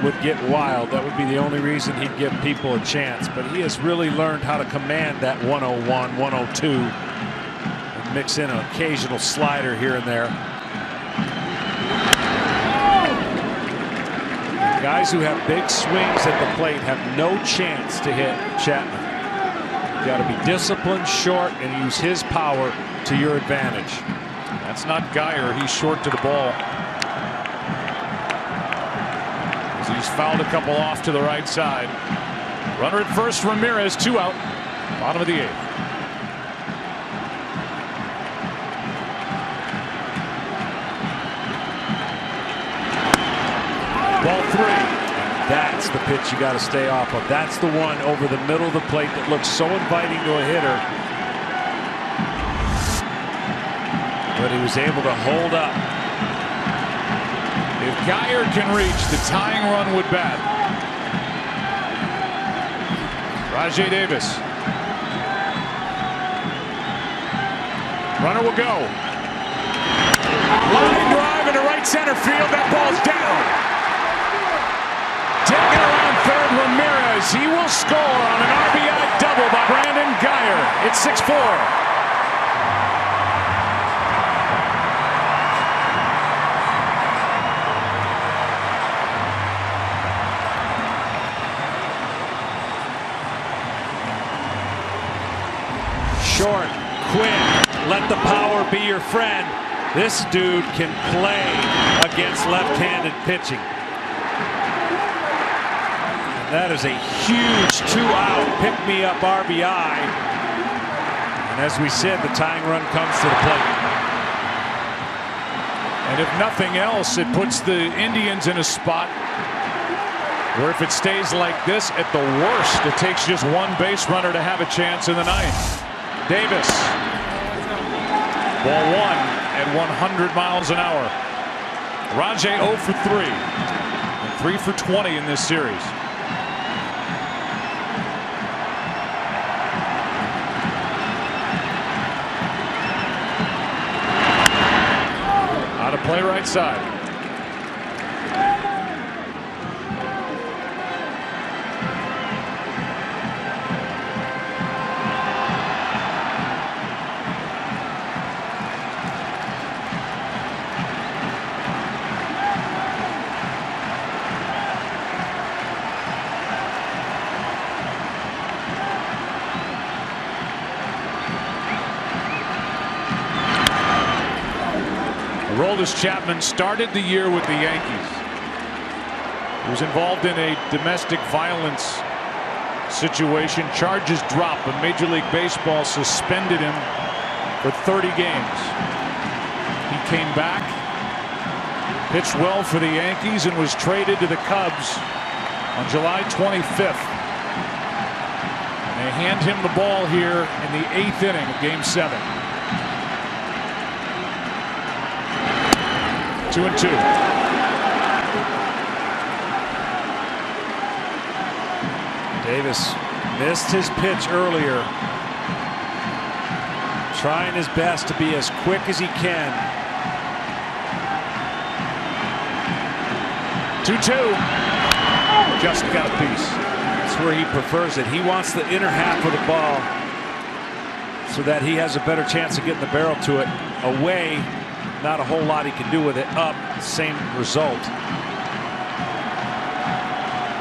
would get wild. That would be the only reason he'd give people a chance. But he has really learned how to command that 101, 102, and mix in an occasional slider here and there. Guys who have big swings at the plate have no chance to hit Chapman. You got to be disciplined, short, and use his power to your advantage. That's not Geyer. He's short to the ball. He's fouled a couple off to the right side. Runner at first, Ramirez, 2 out. Bottom of the 8th. Ball 3. That's the pitch you got to stay off of. That's the one over the middle of the plate that looks so inviting to a hitter. But he was able to hold up. If Geyer can reach, the tying run would bat. Rajai Davis. Runner will go. Line drive into right center field. That ball's down. Taking around third, Ramirez. He will score on an RBI double by Brandon Geyer. It's 6-4. Short, quick, let the power be your friend. This dude can play against left-handed pitching. And that is a huge 2-out pick-me-up RBI. And as we said, the tying run comes to the plate. And if nothing else, it puts the Indians in a spot where if it stays like this, at the worst, it takes just one base runner to have a chance in the 9th. Davis. Ball 1 at 100 miles an hour. Rajai 0 for 3. And 3 for 20 in this series. Out of play right side. Aroldis Chapman started the year with the Yankees. He was involved in a domestic violence situation. Charges dropped, but Major League Baseball suspended him for 30 games. He came back, pitched well for the Yankees, and was traded to the Cubs on July 25th. And they hand him the ball here in the 8th inning of Game 7. 2-2. Davis missed his pitch earlier. Trying his best to be as quick as he can. 2-2. Just got a piece. That's where he prefers it. He wants the inner half of the ball so that he has a better chance of getting the barrel to it. Away, not a whole lot he can do with it. Up, same result.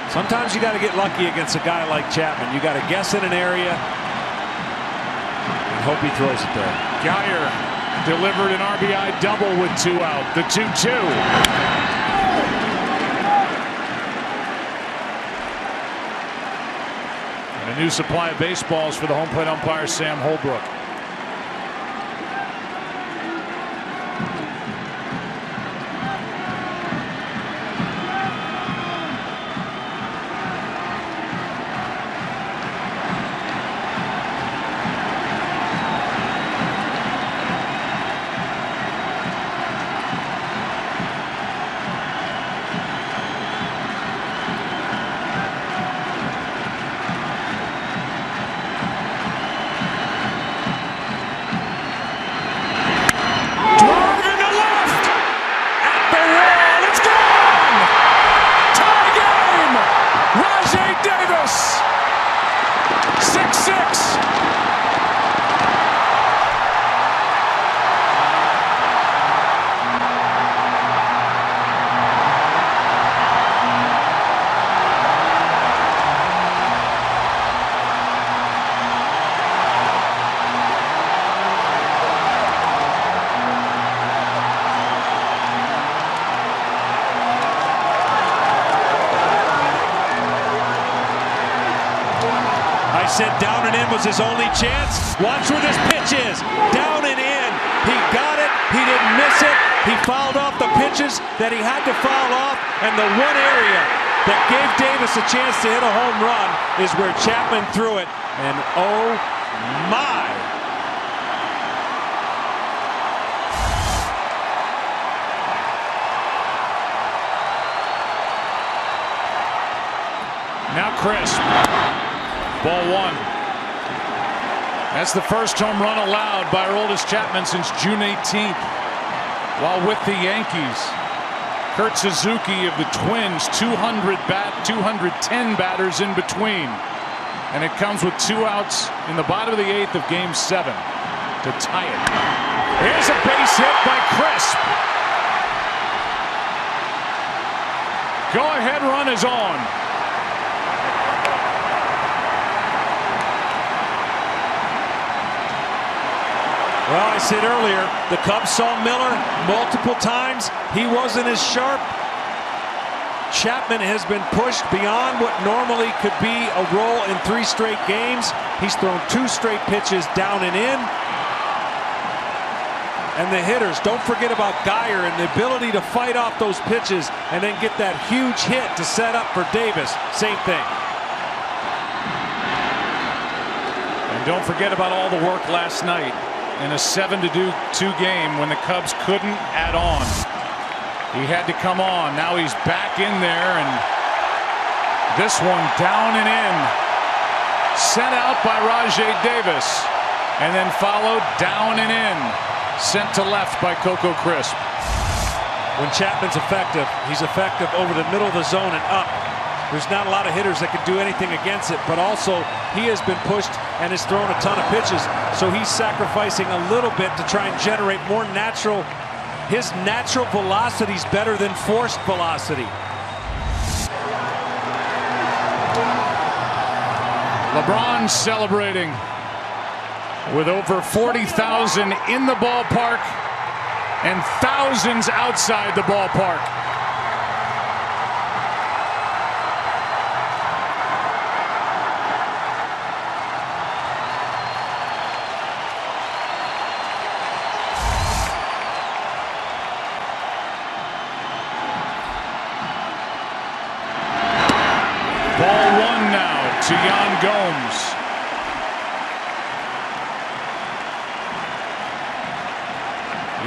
Sometimes you got to get lucky against a guy like Chapman. You got to guess in an area and hope he throws it there. Geyer delivered an RBI double with 2 out. The 2-2. And a new supply of baseballs for the home plate umpire, Sam Holbrook. said down and in was his only chance. Watch where this pitch is. Down and in. He got it. He didn't miss it. He fouled off the pitches that he had to foul off. And the one area that gave Davis a chance to hit a home run is where Chapman threw it. And oh my. Now Crisp. Ball one. That's the first home run allowed by Aroldis Chapman since June 18th. While with the Yankees, Kurt Suzuki of the Twins, 210 batters in between. And it comes with 2 outs in the bottom of the 8th of Game 7 to tie it. Here's a base hit by Crisp. Go-ahead run is on. Well, I said earlier, the Cubs saw Miller multiple times. He wasn't as sharp. Chapman has been pushed beyond what normally could be a role in 3 straight games. He's thrown 2 straight pitches down and in. And the hitters, don't forget about Geyer and the ability to fight off those pitches and then get that huge hit to set up for Davis. Same thing. And don't forget about all the work last night in a 7-2 game when the Cubs couldn't add on. He had to come on. Now he's back in there, and this one down and in. Sent out by Rajai Davis, and then followed down and in. Sent to left by Coco Crisp. When Chapman's effective, he's effective over the middle of the zone and up. There's not a lot of hitters that can do anything against it, but also he has been pushed and has thrown a ton of pitches, so he's sacrificing a little bit to try and generate more natural. His natural velocity is better than forced velocity. LeBron celebrating with over 40,000 in the ballpark and thousands outside the ballpark. Ball one now to Yan Gomes.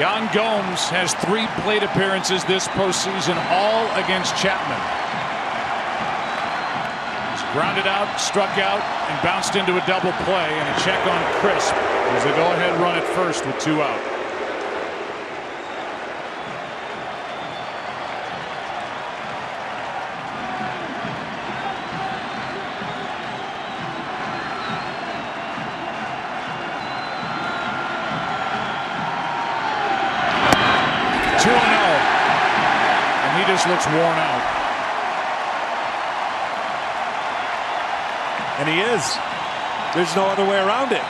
Yan Gomes has 3 plate appearances this postseason, all against Chapman. He's grounded out, struck out, and bounced into a double play, and a check on Crisp. There's a go-ahead run at first with 2 out. Looks worn out. And he is. There's no other way around it.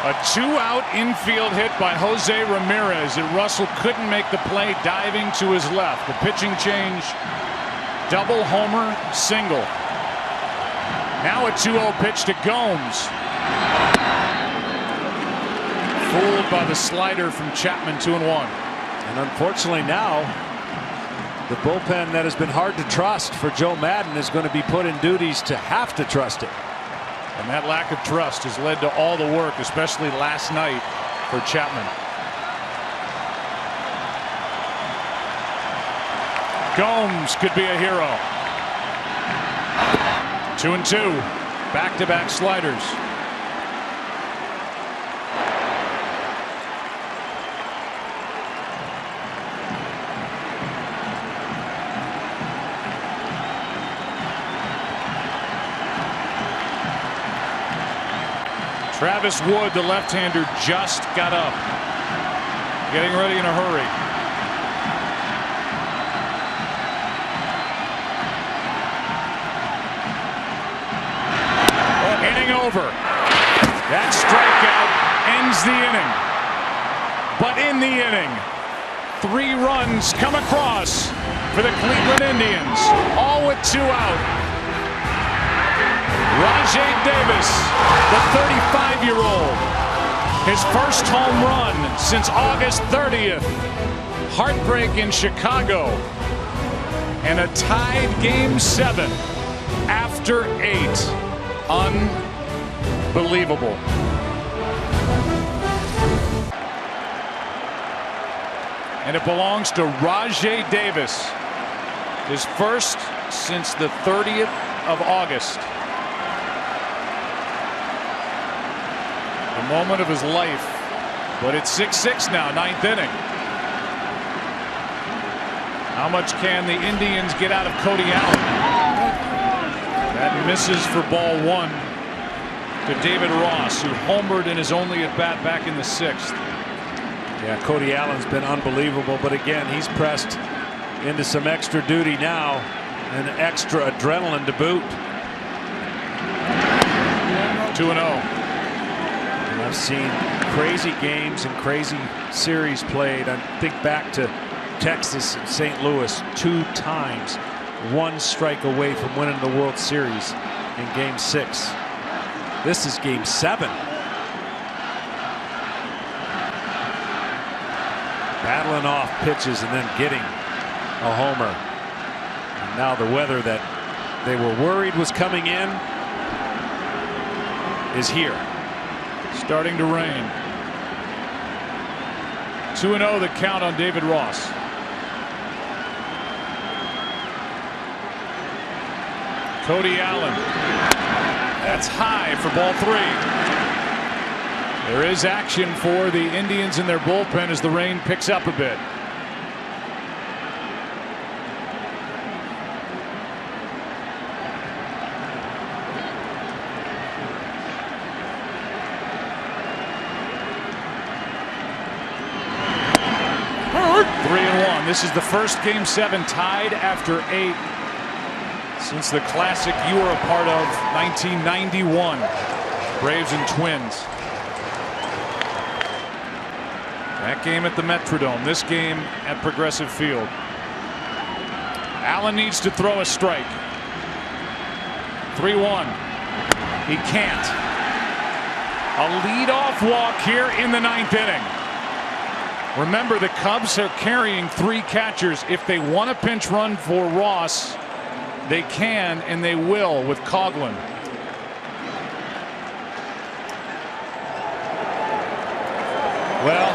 A 2-out infield hit by Jose Ramirez, and Russell couldn't make the play, diving to his left. The pitching change, double homer, single. Now a 2-0 pitch to Gomes. Fooled by the slider from Chapman, 2-1. And unfortunately now, the bullpen that has been hard to trust for Joe Maddon is going to be put in duties to have to trust it. And that lack of trust has led to all the work, especially last night for Chapman. Gomes could be a hero. 2-2. Back-to-back sliders. Travis Wood, the left-hander, just got up. Getting ready in a hurry. Inning over. That strikeout ends the inning. But in the inning, 3 runs come across for the Cleveland Indians, all with 2 out. Rajay Davis, the 35-year-old, his first home run since August 30th. Heartbreak in Chicago, and a tied Game 7 after 8. Unbelievable. And it belongs to Rajay Davis, his first since the 30th of August. The moment of his life, but it's 6-6 now, 9th inning. How much can the Indians get out of Cody Allen? That misses for ball 1 to David Ross, who homered in his only at bat back in the 6th. Yeah, Cody Allen's been unbelievable, but again, he's pressed into some extra duty now and extra adrenaline to boot. 2-0. I've seen crazy games and crazy series played. I think back to Texas and St. Louis 2 times, 1 strike away from winning the World Series in Game 6. This is Game 7. Battling off pitches and then getting a homer. And now the weather that they were worried was coming in is here. Starting to rain. 2-0 the count on David Ross. Cody Allen. That's high for ball 3. There is action for the Indians in their bullpen as the rain picks up a bit. This is the first Game 7 tied after 8 since the Classic you were a part of, 1991. Braves and Twins. That game at the Metrodome, this game at Progressive Field. Allen needs to throw a strike. 3-1. He can't. A leadoff walk here in the 9th inning. Remember, the Cubs are carrying 3 catchers. If they want a pinch run for Ross, they can and they will with Coughlin. Well,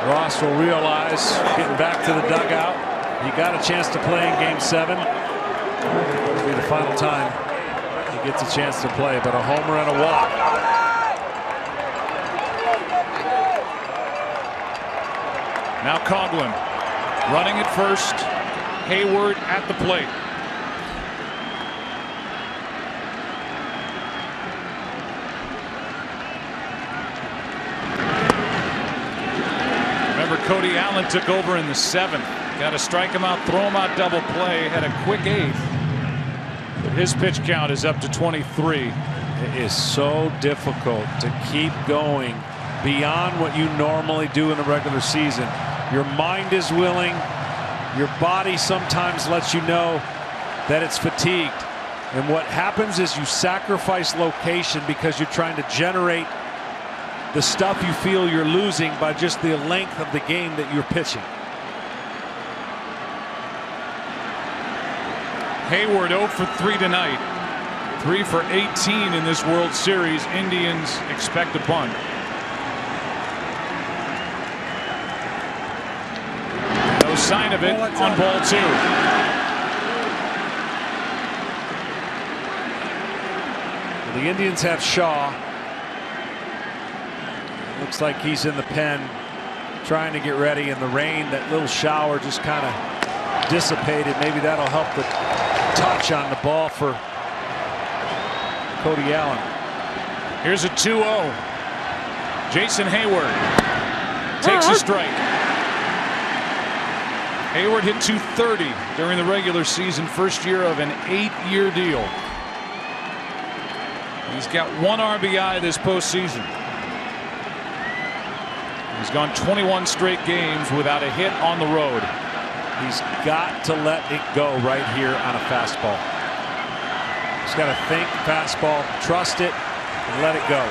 Ross will realize, getting back to the dugout, he got a chance to play in Game 7. It'll be the final time he gets a chance to play, but a homer and a walk. Now Coughlin running at first. Hayward at the plate. Remember, Cody Allen took over in the 7th. Got to strike him out, throw him out, double play. Had a quick 8th. But his pitch count is up to 23. It is so difficult to keep going beyond what you normally do in a regular season. Your mind is willing. Your body sometimes lets you know that it's fatigued. And what happens is you sacrifice location because you're trying to generate the stuff you feel you're losing by just the length of the game that you're pitching. Hayward 0 for 3 tonight. 3 for 18 in this World Series. Indians expect a bunt. No sign of it on ball 2. The Indians have Shaw. Looks like he's in the pen trying to get ready, and the rain, that little shower just kind of dissipated. Maybe that'll help the touch on the ball for Cody Allen. Here's a 2-0. Jason Hayward takes a strike. Hayward hit .230 during the regular season, first year of an 8-year deal. He's got 1 RBI this postseason. He's gone 21 straight games without a hit on the road. He's got to let it go right here on a fastball. He's got to think fastball, trust it, and let it go.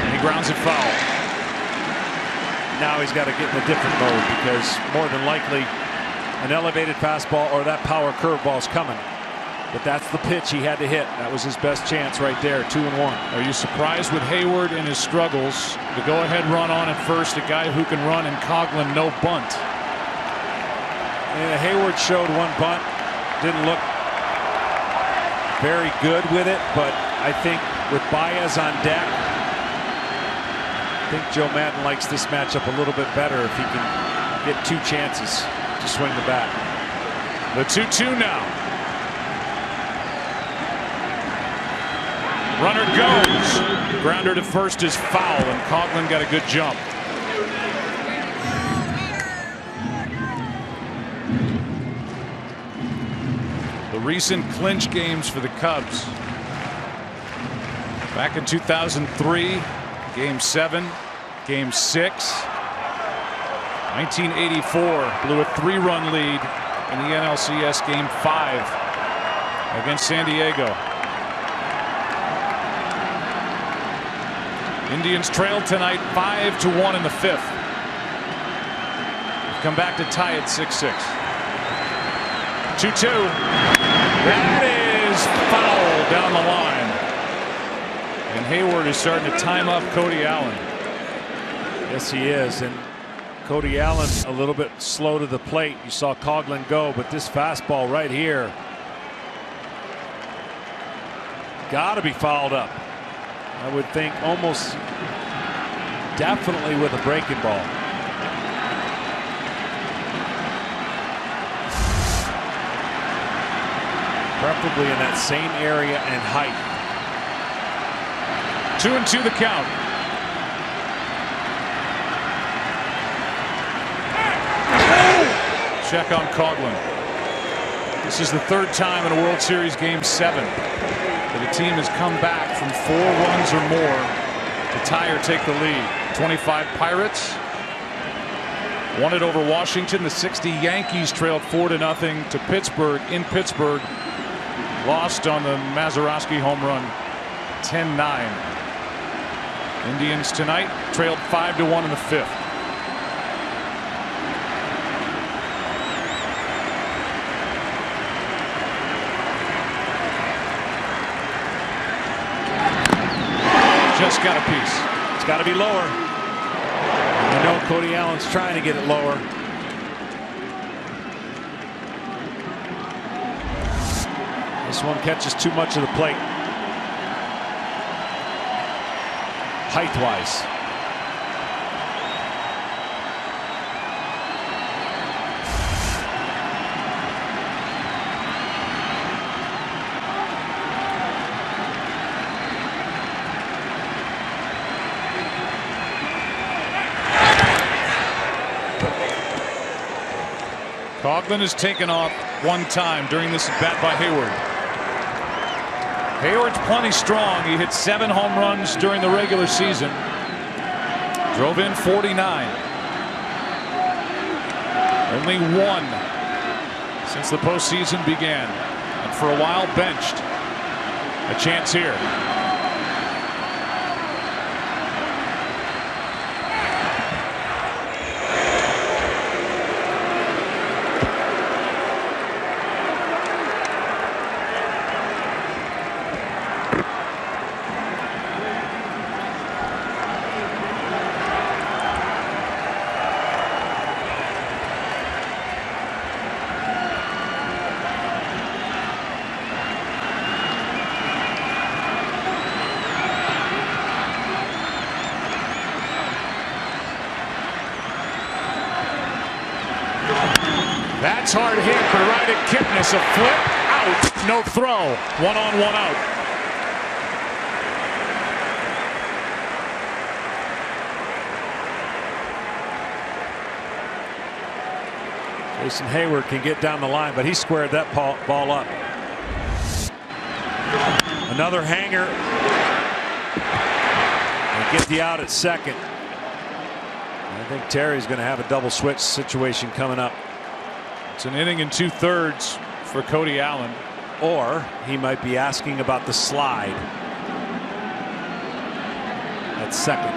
And he grounds it foul. Now he's got to get in a different mode, because more than likely an elevated fastball or that power curveball is coming. But that's the pitch he had to hit. That was his best chance right there, 2-1. Are you surprised with Hayward and his struggles? The go-ahead run on at first, a guy who can run, and Coghlan no bunt. And Hayward showed one bunt, didn't look very good with it, but I think with Baez on deck, I think Joe Maddon likes this matchup a little bit better if he can get 2 chances to swing the bat. The 2-2 now. Runner goes. Grounder to first is foul, and Coghlan got a good jump. The recent clinch games for the Cubs. Back in 2003, Game 7, Game 6. 1984 blew a 3-run lead in the NLCS Game 5 against San Diego. Indians trailed tonight 5-1 in the 5th. Come back to tie it 6-6. 2-2. That is foul down the line. And Hayward is starting to time up Cody Allen. Yes, he is. And Cody Allen a little bit slow to the plate. You saw Coghlan go, but this fastball right here got to be fouled up. I would think almost definitely with a breaking ball. Preferably in that same area and height. 2-2 the count. Check on Coghlan. This is the 3rd time in a World Series Game 7 that a team has come back from 4 runs or more to tie or take the lead. 25 Pirates won it over Washington. The 60 Yankees trailed 4-0 to Pittsburgh in Pittsburgh. Lost on the Mazeroski home run 10-9. Indians tonight trailed 5-1 in the 5th. Just got a piece. It's got to be lower. You know Cody Allen's trying to get it lower. This one catches too much of the plate. Height-wise. Coghlan has taken off 1 time during this at bat by Hayward. Hayward's plenty strong. He hit 7 home runs during the regular season. Drove in 49. Only 1 since the postseason began. And for a while benched. A chance here. That's hard hit, but right at Kipnis, a flip, out, no throw, 1 on, 1 out. Jason Hayward can get down the line, but he squared that ball up. Another hanger. And get the out at second. I think Terry's going to have a double switch situation coming up. It's an inning and 2/3 for Cody Allen. Or he might be asking about the slide at second.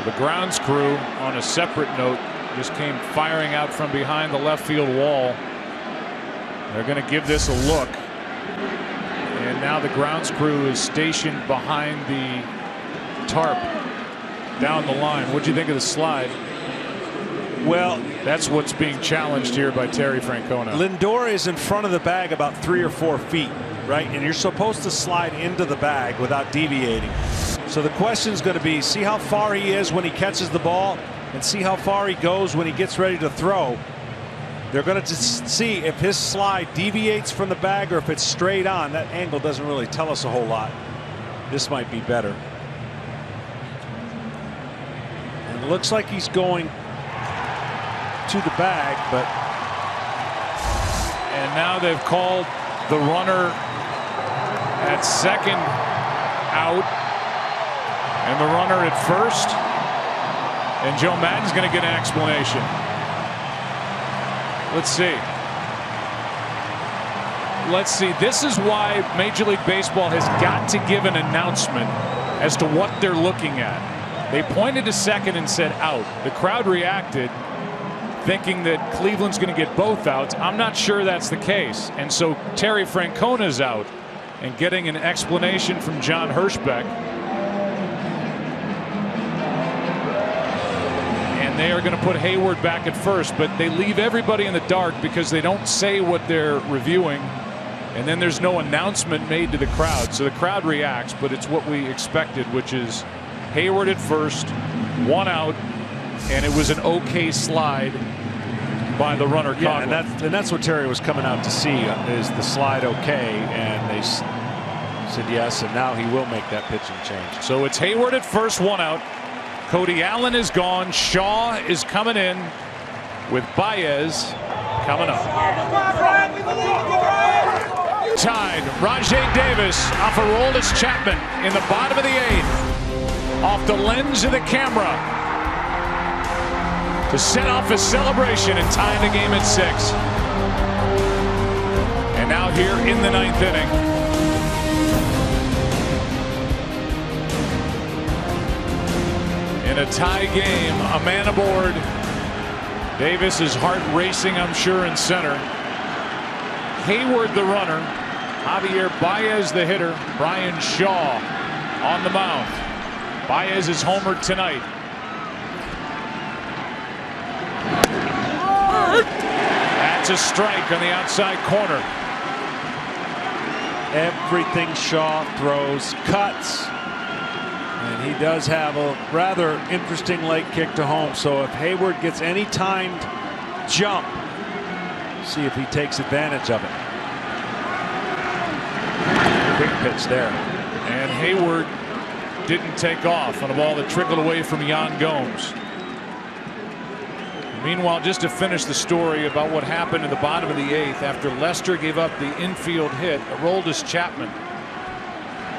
The grounds crew, on a separate note, just came firing out from behind the left field wall. They're going to give this a look. And now the grounds crew is stationed behind the tarp down the line. What'd you think of the slide? Well, that's what's being challenged here by Terry Francona. Lindor is in front of the bag about 3 or 4 feet, right? And you're supposed to slide into the bag without deviating. So the question is going to be, see how far he is when he catches the ball and see how far he goes when he gets ready to throw. They're going to see if his slide deviates from the bag or if it's straight on. That angle doesn't really tell us a whole lot. This might be better. And it looks like he's going to the bag, but and now they've called the runner at second out and the runner at first, and Joe Maddon's going to get an explanation. Let's see. This is why Major League Baseball has got to give an announcement as to what they're looking at. They pointed to second and said out. The crowd reacted, thinking that Cleveland's going to get both outs. I'm not sure that's the case. And so Terry Francona's out and getting an explanation from John Hirschbeck. And they are going to put Hayward back at first, but they leave everybody in the dark because they don't say what they're reviewing. And then there's no announcement made to the crowd. So the crowd reacts, but it's what we expected, which is Hayward at first, 1 out. And it was an okay slide by the runner. Yeah, and that's what Terry was coming out to see, is the slide okay, and they said yes, and now he will make that pitching change. So it's Hayward at first, 1 out. Cody Allen is gone. Shaw is coming in with Baez coming up. Tied. Rajai Davis off of Aroldis Chapman in the bottom of the 8th, off the lens of the camera, to set off a celebration and tie the game at 6. And now here in the 9th inning, in a tie game, a man aboard. Davis' heart racing, I'm sure, in center. Hayward the runner, Javier Baez the hitter, Brian Shaw on the mound. Baez is homered tonight. That's a strike on the outside corner. Everything Shaw throws cuts, and he does have a rather interesting leg kick to home. So if Hayward gets any timed jump, see if he takes advantage of it. Quick pitch there. And Hayward didn't take off on a ball that trickled away from Yan Gomes. Meanwhile, just to finish the story about what happened in the bottom of the 8th after Lester gave up the infield hit, Aroldis Chapman,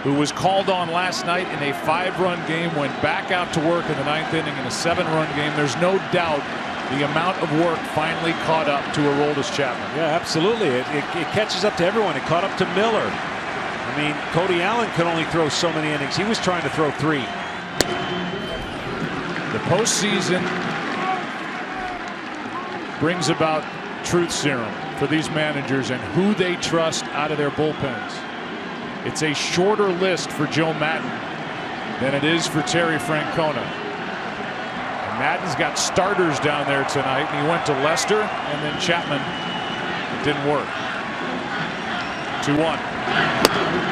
who was called on last night in a 5-run game, went back out to work in the 9th inning in a 7-run game. There's no doubt the amount of work finally caught up to Aroldis Chapman. Yeah, absolutely. It catches up to everyone. It caught up to Miller. I mean, Cody Allen could only throw so many innings. He was trying to throw 3. The postseason brings about truth serum for these managers and who they trust out of their bullpens. It's a shorter list for Joe Maddon than it is for Terry Francona. And Maddon's got starters down there tonight, and he went to Lester and then Chapman. It didn't work. 2-1.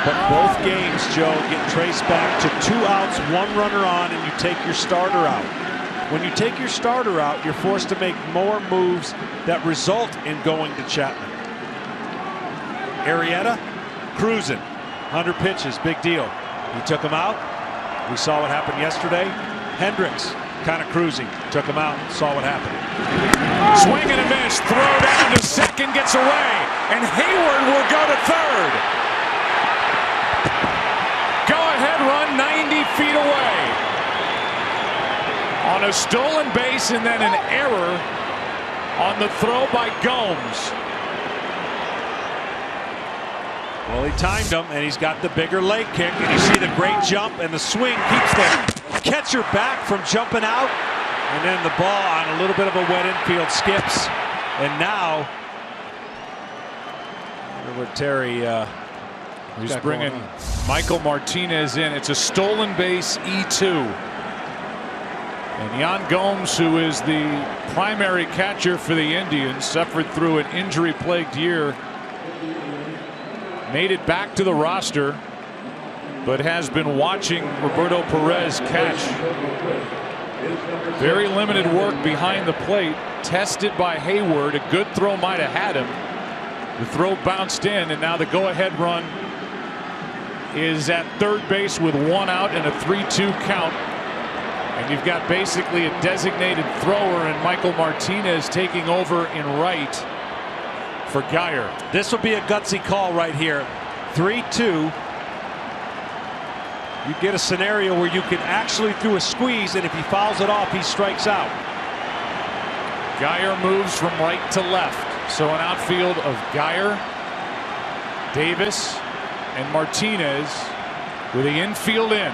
But both games, Joe, get traced back to 2 outs, 1 runner on, and you take your starter out. When you take your starter out, you're forced to make more moves that result in going to Chapman. Arrieta cruising, 100 pitches, big deal. He took him out. We saw what happened yesterday. Hendricks kind of cruising, took him out, saw what happened. Swing and a miss, throw down to second, gets away, and Hayward will go to third. on a stolen base and then an error on the throw by Gomes. Well, he timed him, and he's got the bigger leg kick, and you see the great jump, and the swing keeps the catcher back from jumping out, and then the ball on a little bit of a wet infield skips, and now with Terry he's bringing Michael Martinez in. It's a stolen base E2. And Yan Gomes, who is the primary catcher for the Indians, suffered through an injury-plagued year. Made it back to the roster, but has been watching Roberto Perez catch. Very limited work behind the plate. Tested by Hayward. A good throw might have had him. The throw bounced in, and now the go-ahead run is at third base with 1 out and a 3-2 count. And you've got basically a designated thrower and Michael Martinez taking over in right for Geyer. This would be a gutsy call right here. 3-2. You get a scenario where you can actually through a squeeze, and if he fouls it off, he strikes out. Geyer moves from right to left. So an outfield of Geyer, Davis, and Martinez with the infield in.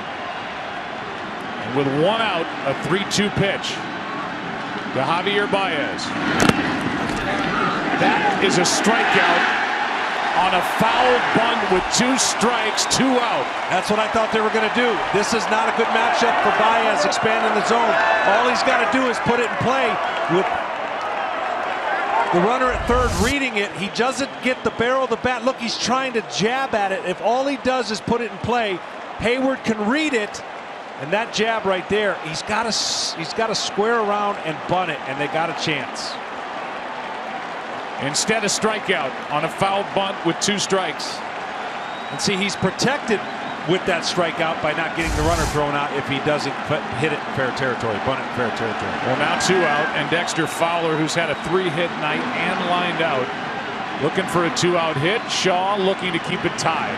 And with 1 out, a 3-2 pitch to Javier Baez. That is a strikeout on a foul bunt with 2 strikes, 2 out. That's what I thought they were going to do. This is not a good matchup for Baez expanding the zone. All he's got to do is put it in play with the runner at third reading it. He doesn't get the barrel of the bat. Look, he's trying to jab at it. If all he does is put it in play, Hayward can read it. And that jab right there, he's got to square around and bunt it, and they got a chance. Instead, a strikeout on a foul bunt with 2 strikes. And see, he's protected with that strikeout by not getting the runner thrown out if he doesn't hit it in fair territory, bunt it in fair territory. Well, now 2 out, and Dexter Fowler, who's had a 3-hit night and lined out, looking for a 2-out hit. Shaw looking to keep it tied.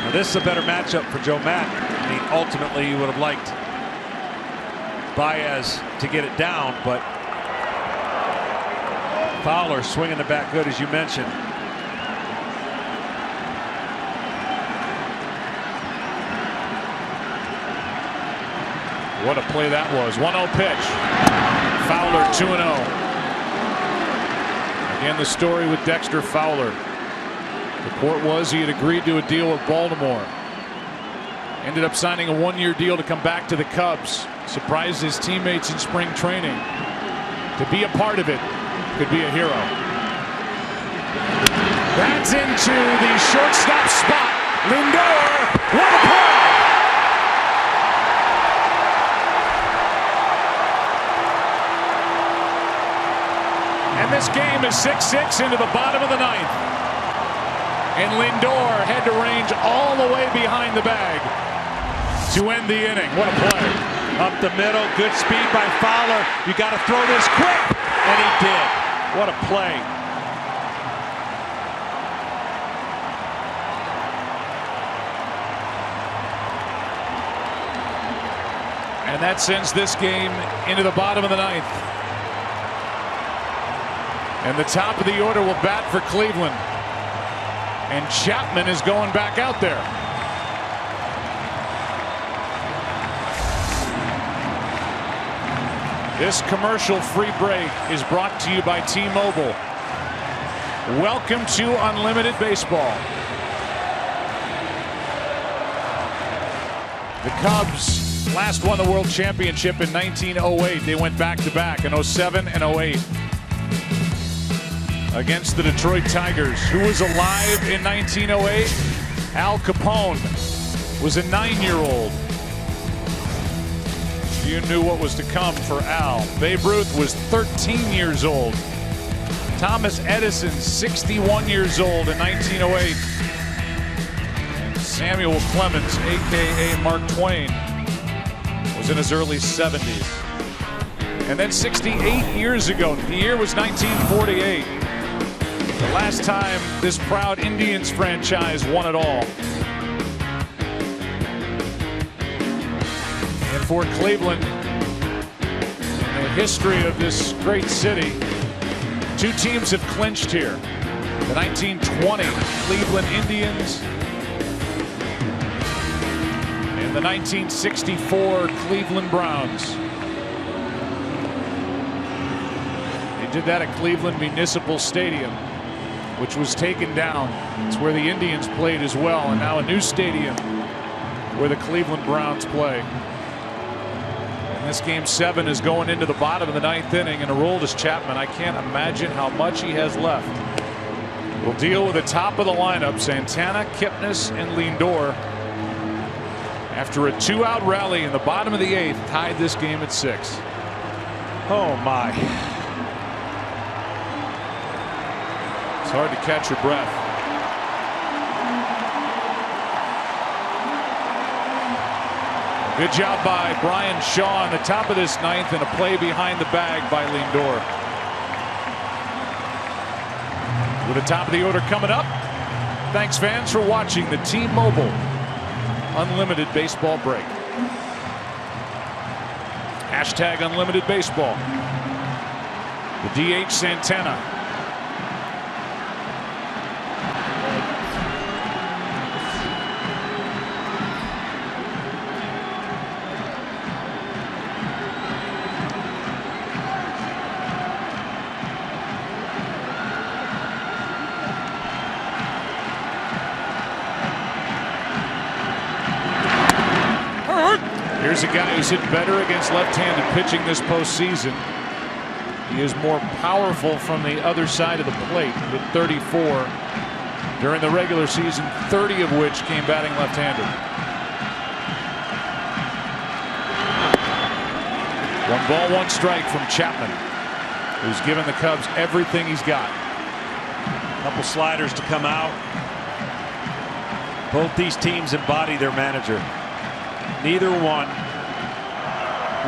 Now, this is a better matchup for Joe Matt. I mean, ultimately, you would have liked Baez to get it down, but Fowler swinging the bat good, as you mentioned. What a play that was. 1-0 pitch. Fowler 2-0. Again, the story with Dexter Fowler. The report was he had agreed to a deal with Baltimore. Ended up signing a 1-year deal to come back to the Cubs. Surprised his teammates in spring training. To be a part of it could be a hero. That's into the shortstop spot. Lindor. What a play! And this game is 6-6 into the bottom of the 9th. And Lindor had to range all the way behind the bag to end the inning. What a play. Up the middle, good speed by Fowler. You got to throw this quick. And he did. What a play. And that sends this game into the bottom of the 9th. And the top of the order will bat for Cleveland. And Chapman is going back out there. This commercial-free break is brought to you by T-Mobile. Welcome to Unlimited Baseball. The Cubs last won the World Championship in 1908. They went back-to-back in 07 and 08 against the Detroit Tigers. Who was alive in 1908? Al Capone was a 9-year-old. You knew what was to come for Al. Babe Ruth was 13 years old. Thomas Edison, 61 years old in 1908. And Samuel Clemens, a.k.a. Mark Twain, was in his early 70s. And then 68 years ago, the year was 1948. The last time this proud Indians franchise won it all. And for Cleveland. In the history of this great city, two teams have clinched here. The 1920 Cleveland Indians and the 1964 Cleveland Browns. They did that at Cleveland Municipal Stadium, which was taken down. It's where the Indians played as well, and now a new stadium where the Cleveland Browns play. And this game 7 is going into the bottom of the 9th inning, and Aroldis Chapman, I can't imagine how much he has left. We'll deal with the top of the lineup, Santana, Kipnis, and Lindor. After a 2-out rally in the bottom of the 8th, tied this game at 6. Oh my. It's hard to catch your breath. Good job by Brian Shaw on the top of this 9th, and a play behind the bag by Lindor. With the top of the order coming up. Thanks, fans, for watching the T-Mobile Unlimited Baseball break. Hashtag Unlimited Baseball. The DH Santana. Here's a guy who's hit better against left-handed pitching this postseason. He is more powerful from the other side of the plate with 34 during the regular season, 30 of which came batting left-handed. 1 ball, 1 strike from Chapman, who's given the Cubs everything he's got. Couple sliders to come out. Both these teams embody their manager. Neither one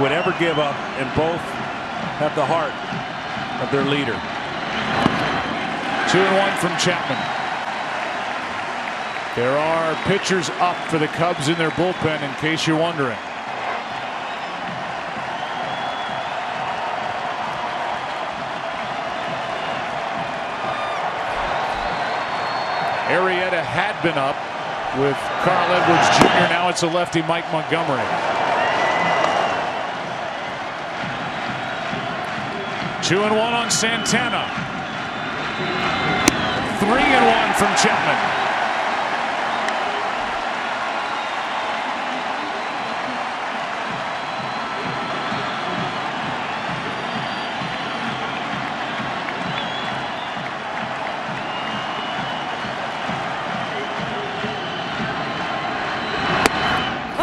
would ever give up, and both have the heart of their leader. 2-1 from Chapman. There are pitchers up for the Cubs in their bullpen, in case you're wondering. Arrieta had been up with Carl Edwards Jr. Now it's a lefty, Mike Montgomery. 2-1 on Santana. 3-1 from Chapman.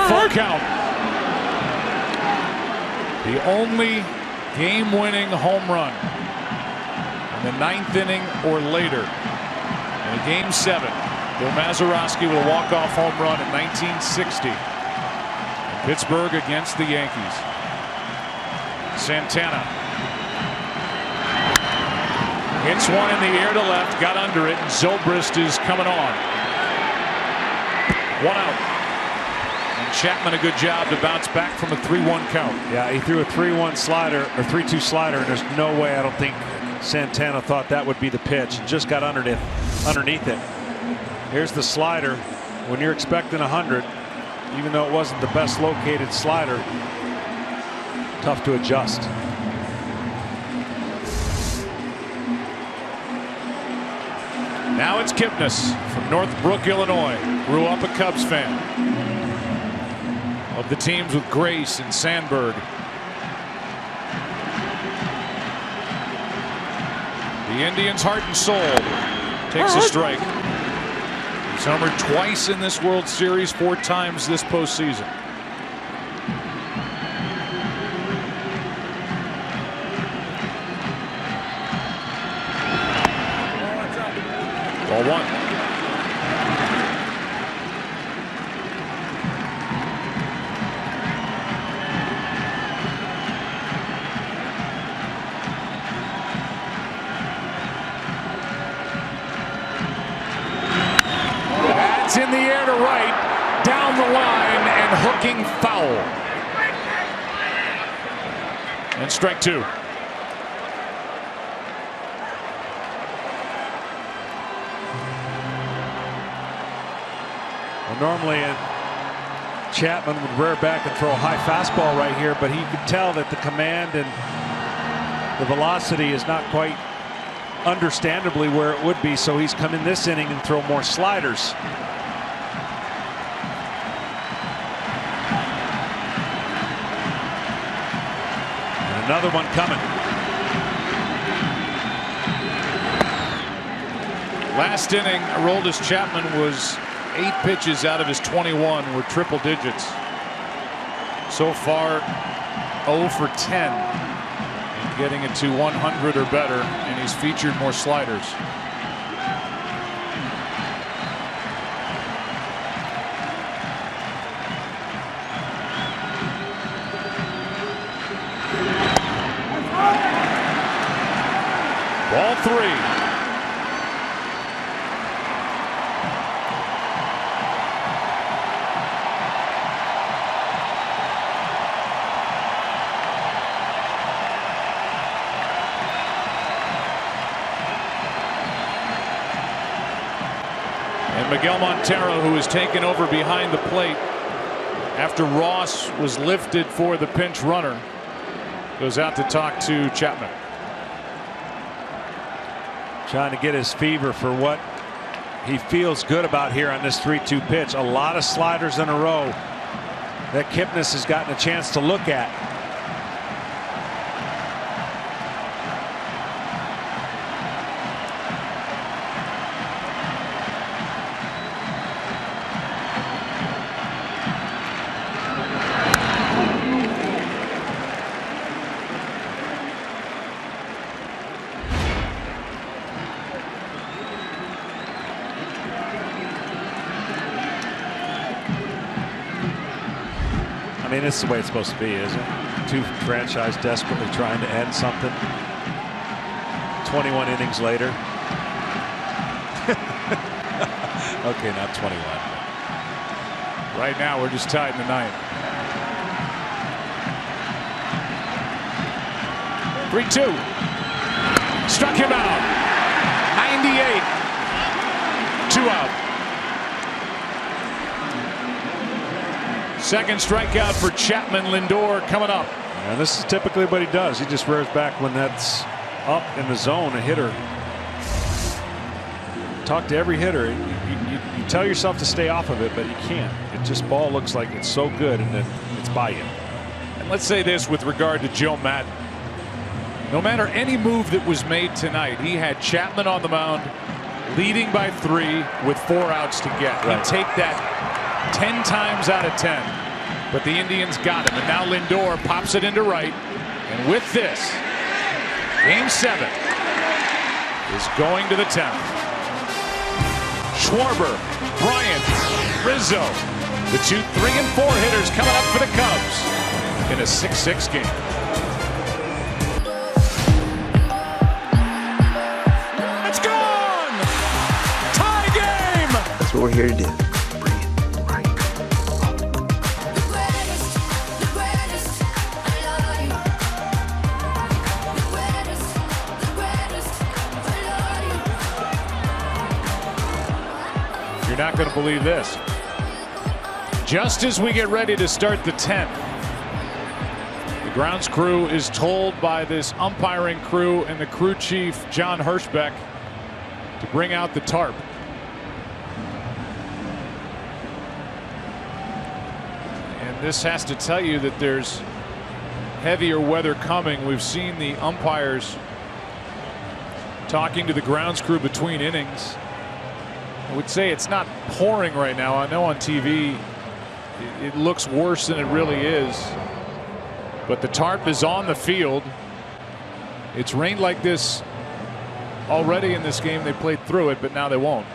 Full count. The only game-winning home run in the 9th inning or later in Game 7. Bill Mazeroski with a walk-off home run in 1960 in Pittsburgh against the Yankees. Santana hits one in the air to left, got under it, and Zobrist is coming on. 1 out. And Chapman a good job to bounce back from a 3-1 count. Yeah, he threw a 3-1 slider or 3-2 slider, and there's no way, I don't think Santana thought that would be the pitch, and just got underneath it. Here's the slider. When you're expecting 100, even though it wasn't the best located slider, tough to adjust. Now it's Kipnis from Northbrook, Illinois. Grew up a Cubs fan. Of the teams with Grace and Sandberg. The Indians' heart and soul takes a strike. He's homered twice in this World Series, 4 times this postseason. Ball 1. In the air to right, down the line, and hooking foul. And strike two. Well, normally Chapman would rear back and throw a high fastball right here, but he could tell that the command and the velocity is not quite understandably where it would be, so he's come in this inning and throw more sliders. And another one coming. Last inning, Aroldis Chapman was 8 pitches out of his 21 were triple digits. So far 0 for 10, and getting it to 100 or better, and he's featured more sliders. Ball 3. Miguel Montero, who has taken over behind the plate after Ross was lifted for the pinch runner, goes out to talk to Chapman. Trying to get his fever for what he feels good about here on this 3-2 pitch. A lot of sliders in a row that Kipnis has gotten a chance to look at. I mean, this is the way it's supposed to be, isn't it? Two franchise desperately trying to end something. 21 innings later. Okay, not 21. Right now, we're just tied in the 9th. 3-2. Struck him out. 98. 2 out. Second strikeout for Chapman. Lindor coming up. And this is typically what he does. He just rears back when that's up in the zone. A hitter. Talk to every hitter. You tell yourself to stay off of it, but you can't. It just ball looks like it's so good, and then it's by you. And let's say this with regard to Joe Madden. No matter any move that was made tonight, he had Chapman on the mound, leading by 3 with 4 outs to get. Right. He'd take that 10 times out of 10, but the Indians got him, and now Lindor pops it into right, and with this, Game 7 is going to the 10th. Schwarber, Bryant, Rizzo, the 2, 3, and 4 hitters coming up for the Cubs in a 6-6 game. It's gone! Tie game! That's what we're here to do. You're not going to believe this. Just as we get ready to start the 10th, the grounds crew is told by this umpiring crew and the crew chief, John Hirschbeck, to bring out the tarp. And this has to tell you that there's heavier weather coming. We've seen the umpires talking to the grounds crew between innings. I would say it's not pouring right now. I know on TV it looks worse than it really is, but the tarp is on the field. It's rained like this already in this game. They played through it, but now they won't,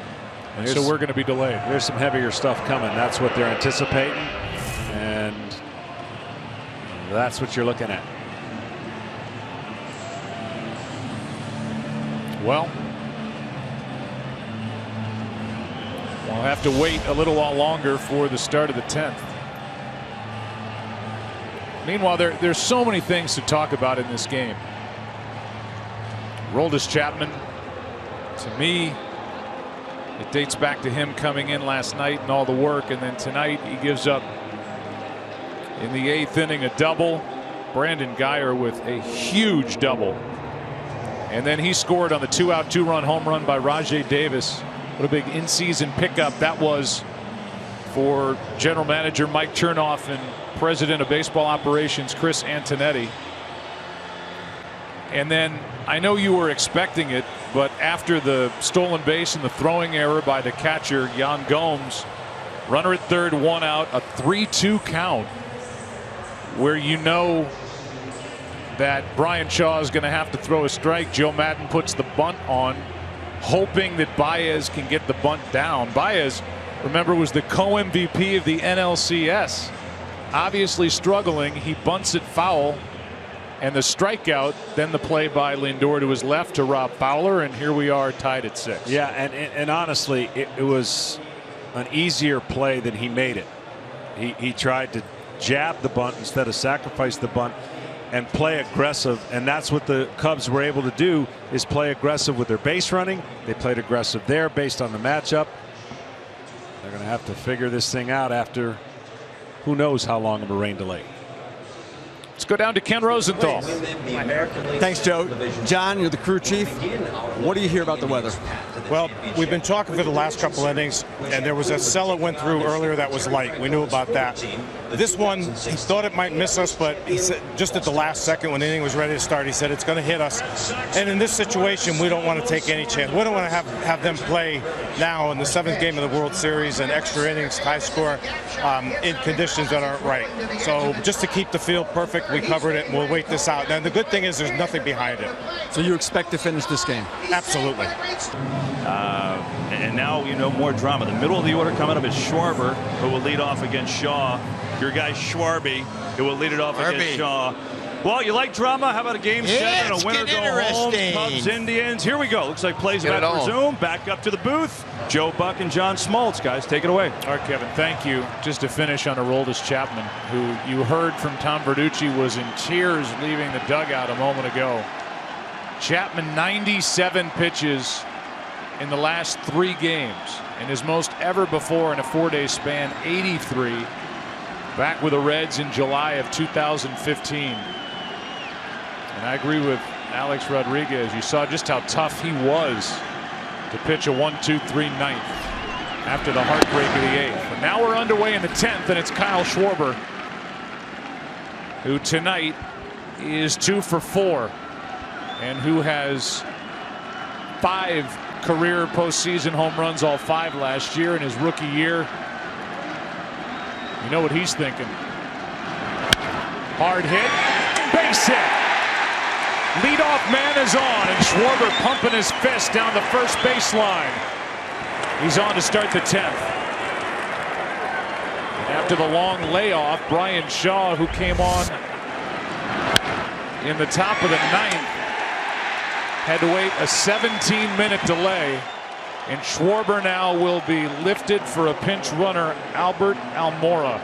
and so we're going to be delayed. There's some heavier stuff coming. That's what they're anticipating, and that's what you're looking at. Well, we'll have to wait a little while longer for the start of the 10th. Meanwhile, there's so many things to talk about in this game. Aroldis Chapman, to me, it dates back to him coming in last night and all the work, and then tonight he gives up in the 8th inning a double. Brandon Guyer with a huge double, and then he scored on the 2-out 2-run home run by Rajai Davis. What a big in-season pickup that was for general manager Mike Chernoff and president of baseball operations Chris Antonetti. And then I know you were expecting it, but after the stolen base and the throwing error by the catcher Yan Gomes, runner at third, 1 out, a 3-2 count, where you know that Brian Shaw is going to have to throw a strike. Joe Madden puts the bunt on, hoping that Baez can get the bunt down. Baez, remember, was the co-MVP of the NLCS. Obviously struggling. He bunts it foul, and the strikeout, then the play by Lindor to his left to Rob Fowler, and here we are tied at 6. Yeah, and honestly, it was an easier play than he made it. He tried to jab the bunt instead of sacrifice the bunt and play aggressive, and that's what the Cubs were able to do, is play aggressive with their base running. They played aggressive there based on the matchup. They're going to have to figure this thing out after who knows how long of a rain delay. Let's go down to Ken Rosenthal. Thanks, Joe. John, you're the crew chief. What do you hear about the weather? Well, we've been talking for the last couple innings, and there was a cell that went through earlier that was light. We knew about that. This one, he thought it might miss us, but he said just at the last second when the inning was ready to start, he said it's going to hit us. And in this situation, we don't want to take any chance. We don't want to have them play now in the 7th game of the World Series and extra innings, high score, in conditions that aren't right. So just to keep the field perfect, we covered it, and we'll wait this out. Now, the good thing is there's nothing behind it. So you expect to finish this game? Absolutely. And now, you know, more drama. The middle of the order coming up is Schwarber, who will lead off against Shaw. Your guy Schwarby, who will lead it off against Shaw. Well, you like drama? How about a game 7, a winner go home, Cubs, Indians? Here we go. Looks like plays about to resume. Back up to the booth. Joe Buck and John Smoltz, guys, take it away. All right, Kevin, thank you. Just to finish on Aroldis Chapman, who you heard from Tom Verducci was in tears leaving the dugout a moment ago. Chapman, 97 pitches in the last 3 games, and his most ever before in a 4-day span, 83. Back with the Reds in July of 2015. And I agree with Alex Rodriguez. You saw just how tough he was to pitch a 1-2-3 ninth after the heartbreak of the 8th. But now we're underway in the 10th, and it's Kyle Schwarber, who tonight is 2 for 4, and who has 5 career postseason home runs, all 5 last year. In his rookie year, you know what he's thinking. Hard hit, base hit. Leadoff man is on, and Schwarber pumping his fist down the first baseline. He's on to start the 10th. And after the long layoff, Brian Shaw, who came on in the top of the 9th, had to wait a 17-minute delay. And Schwarber now will be lifted for a pinch runner, Albert Almora.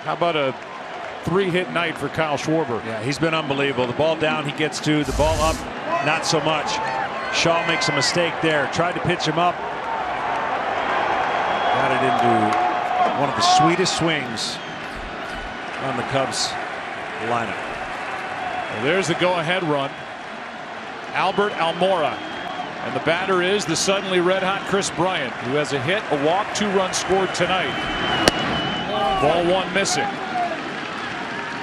How about a 3-hit night for Kyle Schwarber? Yeah, he's been unbelievable. The ball down, he gets to. The ball up, not so much. Shaw makes a mistake there. Tried to pitch him up. Got it into one of the sweetest swings on the Cubs lineup. Well, there's the go-ahead run. Albert Almora. And the batter is the suddenly red-hot Chris Bryant, who has a hit, a walk, 2 runs scored tonight. Ball 1 missing.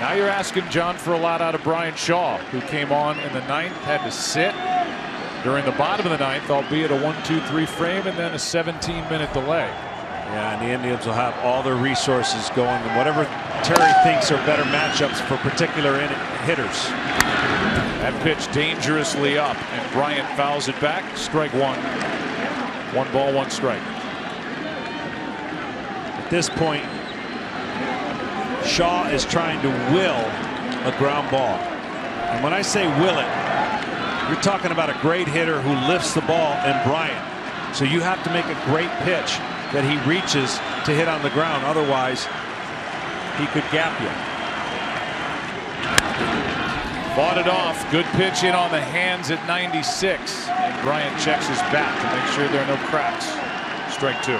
Now you're asking, John, for a lot out of Brian Shaw, who came on in the 9th, had to sit during the bottom of the 9th, albeit a 1-2-3 frame, and then a 17-minute delay. Yeah, and the Indians will have all their resources going, and whatever Terry thinks are better matchups for particular hitters. That pitch dangerously up, and Bryant fouls it back. Strike 1. 1 ball, 1 strike. At this point, Shaw is trying to will a ground ball. And when I say will it, you're talking about a great hitter who lifts the ball in Bryant. So you have to make a great pitch that he reaches to hit on the ground. Otherwise, he could gap you. Fought it off. Good pitch in on the hands at 96. And Bryant checks his bat to make sure there are no cracks. Strike 2.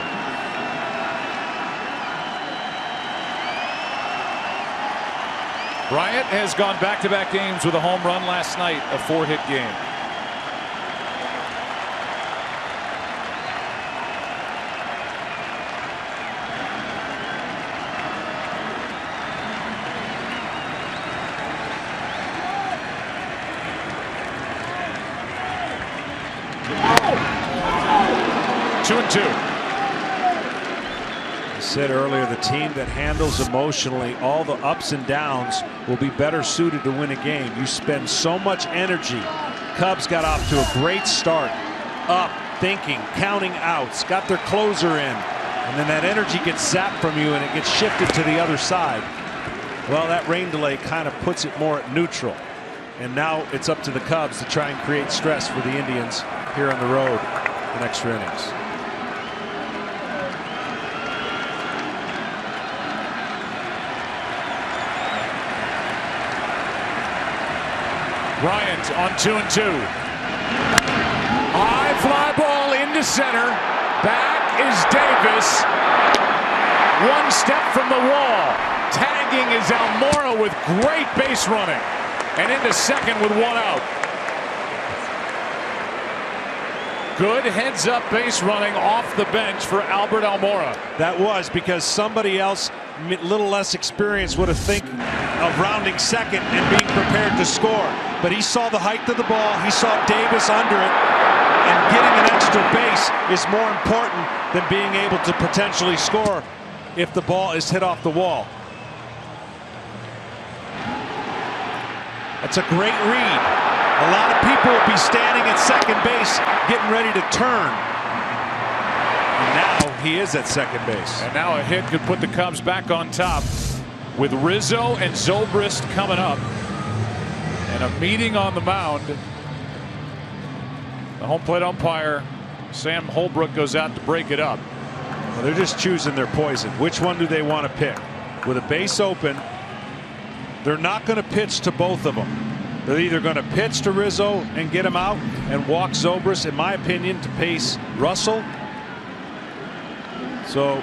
Bryant has gone back-to-back games with a home run. Last night, a 4-hit game. Two and 2. I said earlier, the team that handles emotionally all the ups and downs will be better suited to win a game. You spend so much energy. Cubs got off to a great start. Up, thinking, counting outs, got their closer in. And then that energy gets zapped from you and it gets shifted to the other side. Well, that rain delay kind of puts it more at neutral. And now it's up to the Cubs to try and create stress for the Indians here on the road in extra innings. Bryant on 2 and 2. High fly ball into center. Back is Davis. One step from the wall. Tagging is Almora with great base running. And into second with 1 out. Good heads-up base running off the bench for Albert Almora. That was because somebody else, a little less experienced, would have think of rounding second and being prepared to score. But he saw the height of the ball. He saw Davis under it. And getting an extra base is more important than being able to potentially score if the ball is hit off the wall. That's a great read. A lot of people will be standing at second base getting ready to turn. And now he is at second base. And now a hit could put the Cubs back on top with Rizzo and Zobrist coming up. And a meeting on the mound. The home plate umpire, Sam Holbrook, goes out to break it up. Well, they're just choosing their poison. Which one do they want to pick? With a base open, they're not going to pitch to both of them. They're either going to pitch to Rizzo and get him out and walk Zobrist, in my opinion, to pace Russell. So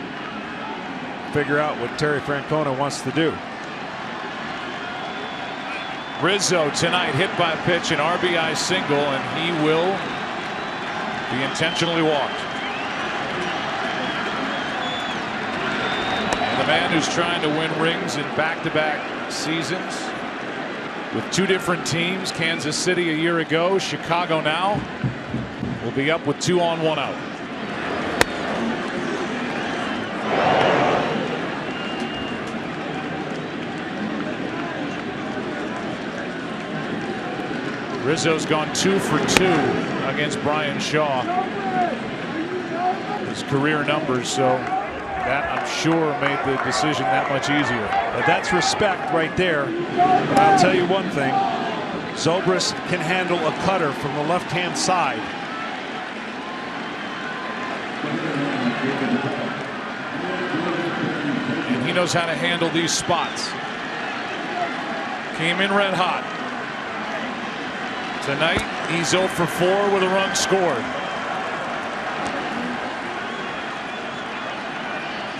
figure out what Terry Francona wants to do. Rizzo tonight hit by a pitch, an RBI single, and he will be intentionally walked. And the man who's trying to win rings in back-to-back seasons with 2 different teams, Kansas City a year ago, Chicago now, will be up with 2 on 1 out. Rizzo's gone 2 for 2 against Brian Shaw. His career numbers, so that, I'm sure, made the decision that much easier. But that's respect right there. But I'll tell you one thing. Zobrist can handle a cutter from the left-hand side. And he knows how to handle these spots. Came in red hot. Tonight, he's 0 for 4 with a run scored.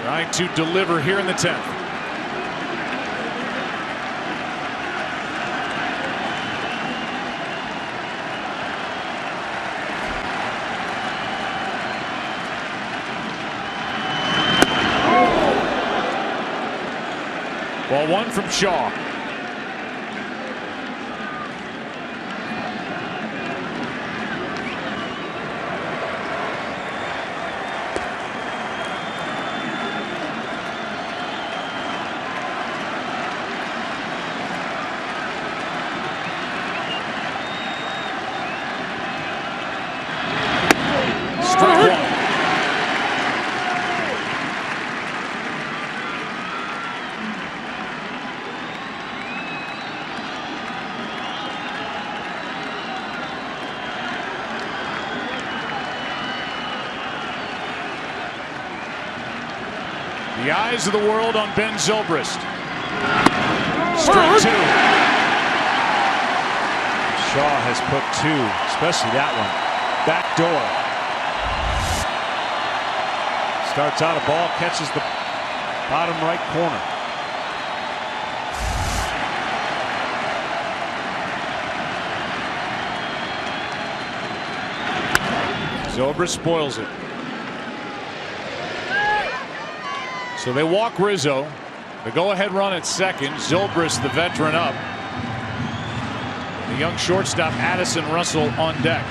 Trying to deliver here in the 10th. Ball 1 from Shaw. The eyes of the world on Ben Zobrist. Strike two. Shaw has put 2, especially that one. Back door. Starts out a ball, catches the bottom right corner. Zobrist spoils it. So they walk Rizzo. The go-ahead run at second. Zobrist, the veteran, up. The young shortstop Addison Russell on deck.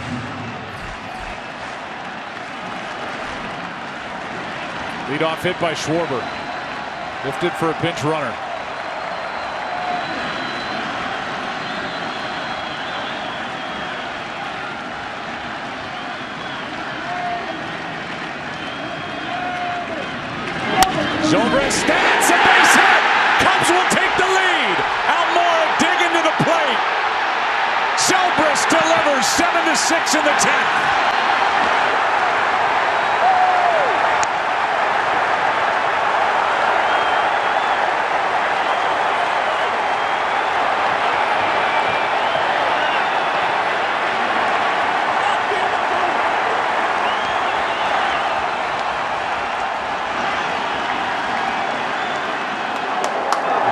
Leadoff hit by Schwarber. Lifted for a pinch runner. Zobrist, that's a base hit. Cubs will take the lead. Almora digging to the plate. Zobrist delivers 7-6 in the 10th.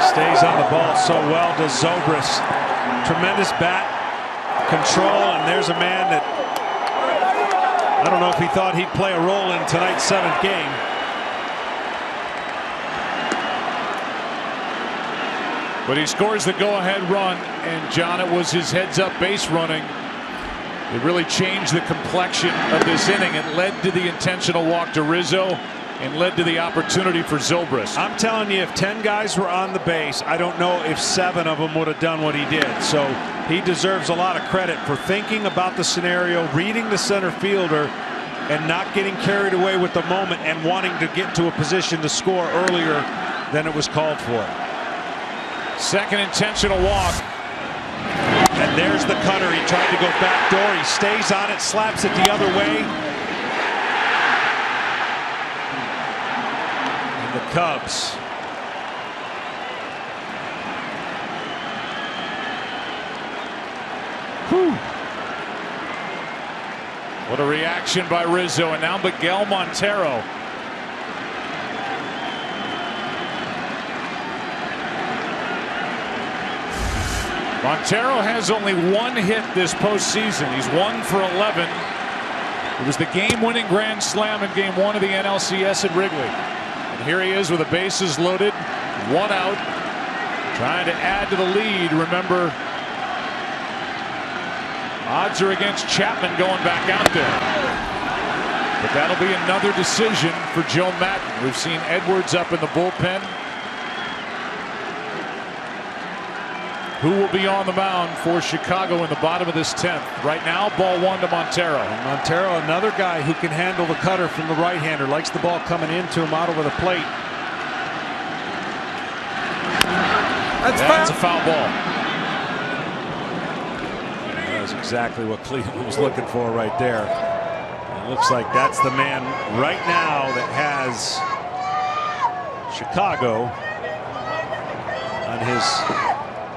Stays on the ball so well does Zobrist. Tremendous bat control, and there's a man that I don't know if he thought he'd play a role in tonight's 7th game. But he scores the go-ahead run, and John, it was his heads-up base running. It really changed the complexion of this inning. It led to the intentional walk to Rizzo and led to the opportunity for Zobrist. I'm telling you, if 10 guys were on the base, I don't know if 7 of them would have done what he did. So he deserves a lot of credit for thinking about the scenario, reading the center fielder, and not getting carried away with the moment and wanting to get to a position to score earlier than it was called for. Second intentional walk. And there's the cutter. He tried to go back door. He stays on it, slaps it the other way. The Cubs What a reaction by Rizzo, and now Miguel Montero. Montero has only 1 hit this postseason. He's 1 for 11. It was the game-winning grand slam in Game 1 of the NLCS at Wrigley. And here he is with the bases loaded, 1 out, trying to add to the lead. Remember, odds are against Chapman going back out there. But that'll be another decision for Joe Maddon. We've seen Edwards up in the bullpen. Who will be on the mound for Chicago in the bottom of this 10th? Right now, ball 1 to Montero. And Montero, another guy who can handle the cutter from the right-hander. Likes the ball coming into him out over the plate. That's a foul ball. That was exactly what Cleveland was looking for right there. It looks like that's the man right now that has Chicago on his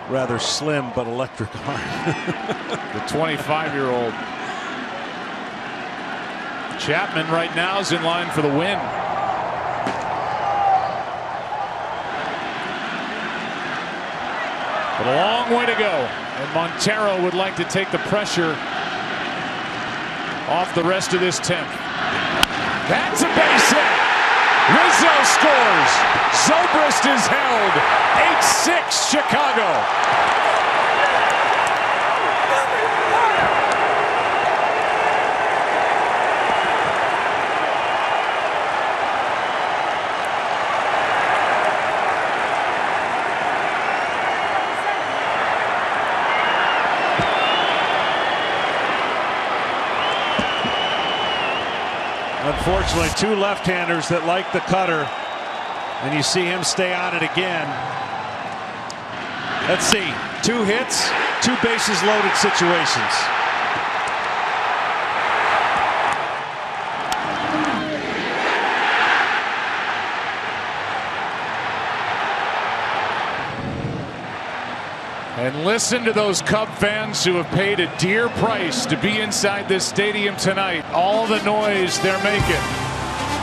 rather slim but electric arm. The 25-year-old. Chapman right now is in line for the win. But a long way to go, and Montero would like to take the pressure off the rest of this 10th. That's a base hit. Rizzo scores. Zobrist is held. 8-6 Chicago. Unfortunately, 2 left-handers that like the cutter, and you see him stay on it again. Let's see, 2 hits, 2 bases loaded situations. And listen to those Cub fans who have paid a dear price to be inside this stadium tonight. All the noise they're making.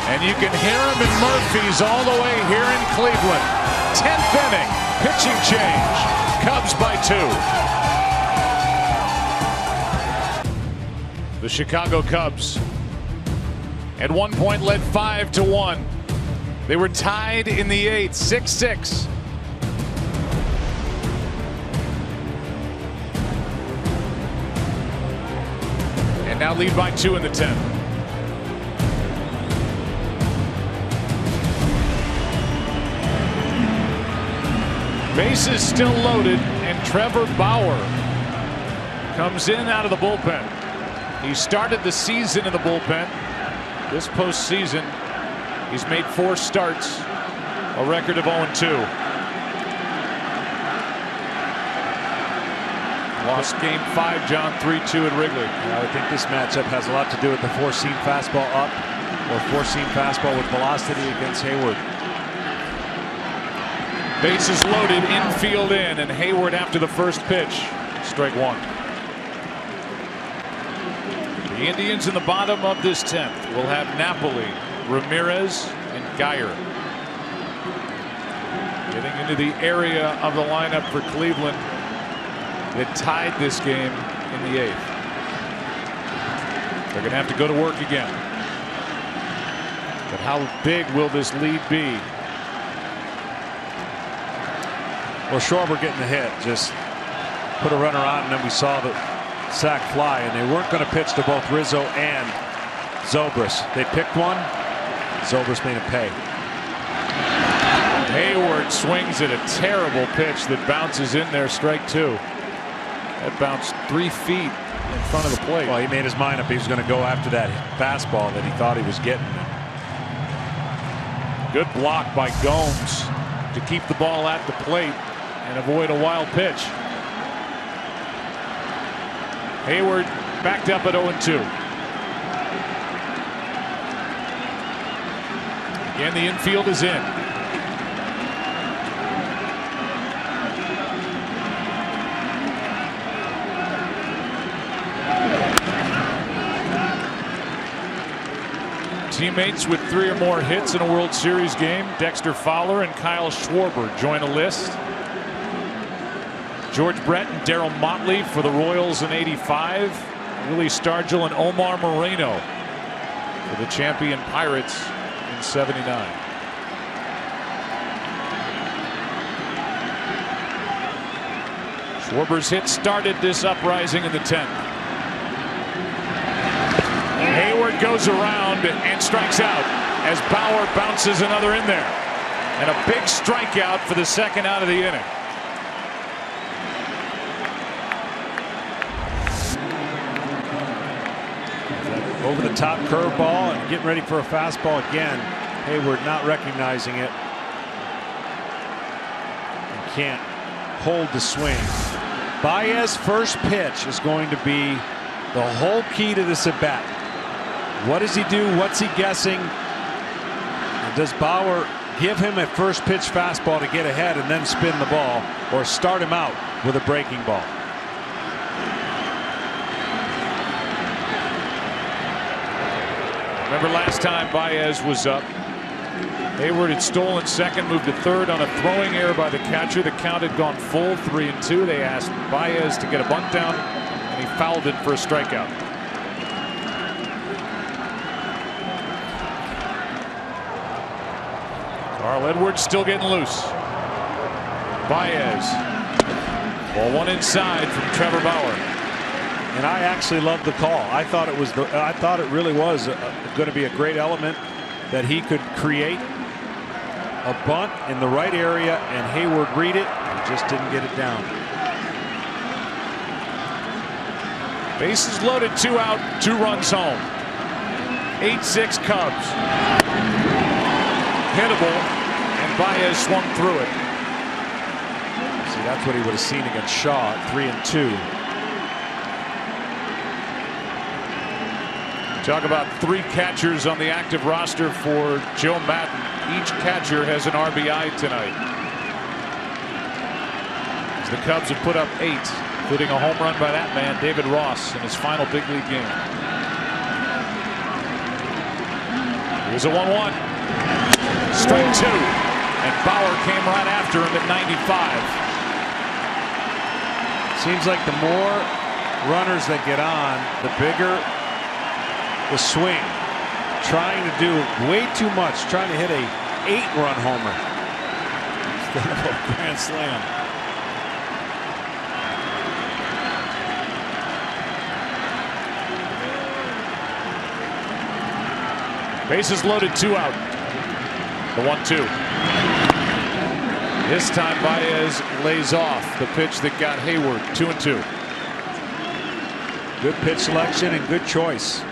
And you can hear them in Murphy's all the way here in Cleveland. 10th inning, pitching change. Cubs by 2. The Chicago Cubs at one point led 5-1. They were tied in the 8th, 6-6. And now lead by 2 in the 10th. Bases still loaded, and Trevor Bauer comes in out of the bullpen. He started the season in the bullpen. This postseason, he's made 4 starts, a record of 0-2. Lost game 5, John, 3-2 at Wrigley. I would think this matchup has a lot to do with the 4-seam fastball up or 4-seam fastball with velocity against Hayward. Bases loaded, infield in, and Hayward after the first pitch. Strike 1. The Indians in the bottom of this 10th will have Napoli, Ramirez, and Geyer. Getting into the area of the lineup for Cleveland that tied this game in the 8th. They're going to have to go to work again. But how big will this lead be? Well, Schwarber getting the hit, just put a runner on, and then we saw the sac fly, and they weren't going to pitch to both Rizzo and Zobrist. They picked one. Zobrist made him pay. Hayward swings at a terrible pitch that bounces in there, strike 2. That bounced 3 feet in front of the plate. Well, he made his mind up. He was going to go after that fastball that he thought he was getting. Good block by Gomes to keep the ball at the plate and avoid a wild pitch. Hayward backed up at 0-2. Again, the infield is in. Teammates with 3 or more hits in a World Series game, Dexter Fowler and Kyle Schwarber join a list. George Brett and Darryl Motley for the Royals in '85. Willie Stargell and Omar Moreno for the champion Pirates in '79. Schwarber's hit started this uprising in the 10th. Hayward goes around and strikes out as Bauer bounces another in there. And a big strikeout for the second out of the inning. Over the top curveball and getting ready for a fastball again. Hayward not recognizing it. And can't hold the swing. Baez's first pitch is going to be the whole key to this at bat. What does he do? What's he guessing? And does Bauer give him a first pitch fastball to get ahead and then spin the ball, or start him out with a breaking ball? Remember last time Baez was up, Hayward had stolen second, moved to third on a throwing error by the catcher. The count had gone full, 3-2. They asked Baez to get a bunt down, and he fouled it for a strikeout. Carl Edwards still getting loose. Baez. Ball 1 inside from Trevor Bauer. And I actually loved the call. I thought it was. I thought it really was going to be a great element that he could create a bunt in the right area, and Hayward read it and just didn't get it down. Bases loaded, 2 out, 2 runs home. 8-6 Cubs. Hittable, and Baez swung through it. See, that's what he would have seen against Shaw at 3-2. Talk about 3 catchers on the active roster for Joe Madden. Each catcher has an RBI tonight. as the Cubs have put up 8, including a home run by that man, David Ross, in his final big league game. Here's a 1-1. Strike 2. And Bauer came right after him at 95. Seems like the more runners that get on, the bigger the swing. Trying to do way too much, trying to hit a 8-run homer instead of a grand slam. Bases loaded, 2 out. The 1-2. This time Baez lays off the pitch that got Hayward. 2-2. Good pitch selection and good choice.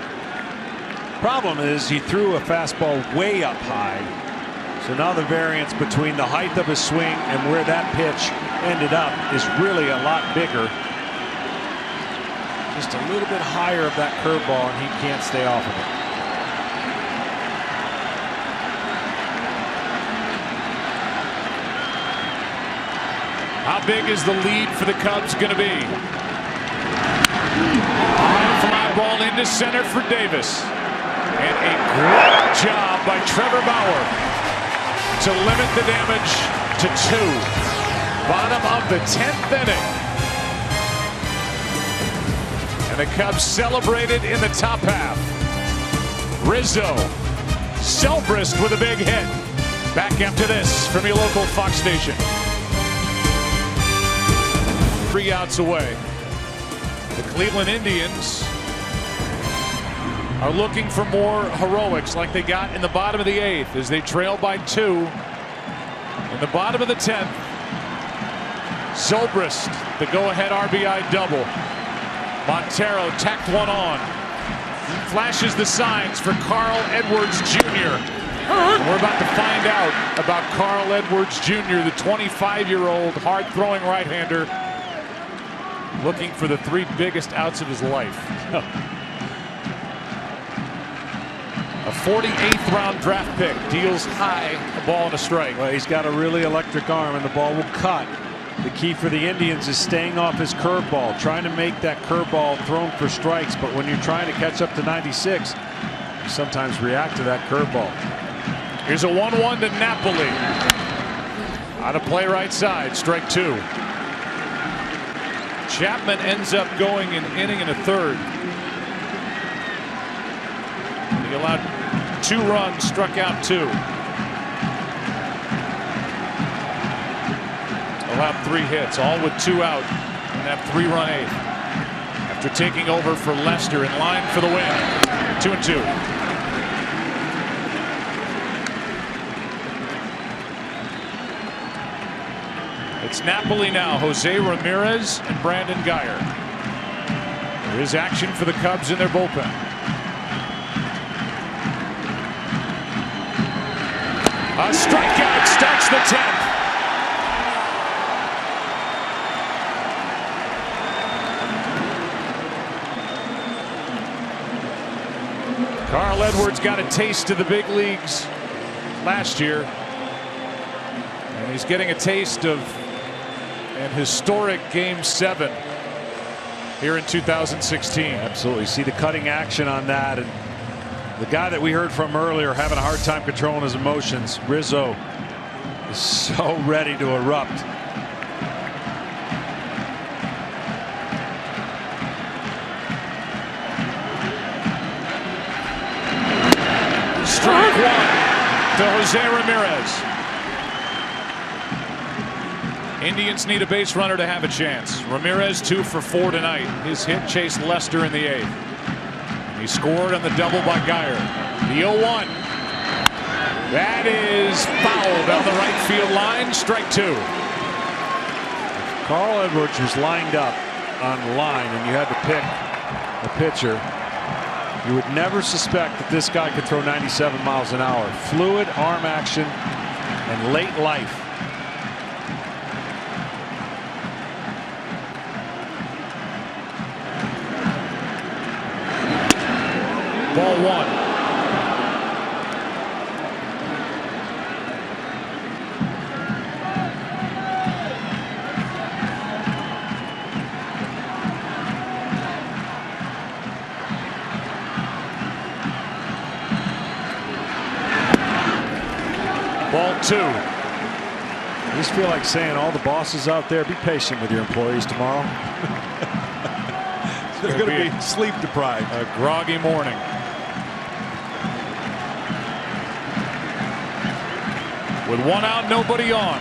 Problem is he threw a fastball way up high. So now the variance between the height of his swing and where that pitch ended up is really a lot bigger. Just a little bit higher of that curveball and he can't stay off of it. How big is the lead for the Cubs going to be? High fly ball into center for Davis. And a great job by Trevor Bauer to limit the damage to 2. Bottom of the 10th inning. And the Cubs celebrated in the top half. Rizzo, Zobrist with a big hit. Back after this from your local Fox station. 3 outs away. The Cleveland Indians are looking for more heroics like they got in the bottom of the 8th as they trail by 2. In the bottom of the 10th, Zobrist, the go-ahead RBI double. Montero tacked one on. Flashes the signs for Carl Edwards Jr. We're about to find out about Carl Edwards Jr., the 25-year-old hard-throwing right-hander, looking for the 3 biggest outs of his life. A 48th round draft pick deals high, a ball and a strike. Well, he's got a really electric arm and the ball will cut. The key for the Indians is staying off his curveball, trying to make that curveball thrown for strikes. But when you're trying to catch up to 96, you sometimes react to that curveball. Here's a 1-1 to Napoli. Out of play right side, strike 2. Chapman ends up going an inning and a third. He allowed 2 runs, struck out 2. Allowed 3 hits, all with 2 out in that 3-run 8th. After taking over for Lester, in line for the win. 2-2. It's Napoli now. Jose Ramirez and Brandon Guyer. There is action for the Cubs in their bullpen. A strikeout starts the 10th. Carl Edwards got a taste of the big leagues last year. And he's getting a taste of an historic Game 7 here in 2016. Absolutely. See the cutting action on that. And the guy that we heard from earlier having a hard time controlling his emotions, Rizzo, is so ready to erupt. Strike 1 to Jose Ramirez. Indians need a base runner to have a chance. Ramirez 2 for 4 tonight. His hit chased Lester in the 8th. He scored on the double by Guyer. The 0-1. That is foul down the right field line. Strike 2. Carl Edwards was lined up on the line and you had to pick a pitcher. You would never suspect that this guy could throw 97 miles an hour. Fluid arm action and late life. Ball 1. Ball 2. I just feel like saying, all the bosses out there, be patient with your employees tomorrow. They're going to be sleep deprived. A groggy morning. With 1 out, nobody on.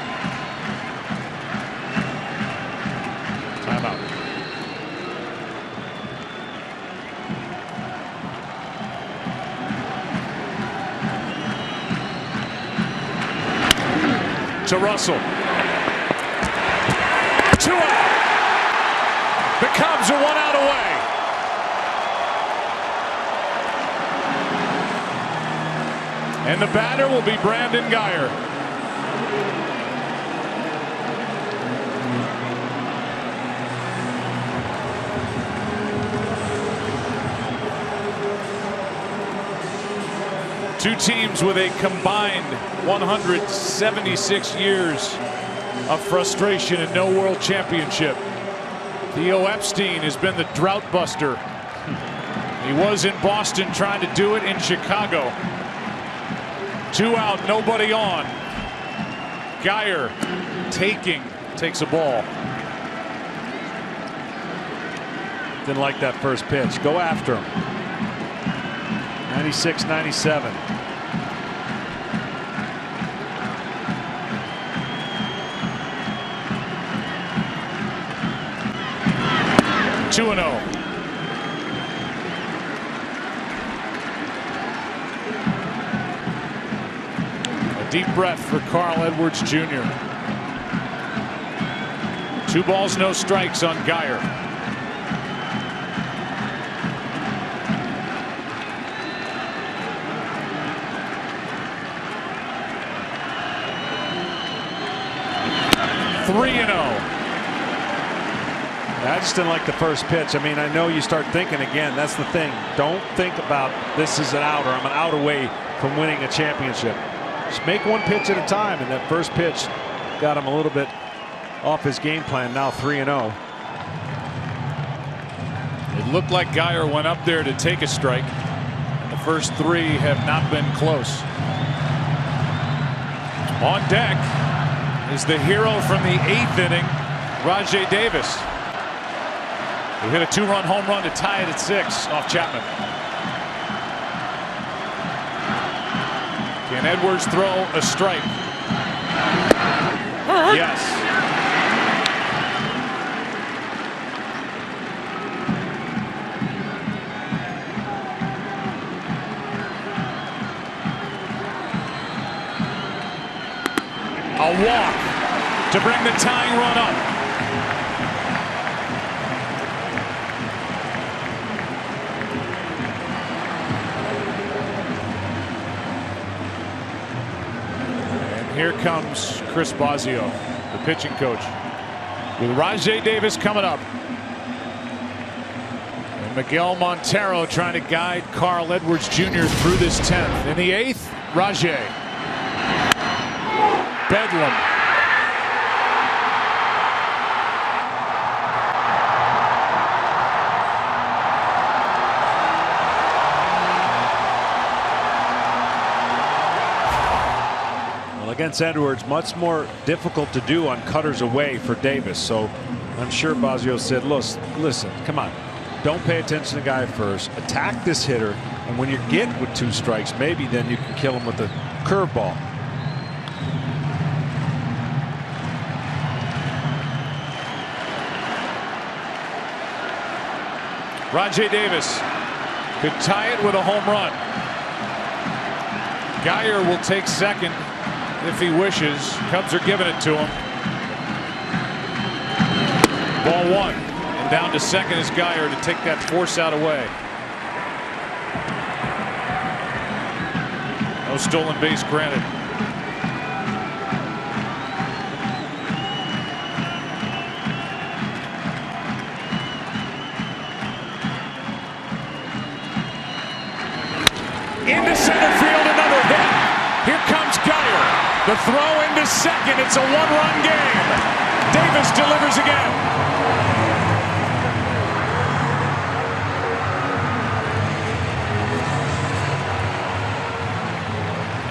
Timeout. To Russell. 2 out. The Cubs are 1 out away. And the batter will be Brandon Guyer. Two teams with a combined 176 years of frustration and no world championship. Theo Epstein has been the drought buster. He was in Boston trying to do it in Chicago. 2 out, nobody on. Guyer takes a ball. Didn't like that first pitch. Go after him. 96-97. Two and 0. A deep breath for Carl Edwards Jr. 2 balls, no strikes on Guyer. Three and 0. I just didn't like the first pitch. I mean, I know you start thinking again. That's the thing. Don't think about this is an out or I'm an out away from winning a championship. Just make 1 pitch at a time. And that first pitch got him a little bit off his game plan. Now 3 and 0. It looked like Guyer went up there to take a strike. The first 3 have not been close. On deck is the hero from the 8th inning, Rajai Davis, who hit a 2-run home run to tie it at 6 off Chapman. Can Edwards throw a strike? Yes. A walk to bring the tying run up. Here comes Chris Bosio, the pitching coach, with Rajai Davis coming up. And Miguel Montero trying to guide Carl Edwards Jr. through this 10th. In the 8th, Rajai. Bedlam. Against Edwards, much more difficult to do on cutters away for Davis. So I'm sure Bosio said, listen, come on, don't pay attention to the guy first. Attack this hitter, and when you get with 2 strikes, maybe then you can kill him with a curveball. Rajai Davis could tie it with a home run. Guyer will take second if he wishes. Cubs are giving it to him. Ball 1. And down to second is Guyer to take that force out away. No stolen base granted. Into center field, another hit. Here comes Guyer. The throw into second. It's a 1-run game. Davis delivers again.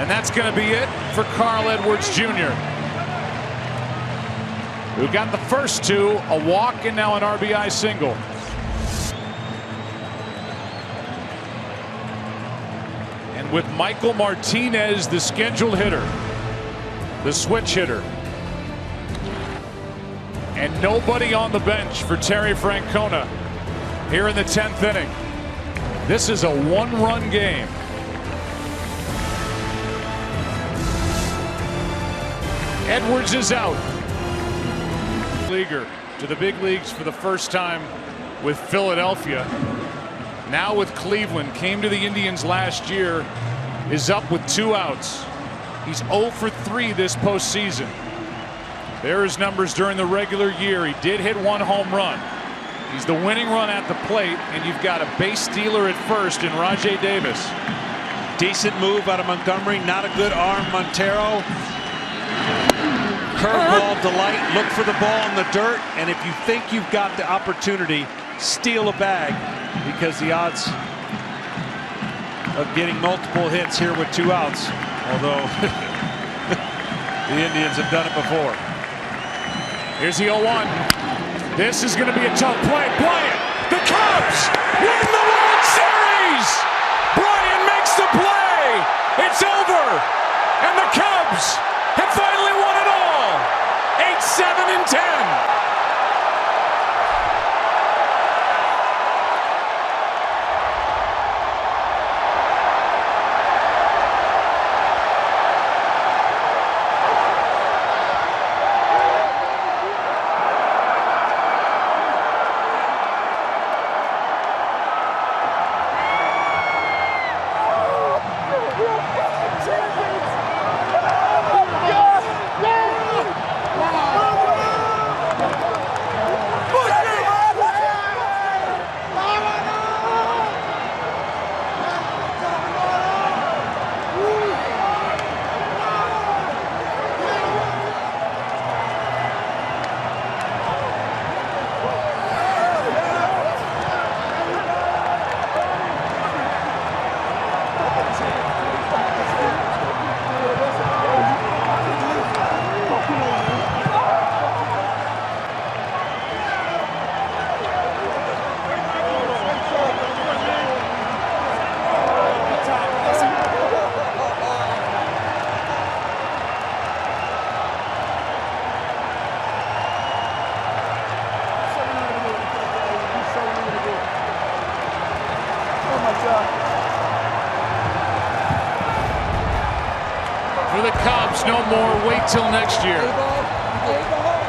And that's going to be it for Carl Edwards Jr., who got the first two, a walk and now an RBI single. And with Michael Martinez, the scheduled hitter, the switch hitter, and nobody on the bench for Terry Francona here in the 10th inning. This is a one-run game. Edwards is out. Leaguer to the big leagues for the first time with Philadelphia. Now with Cleveland, came to the Indians last year, is up with 2 outs. He's 0 for 3 this postseason. There are his numbers during the regular year. He did hit 1 home run. He's the winning run at the plate, and you've got a base stealer at first in Rajai Davis. Decent move out of Montgomery. Not a good arm, Montero. Curveball delight. Look for the ball in the dirt, and if you think you've got the opportunity, steal a bag, because the odds of getting multiple hits here with 2 outs, although the Indians have done it before. Here's the 0-1. This is going to be a tough play. Bryant, the Cubs win the World Series. Bryant makes the play. It's over. And the Cubs have finally won it all. 8-7 and 10. For the Cubs, no more wait till next year.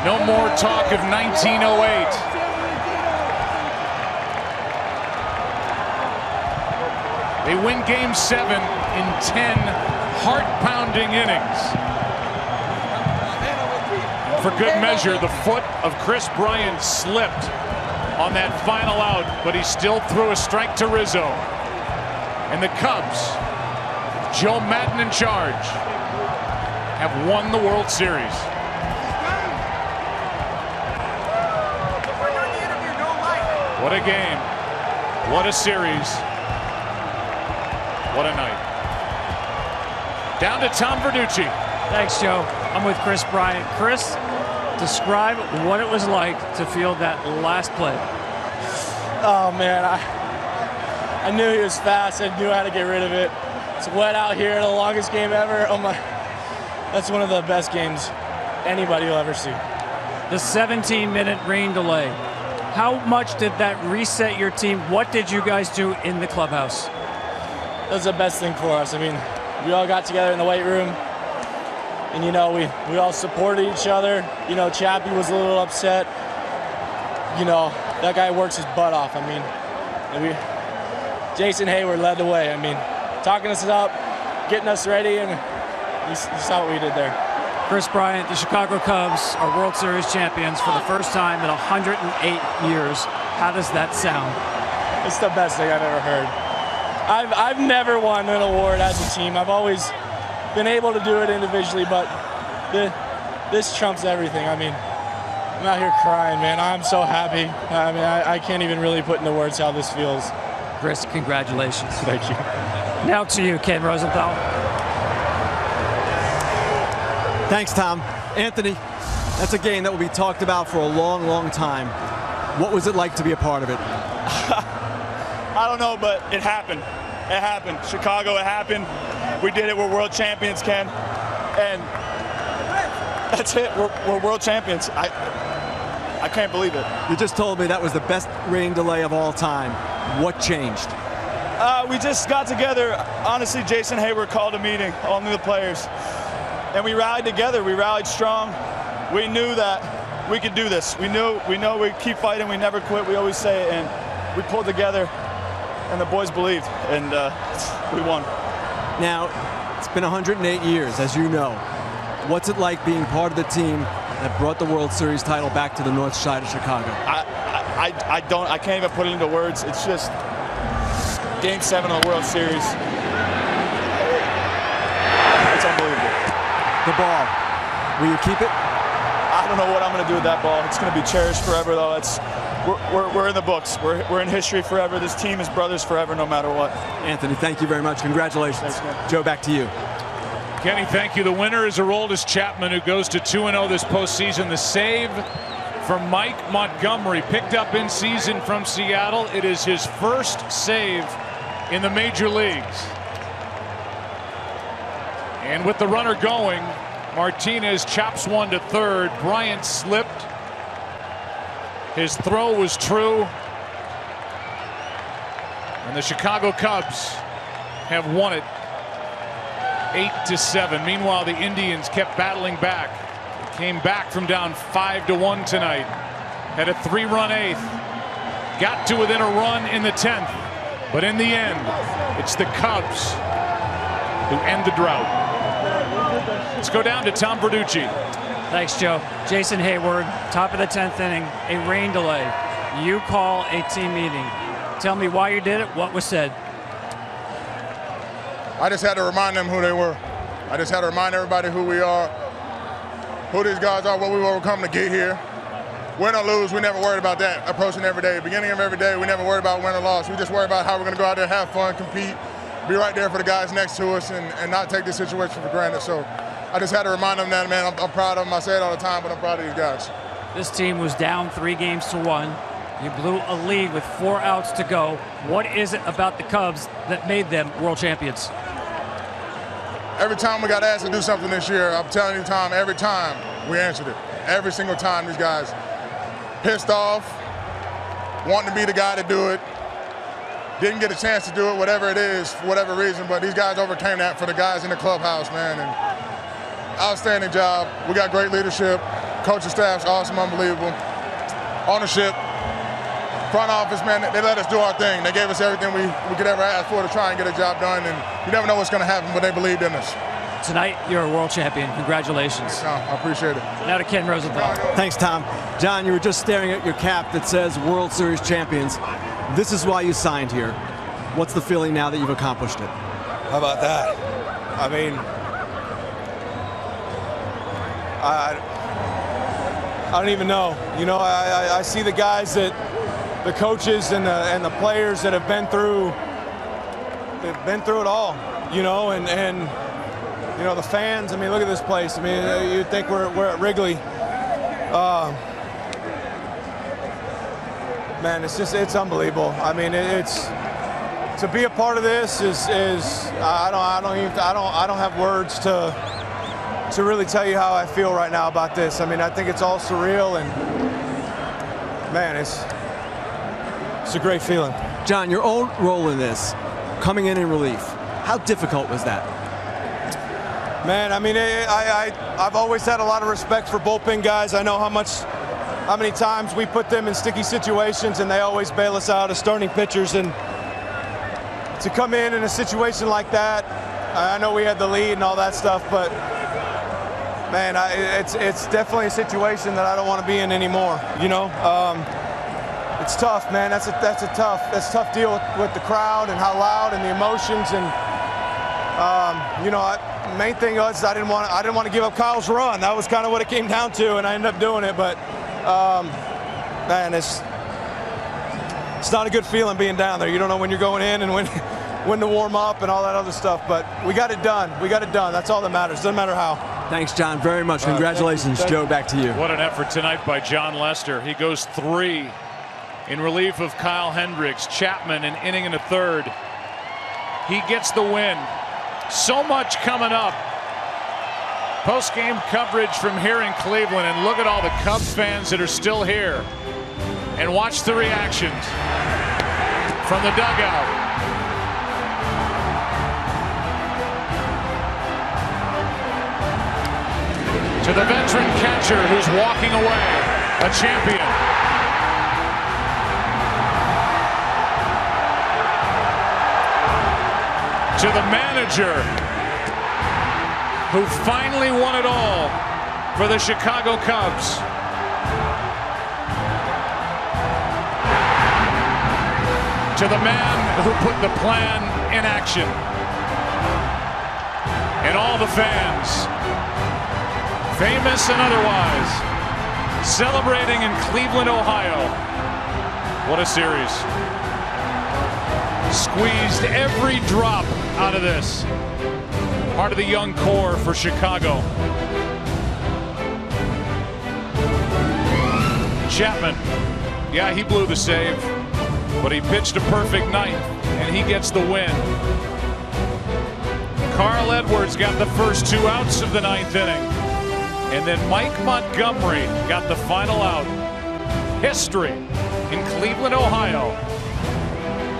No more talk of 1908. They win Game 7 in 10 heart-pounding innings. For good measure, the foot of Chris Bryant slipped on that final out, but he still threw a strike to Rizzo. And the Cubs, Joe Maddon in charge, have won the World Series. What a game. What a series. What a night. Down to Tom Verducci. Thanks, Joe. I'm with Chris Bryant. Chris, describe what it was like to field that last play. Oh, man. I knew he was fast. I knew how to get rid of it. It's wet out here, the longest game ever. Oh, my. That's one of the best games anybody will ever see. The 17-minute rain delay. How much did that reset your team? What did you guys do in the clubhouse? That was the best thing for us. I mean, we all got together in the weight room, and, you know, we all supported each other. You know, Chappie was a little upset. You know, that guy works his butt off. I mean, Jason Hayward led the way. I mean, talking us up, getting us ready, and you saw what we did there. Chris Bryant, the Chicago Cubs are World Series champions for the first time in 108 years. How does that sound? It's the best thing I've ever heard. I've never won an award as a team. I've always been able to do it individually, but this trumps everything. I mean, I'm out here crying, man. I'm so happy. I mean, I can't even really put into words how this feels. Chris, congratulations. Thank you. Now to you, Ken Rosenthal. Thanks, Tom. Anthony, that's a game that will be talked about for a long, long time. What was it like to be a part of it? I don't know, but it happened. It happened. Chicago, it happened. We did it. We're world champions, Ken. And that's it. We're world champions. I can't believe it. You just told me that was the best rain delay of all time. What changed? We just got together. Honestly, Jason Hayward called a meeting, all new players. And we rallied together. We rallied strong. We knew that we could do this. We know we keep fighting. We never quit. We always say it. And we pulled together, and the boys believed. And we won. Now, it's been 108 years, as you know. What's it like being part of the team that brought the World Series title back to the north side of Chicago? I can't even put it into words. It's just Game 7 of the World Series. It's unbelievable. The ball, will you keep it? I don't know what I'm going to do with that ball. It's going to be cherished forever, though. We're in the books. We're in history forever. This team is brothers forever, no matter what. Anthony, thank you very much. Congratulations. Thanks, man. Joe, back to you. Kenny, thank you. The winner is Aroldis Chapman, who goes to 2-0 this postseason. The save from Mike Montgomery, picked up in season from Seattle. It is his first save in the major leagues. And with the runner going, Martinez chops one to third. Bryant slipped. His throw was true. And the Chicago Cubs have won it 8-7. Meanwhile, the Indians kept battling back. Came back from down 5-1 tonight. Had a 3-run eighth. Got to within a run in the 10th. But in the end, it's the Cubs who end the drought. Let's go down to Tom Verducci. Thanks, Joe. Jason Hayward, top of the 10th inning, a rain delay. You call a team meeting. Tell me why you did it, what was said. I just had to remind them who they were. I just had to remind everybody who we are, who these guys are, what we've overcome to get here. Win or lose, we never worried about that approaching every day. Beginning of every day, we never worried about win or loss. We just worry about how we're going to go out there, have fun, compete, be right there for the guys next to us, and not take this situation for granted. So I just had to remind them that, man, I'm proud of them. I say it all the time, but I'm proud of these guys. This team was down 3-1. You blew a lead with 4 outs to go. What is it about the Cubs that made them world champions? Every time we got asked to do something this year, I'm telling you, Tom, every time we answered it. Every single time these guys pissed off, wanting to be the guy to do it, didn't get a chance to do it, whatever it is, for whatever reason, but these guys overcame that for the guys in the clubhouse, man, and outstanding job. We got great leadership. Coaching staff's awesome, unbelievable. Ownership, front office, man, they let us do our thing. They gave us everything we could ever ask for to try and get a job done, and you never know what's going to happen, but they believed in us. Tonight, you're a world champion. Congratulations. No, I appreciate it. Now to Ken Rosenthal. Thanks, Tom. John, you were just staring at your cap that says World Series champions. This is why you signed here. What's the feeling now that you've accomplished it? How about that? I mean, I don't even know. You know, I see the guys that, the coaches and the players that have been through it all. You know, and you know, the fans. I mean, look at this place. I mean, you'd think we're at Wrigley. Man, it's unbelievable. I mean, it's to be a part of this is I don't have words to really tell you how I feel right now about this. I mean, I think it's all surreal, and man, it's a great feeling. John, your own role in this, coming in relief, how difficult was that? Man, I mean, I've always had a lot of respect for bullpen guys. I know how many times we put them in sticky situations and they always bail us out as starting pitchers. And to come in a situation like that, I know we had the lead and all that stuff, but man, it's definitely a situation that I don't want to be in anymore. You know, it's tough, man. That's a tough deal with the crowd and how loud and the emotions, and you know, main thing was I didn't want to give up Kyle's run. That was kind of what it came down to, and I ended up doing it. But man, it's not a good feeling being down there. You don't know when you're going in and when to warm up and all that other stuff. But we got it done. We got it done. That's all that matters. Doesn't matter how. Thanks, John, very much. Congratulations. Thank you. Joe, back to you. What an effort tonight by John Lester. He goes 3 in relief of Kyle Hendricks. Chapman an inning and a third. He gets the win. So much coming up. Post-game coverage from here in Cleveland, and look at all the Cubs fans that are still here. And watch the reactions from the dugout. To the veteran catcher who's walking away, a champion. To the manager who finally won it all for the Chicago Cubs. To the man who put the plan in action. And all the fans, famous and otherwise, celebrating in Cleveland, Ohio. What a series. Squeezed every drop out of this. Part of the young core for Chicago. Chapman, yeah, he blew the save, but he pitched a perfect ninth, and he gets the win. Carl Edwards got the first 2 outs of the 9th inning. And then Mike Montgomery got the final out. History in Cleveland, Ohio.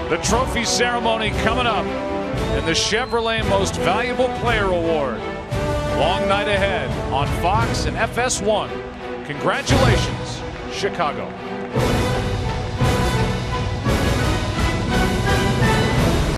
The trophy ceremony coming up, and the Chevrolet Most Valuable Player Award. Long night ahead on Fox and FS1. Congratulations, Chicago.